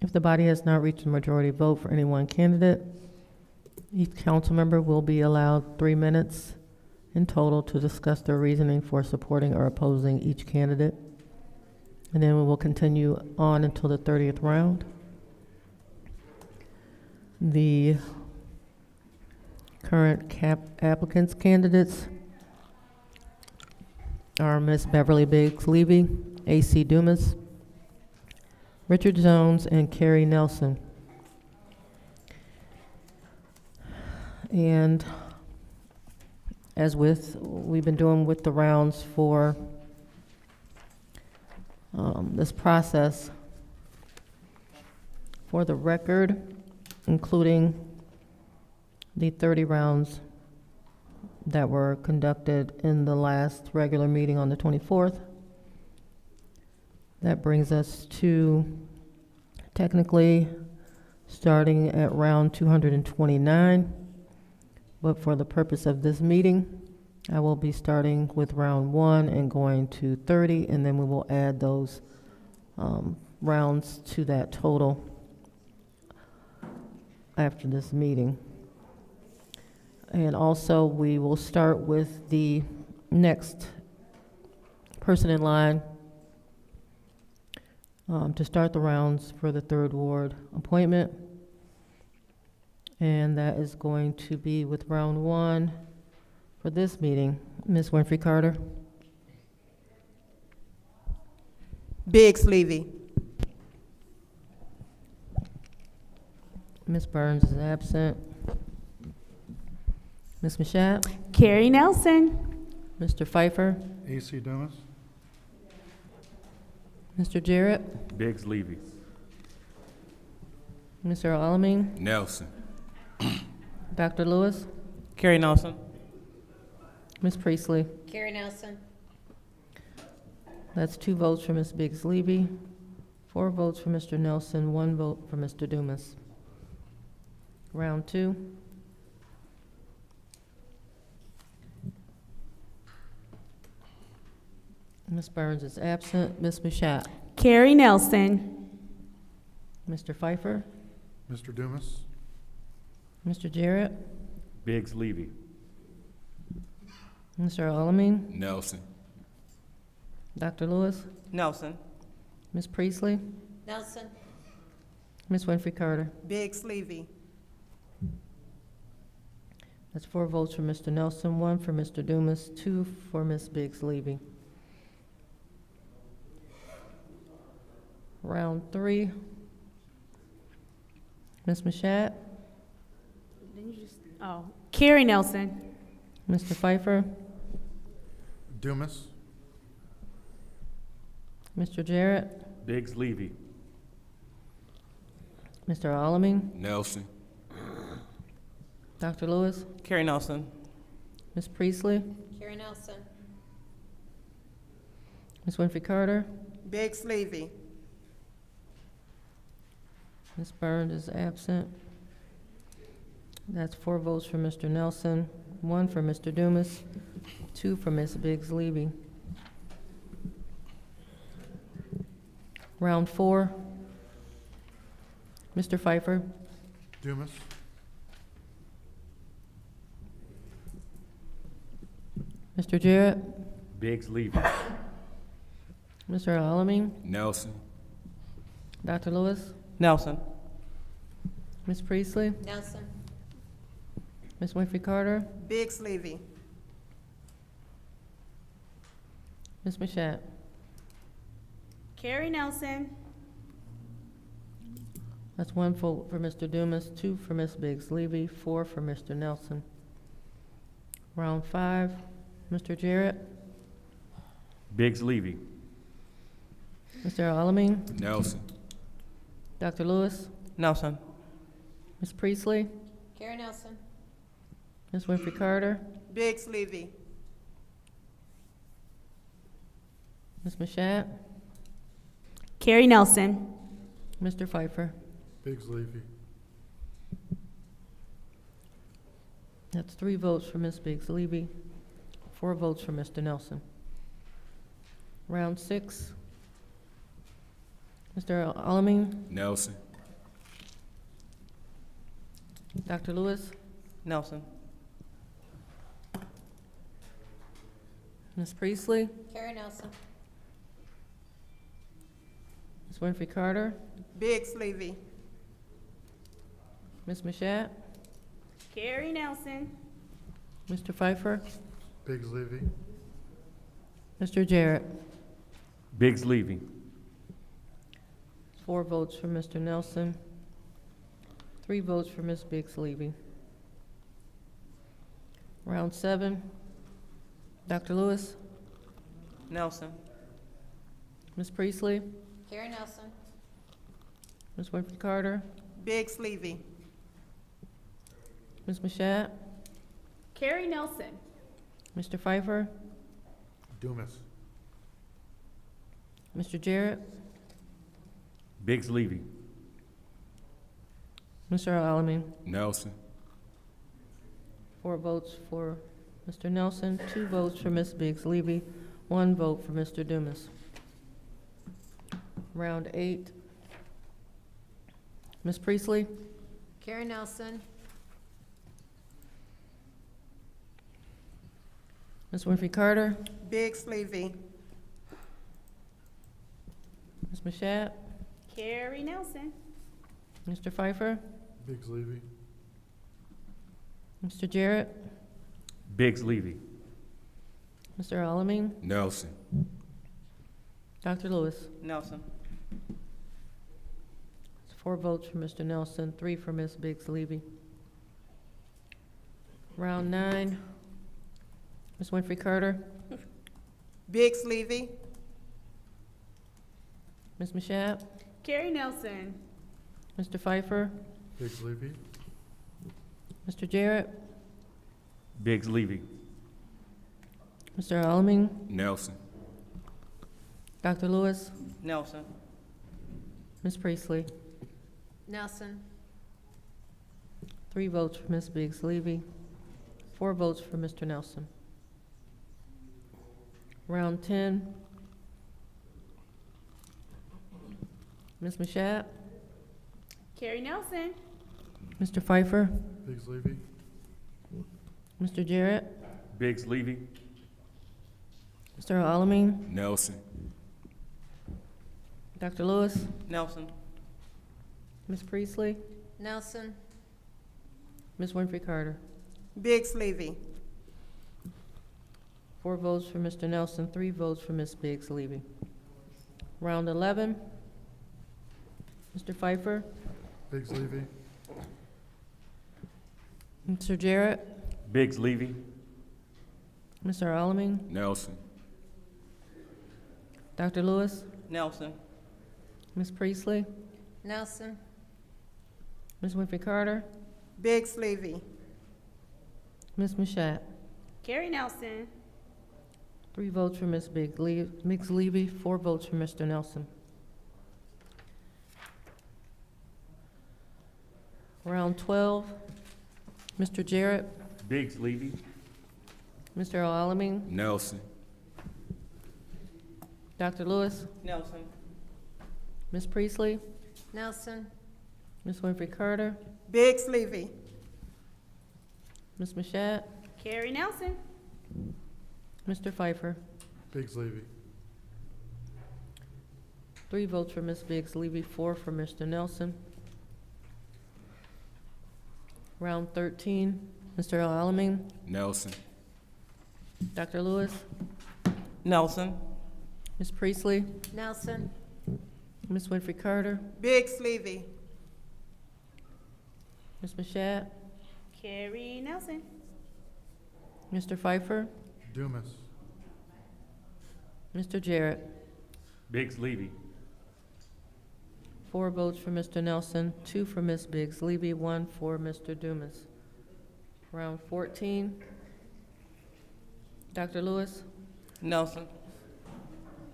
[SPEAKER 2] if the body has not reached a majority vote for any one candidate, each council member will be allowed 3 minutes in total to discuss their reasoning for supporting or opposing each candidate. And then we will continue on until the 30th round. The current applicants candidates are Ms. Beverly Biggs Levy, A.C. Dumas, Richard Jones, and Carrie Nelson. And as we've been doing with the rounds for this process, for the record, including the 30 rounds that were conducted in the last regular meeting on the 24th, that brings us to technically starting at round 229. But for the purpose of this meeting, I will be starting with round 1 and going to 30, and then we will add those rounds to that total after this meeting. And also, we will start with the next person in line to start the rounds for the 3rd Ward appointment. And that is going to be with round 1 for this meeting. Ms. Winfrey Carter.
[SPEAKER 10] Biggs Levy.
[SPEAKER 2] Ms. Burns is absent. Ms. Mashat.
[SPEAKER 7] Carrie Nelson.
[SPEAKER 2] Mr. Pfeiffer.
[SPEAKER 5] A.C. Dumas.
[SPEAKER 2] Mr. Jarrett.
[SPEAKER 11] Biggs Levy.
[SPEAKER 2] Mr. Alamin.
[SPEAKER 6] Nelson.
[SPEAKER 2] Dr. Lewis,
[SPEAKER 8] Carrie Nelson.
[SPEAKER 2] Ms. Priestley.
[SPEAKER 4] Carrie Nelson.
[SPEAKER 2] That's 2 votes for Ms. Biggs Levy, 4 votes for Mr. Nelson, 1 vote for Mr. Dumas. Round 2. Ms. Burns is absent. Ms. Mashat.
[SPEAKER 7] Carrie Nelson.
[SPEAKER 2] Mr. Pfeiffer.
[SPEAKER 5] Mr. Dumas?
[SPEAKER 2] Mr. Jarrett.
[SPEAKER 11] Biggs Levy.
[SPEAKER 2] Mr. Alamin.
[SPEAKER 6] Nelson.
[SPEAKER 2] Dr. Lewis.
[SPEAKER 8] Nelson.
[SPEAKER 2] Ms. Priestley.
[SPEAKER 4] Nelson.
[SPEAKER 2] Ms. Winfrey Carter.
[SPEAKER 3] Biggs Levy.
[SPEAKER 2] That's 4 votes for Mr. Nelson, 1 for Mr. Dumas, 2 for Ms. Biggs Levy. Round 3. Ms. Mashat.
[SPEAKER 7] Oh, Carrie Nelson.
[SPEAKER 2] Mr. Pfeiffer.
[SPEAKER 5] Dumas?
[SPEAKER 2] Mr. Jarrett.
[SPEAKER 11] Biggs Levy.
[SPEAKER 2] Mr. Alamin.
[SPEAKER 6] Nelson.
[SPEAKER 2] Dr. Lewis.
[SPEAKER 8] Carrie Nelson.
[SPEAKER 2] Ms. Priestley.
[SPEAKER 4] Carrie Nelson.
[SPEAKER 2] Ms. Winfrey Carter.
[SPEAKER 3] Biggs Levy.
[SPEAKER 2] Ms. Burns is absent. That's 4 votes for Mr. Nelson, 1 for Mr. Dumas, 2 for Ms. Biggs Levy. Round 4. Mr. Pfeiffer.
[SPEAKER 5] Dumas?
[SPEAKER 2] Mr. Jarrett.
[SPEAKER 11] Biggs Levy.
[SPEAKER 2] Mr. Alamin.
[SPEAKER 6] Nelson.
[SPEAKER 2] Dr. Lewis.
[SPEAKER 8] Nelson.
[SPEAKER 2] Ms. Priestley.
[SPEAKER 4] Nelson.
[SPEAKER 2] Ms. Winfrey Carter.
[SPEAKER 3] Biggs Levy.
[SPEAKER 2] Ms. Mashat.
[SPEAKER 7] Carrie Nelson.
[SPEAKER 2] That's 1 vote for Mr. Dumas, 2 for Ms. Biggs Levy, 4 for Mr. Nelson. Round 5. Mr. Jarrett.
[SPEAKER 11] Biggs Levy.
[SPEAKER 2] Mr. Alamin.
[SPEAKER 6] Nelson.
[SPEAKER 2] Dr. Lewis.
[SPEAKER 8] Nelson.
[SPEAKER 2] Ms. Priestley.
[SPEAKER 4] Carrie Nelson.
[SPEAKER 2] Ms. Winfrey Carter.
[SPEAKER 3] Biggs Levy.
[SPEAKER 2] Ms. Mashat.
[SPEAKER 7] Carrie Nelson.
[SPEAKER 2] Mr. Pfeiffer.
[SPEAKER 5] Biggs Levy.
[SPEAKER 2] That's 3 votes for Ms. Biggs Levy, 4 votes for Mr. Nelson. Round 6. Mr. Alamin.
[SPEAKER 6] Nelson.
[SPEAKER 2] Dr. Lewis.
[SPEAKER 8] Nelson.
[SPEAKER 2] Ms. Priestley.
[SPEAKER 4] Carrie Nelson.
[SPEAKER 2] Ms. Winfrey Carter.
[SPEAKER 3] Biggs Levy.
[SPEAKER 2] Ms. Mashat.
[SPEAKER 7] Carrie Nelson.
[SPEAKER 2] Mr. Pfeiffer.
[SPEAKER 5] Biggs Levy.
[SPEAKER 2] Mr. Jarrett.
[SPEAKER 11] Biggs Levy.
[SPEAKER 2] 4 votes for Mr. Nelson, 3 votes for Ms. Biggs Levy. Round 7. Dr. Lewis.
[SPEAKER 8] Nelson.
[SPEAKER 2] Ms. Priestley.
[SPEAKER 4] Carrie Nelson.
[SPEAKER 2] Ms. Winfrey Carter.
[SPEAKER 3] Biggs Levy.
[SPEAKER 2] Ms. Mashat.
[SPEAKER 7] Carrie Nelson.
[SPEAKER 2] Mr. Pfeiffer.
[SPEAKER 5] Dumas?
[SPEAKER 2] Mr. Jarrett.
[SPEAKER 11] Biggs Levy.
[SPEAKER 2] Mr. Alamin.
[SPEAKER 6] Nelson.
[SPEAKER 2] 4 votes for Mr. Nelson, 2 votes for Ms. Biggs Levy, 1 vote for Mr. Dumas. Round 8. Ms. Priestley.
[SPEAKER 4] Carrie Nelson.
[SPEAKER 2] Ms. Winfrey Carter.
[SPEAKER 3] Biggs Levy.
[SPEAKER 2] Ms. Mashat.
[SPEAKER 7] Carrie Nelson.
[SPEAKER 2] Mr. Pfeiffer.
[SPEAKER 5] Biggs Levy.
[SPEAKER 2] Mr. Jarrett.
[SPEAKER 11] Biggs Levy.
[SPEAKER 2] Mr. Alamin.
[SPEAKER 6] Nelson.
[SPEAKER 2] Dr. Lewis.
[SPEAKER 8] Nelson.
[SPEAKER 2] It's 4 votes for Mr. Nelson, 3 for Ms. Biggs Levy. Round 9. Ms. Winfrey Carter.
[SPEAKER 3] Biggs Levy.
[SPEAKER 2] Ms. Mashat.
[SPEAKER 7] Carrie Nelson.
[SPEAKER 2] Mr. Pfeiffer.
[SPEAKER 5] Biggs Levy.
[SPEAKER 2] Mr. Jarrett,
[SPEAKER 11] Biggs Levy.
[SPEAKER 2] Mr. Alamin,
[SPEAKER 6] Nelson.
[SPEAKER 2] Dr. Lewis,
[SPEAKER 8] Nelson.
[SPEAKER 2] Ms. Priestley.
[SPEAKER 4] Nelson.
[SPEAKER 2] 3 votes for Ms. Biggs Levy, 4 votes for Mr. Nelson. Round 10. Ms. Mashat,
[SPEAKER 9] Carrie Nelson.
[SPEAKER 2] Mr. Pfeiffer,
[SPEAKER 5] Biggs Levy.
[SPEAKER 2] Mr. Jarrett,
[SPEAKER 11] Biggs Levy.
[SPEAKER 2] Mr. Alamin,
[SPEAKER 6] Nelson.
[SPEAKER 2] Dr. Lewis,
[SPEAKER 8] Nelson.
[SPEAKER 2] Ms. Priestley,
[SPEAKER 4] Nelson.
[SPEAKER 2] Ms. Winfrey Carter.
[SPEAKER 10] Biggs Levy.
[SPEAKER 2] 4 votes for Mr. Nelson, 3 votes for Ms. Biggs Levy. Round 11. Mr. Pfeiffer,
[SPEAKER 5] Biggs Levy.
[SPEAKER 2] Mr. Jarrett,
[SPEAKER 11] Biggs Levy.
[SPEAKER 2] Mr. Alamin,
[SPEAKER 6] Nelson.
[SPEAKER 2] Dr. Lewis,
[SPEAKER 8] Nelson.
[SPEAKER 2] Ms. Priestley,
[SPEAKER 4] Nelson.
[SPEAKER 2] Ms. Winfrey Carter,
[SPEAKER 10] Biggs Levy.
[SPEAKER 2] Ms. Mashat.
[SPEAKER 9] Carrie Nelson.
[SPEAKER 2] 3 votes for Ms. Biggs Levy, 4 votes for Mr. Nelson. Round 12. Mr. Jarrett,
[SPEAKER 11] Biggs Levy.
[SPEAKER 2] Mr. Alamin,
[SPEAKER 6] Nelson.
[SPEAKER 2] Dr. Lewis,
[SPEAKER 8] Nelson.
[SPEAKER 2] Ms. Priestley,
[SPEAKER 4] Nelson.
[SPEAKER 2] Ms. Winfrey Carter,
[SPEAKER 10] Biggs Levy.
[SPEAKER 2] Ms. Mashat,
[SPEAKER 9] Carrie Nelson.
[SPEAKER 2] Mr. Pfeiffer.
[SPEAKER 5] Biggs Levy.
[SPEAKER 2] 3 votes for Ms. Biggs Levy, 4 for Mr. Nelson. Round 13. Mr. Alamin,
[SPEAKER 6] Nelson.
[SPEAKER 2] Dr. Lewis,
[SPEAKER 8] Nelson.
[SPEAKER 2] Ms. Priestley,
[SPEAKER 4] Nelson.
[SPEAKER 2] Ms. Winfrey Carter,
[SPEAKER 10] Biggs Levy.
[SPEAKER 2] Ms. Mashat,
[SPEAKER 9] Carrie Nelson.
[SPEAKER 2] Mr. Pfeiffer,
[SPEAKER 5] Dumas.
[SPEAKER 2] Mr. Jarrett.
[SPEAKER 11] Biggs Levy.
[SPEAKER 2] 4 votes for Mr. Nelson, 2 for Ms. Biggs Levy, 1 for Mr. Dumas. Round 14. Dr. Lewis,
[SPEAKER 8] Nelson.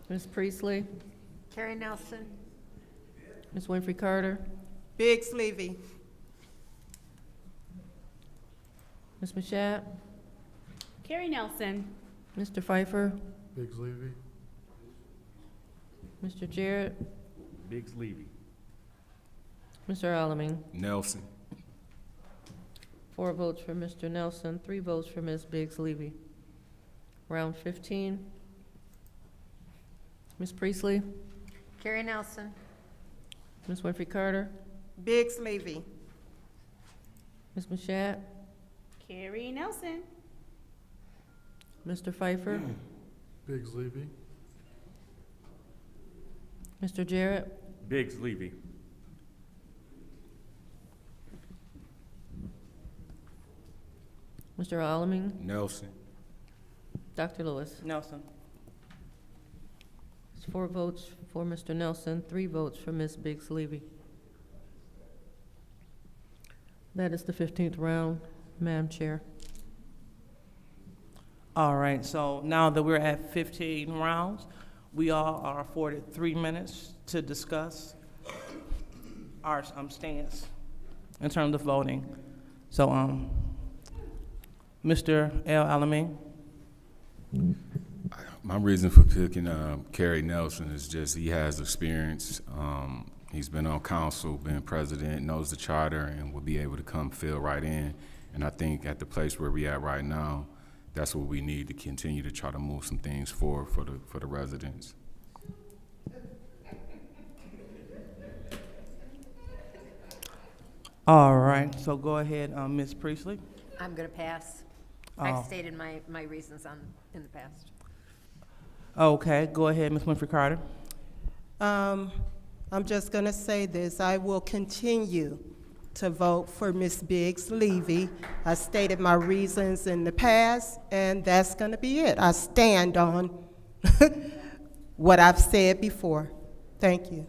[SPEAKER 2] Ms. Priestley,
[SPEAKER 4] Carrie Nelson.
[SPEAKER 2] Ms. Winfrey Carter,
[SPEAKER 10] Biggs Levy.
[SPEAKER 2] Ms. Mashat,
[SPEAKER 9] Carrie Nelson.
[SPEAKER 2] Mr. Pfeiffer,
[SPEAKER 5] Biggs Levy.
[SPEAKER 2] Mr. Jarrett,
[SPEAKER 11] Biggs Levy.
[SPEAKER 2] Mr. Alamin.
[SPEAKER 6] Nelson.
[SPEAKER 2] 4 votes for Mr. Nelson, 3 votes for Ms. Biggs Levy. Round 15. Ms. Priestley,
[SPEAKER 4] Carrie Nelson.
[SPEAKER 2] Ms. Winfrey Carter,
[SPEAKER 10] Biggs Levy.
[SPEAKER 2] Ms. Mashat,
[SPEAKER 9] Carrie Nelson.
[SPEAKER 2] Mr. Pfeiffer,
[SPEAKER 5] Biggs Levy.
[SPEAKER 2] Mr. Jarrett,
[SPEAKER 11] Biggs Levy.
[SPEAKER 2] Mr. Alamin,
[SPEAKER 6] Nelson.
[SPEAKER 2] Dr. Lewis.
[SPEAKER 8] Nelson.
[SPEAKER 2] 4 votes for Mr. Nelson, 3 votes for Ms. Biggs Levy. That is the 15th round, Madam Chair.
[SPEAKER 8] All right, so now that we're at 15 rounds, we all are afforded 3 minutes to discuss our stance in terms of voting. So, Mr. L. Alamin.
[SPEAKER 6] My reason for picking Kerry Nelson is just he has experience. He's been on council, been president, knows the charter, and will be able to come fill right in. And I think at the place where we're at right now, that's what we need to continue to try to move some things forward for the residents.
[SPEAKER 8] All right, so go ahead, Ms. Priestley.
[SPEAKER 4] I'm going to pass.
[SPEAKER 8] Oh.
[SPEAKER 4] I've stated my reasons in the past.
[SPEAKER 8] Okay, go ahead, Ms. Winfrey Carter.
[SPEAKER 10] I'm just going to say this. I will continue to vote for Ms. Biggs Levy. I stated my reasons in the past, and that's going to be it. I stand on what I've said before. Thank you.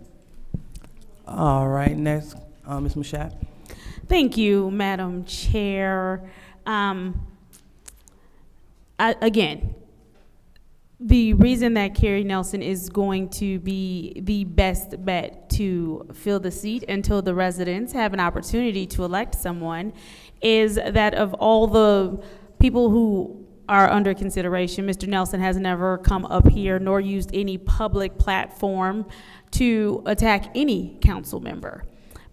[SPEAKER 8] All right, next, Ms. Mashat.
[SPEAKER 9] Thank you, Madam Chair. Again, the reason that Carrie Nelson is going to be the best bet to fill the seat until the residents have an opportunity to elect someone is that of all the people who are under consideration, Mr. Nelson has never come up here nor used any public platform to attack any council member.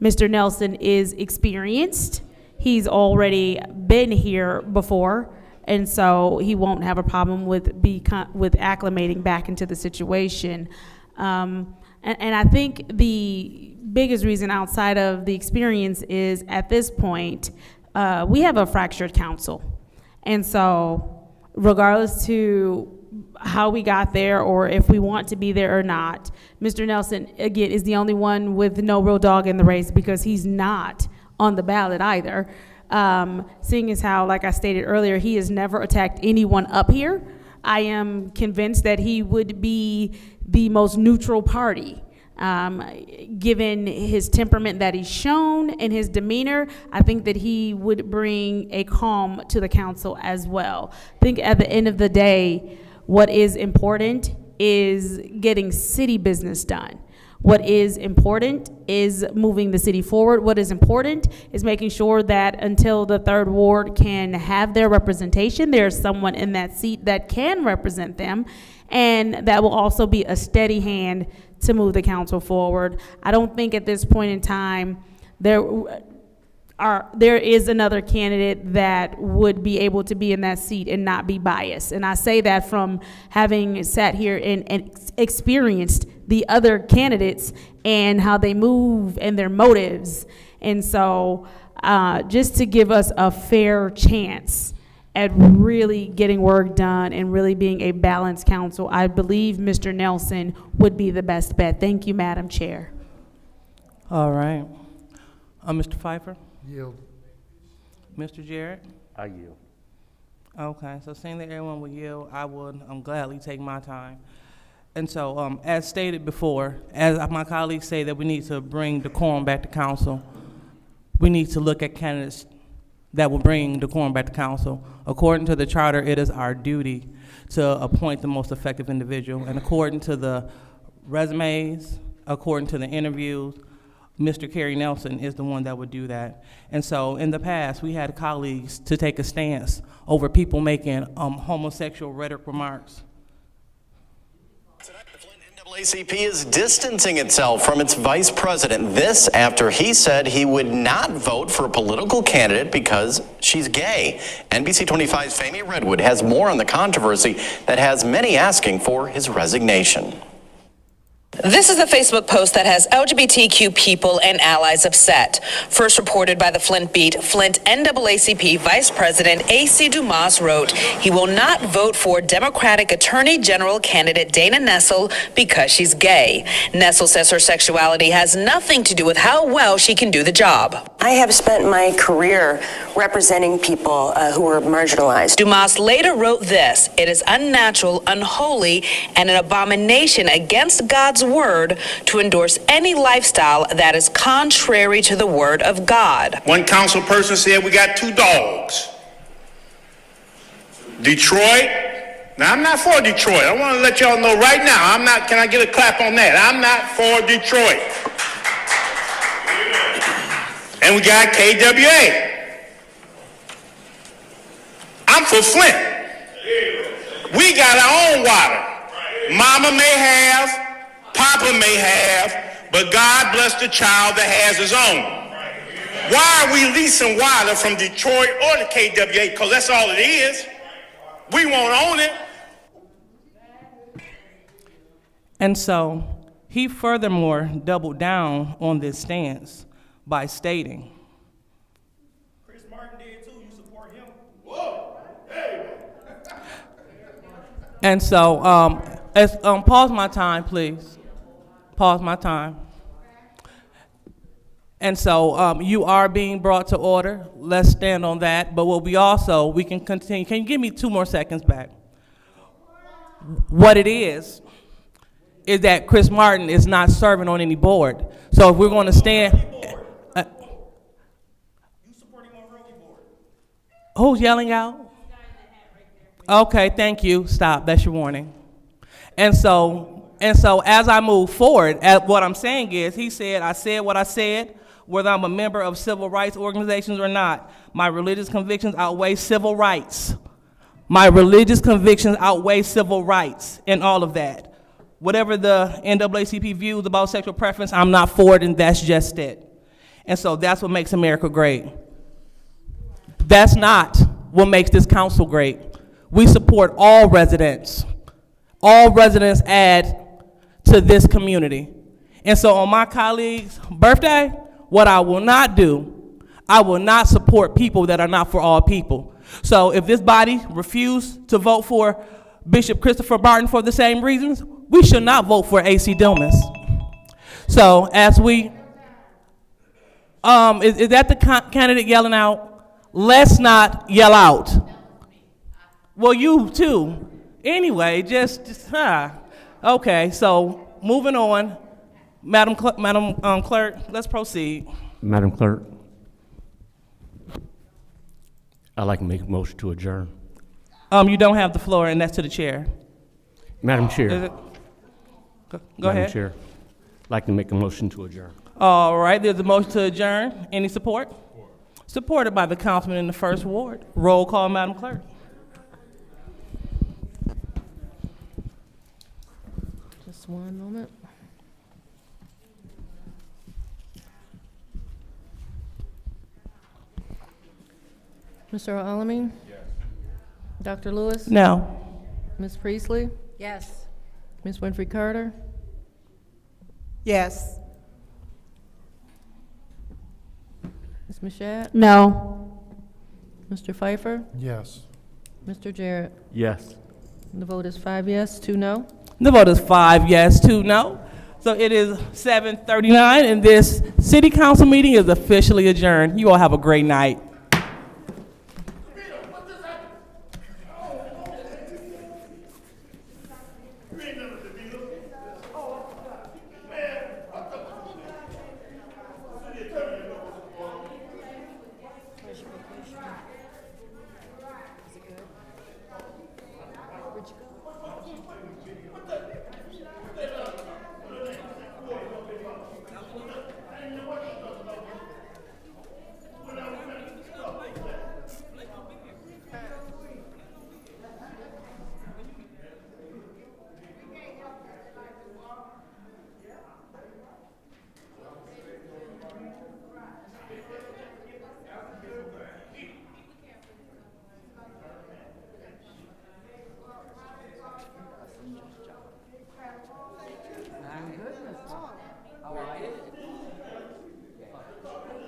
[SPEAKER 9] Mr. Nelson is experienced. He's already been here before, and so he won't have a problem with acclimating back into the situation. And I think the biggest reason outside of the experience is at this point, we have a fractured council. And so regardless to how we got there or if we want to be there or not, Mr. Nelson, again, is the only one with no real dog in the race because he's not on the ballot either. Seeing as how, like I stated earlier, he has never attacked anyone up here, I am convinced that he would be the most neutral party. Given his temperament that he's shown and his demeanor, I think that he would bring a calm to the council as well. I think at the end of the day, what is important is getting city business done. What is important is moving the city forward. What is important is making sure that until the 3rd Ward can have their representation, there's someone in that seat that can represent them, and that will also be a steady hand to move the council forward. I don't think at this point in time there is another candidate that would be able to be in that seat and not be biased. And I say that from having sat here and experienced the other candidates and how they move and their motives. And so just to give us a fair chance at really getting work done and really being a balanced council, I believe Mr. Nelson would be the best bet. Thank you, Madam Chair.
[SPEAKER 8] All right. Mr. Pfeiffer?
[SPEAKER 5] Yield.
[SPEAKER 8] Mr. Jarrett?
[SPEAKER 11] I yield.
[SPEAKER 8] Okay, so seeing that everyone will yield, I would gladly take my time. And so, as stated before, as my colleagues say that we need to bring decorum back to council, we need to look at candidates that will bring decorum back to council. According to the charter, it is our duty to appoint the most effective individual. And according to the resumes, according to the interviews, Mr. Kerry Nelson is the one that would do that. And so in the past, we had colleagues to take a stance over people making homosexual rhetoric remarks.
[SPEAKER 14] NAACP is distancing itself from its vice president. This after he said he would not vote for a political candidate because she's gay. NBC 25's Fahmy Redwood has more on the controversy that has many asking for his resignation.
[SPEAKER 15] This is a Facebook post that has LGBTQ people and allies upset. First reported by the Flint Beat, Flint NAACP Vice President A.C. Dumas wrote, he will not vote for Democratic Attorney General candidate Dana Nessel because she's gay. Nessel says her sexuality has nothing to do with how well she can do the job.
[SPEAKER 23] I have spent my career representing people who are marginalized.
[SPEAKER 15] Dumas later wrote this, it is unnatural, unholy, and an abomination against God's word to endorse any lifestyle that is contrary to the word of God.
[SPEAKER 24] One council person said we got 2 dogs. Detroit. Now, I'm not for Detroit. I want to let y'all know right now, I'm not, can I get a clap on that? I'm not for Detroit. And we got KWA. I'm for Flint. We got our own water. Mama may have, Papa may have, but God bless the child that has his own. Why are we leasing water from Detroit or the KWA? Because that's all it is. We won't own it.
[SPEAKER 8] And so he furthermore doubled down on this stance by stating,
[SPEAKER 1] Chris Martin did too, you support him? Whoa, hey.
[SPEAKER 8] and so, pause my time, please. Pause my time. And so you are being brought to order. Let's stand on that. But what we can continue. Can you give me 2 more seconds back? What it is that Chris Martin is not serving on any board. So if we're going to stand, Who's yelling out? Okay, thank you. Stop. That's your warning. And so as I move forward, what I'm saying is, he said, I said what I said, whether I'm a member of civil rights organizations or not. My religious convictions outweigh civil rights. My religious convictions outweigh civil rights and all of that. Whatever the NAACP views about sexual preference, I'm not for it, and that's just it. And so that's what makes America great. That's not what makes this council great. We support all residents. All residents add to this community. And so on my colleague's birthday, what I will not do, I will not support people that are not for all people. So if this body refused to vote for Bishop Christopher Barton for the same reasons, we should not vote for A.C. Dilmas. So as we, is that the candidate yelling out? Let's not yell out. Well, you too. Anyway, okay, so moving on. Madam Clerk, let's proceed.
[SPEAKER 11] Madam Clerk, I'd like to make a motion to adjourn.
[SPEAKER 8] You don't have the floor, and that's to the chair.
[SPEAKER 11] Madam Chair.
[SPEAKER 8] Is it? Go
[SPEAKER 11] Madam
[SPEAKER 8] ahead.
[SPEAKER 11] Chair, I'd like to make a motion to adjourn.
[SPEAKER 8] All right, there's a motion to adjourn. Any support? Supported by the councilman in the first ward. Roll call, Madam Clerk.
[SPEAKER 2] Just one moment. Mr. Alamin? Yes. Dr. Lewis?
[SPEAKER 8] No.
[SPEAKER 2] Ms. Priestley?
[SPEAKER 4] Yes.
[SPEAKER 2] Ms. Winfrey Carter?
[SPEAKER 10] Yes.
[SPEAKER 2] Ms. Mashat?
[SPEAKER 7] No.
[SPEAKER 2] Mr. Pfeiffer?
[SPEAKER 5] Yes.
[SPEAKER 2] Mr. Jarrett?
[SPEAKER 11] Yes.
[SPEAKER 2] The vote is 5 yes, 2 no.
[SPEAKER 8] The vote is 5 yes, 2 no. So it is 7:39, and this city council meeting is officially adjourned. You all have a great night.
[SPEAKER 1] You ain't never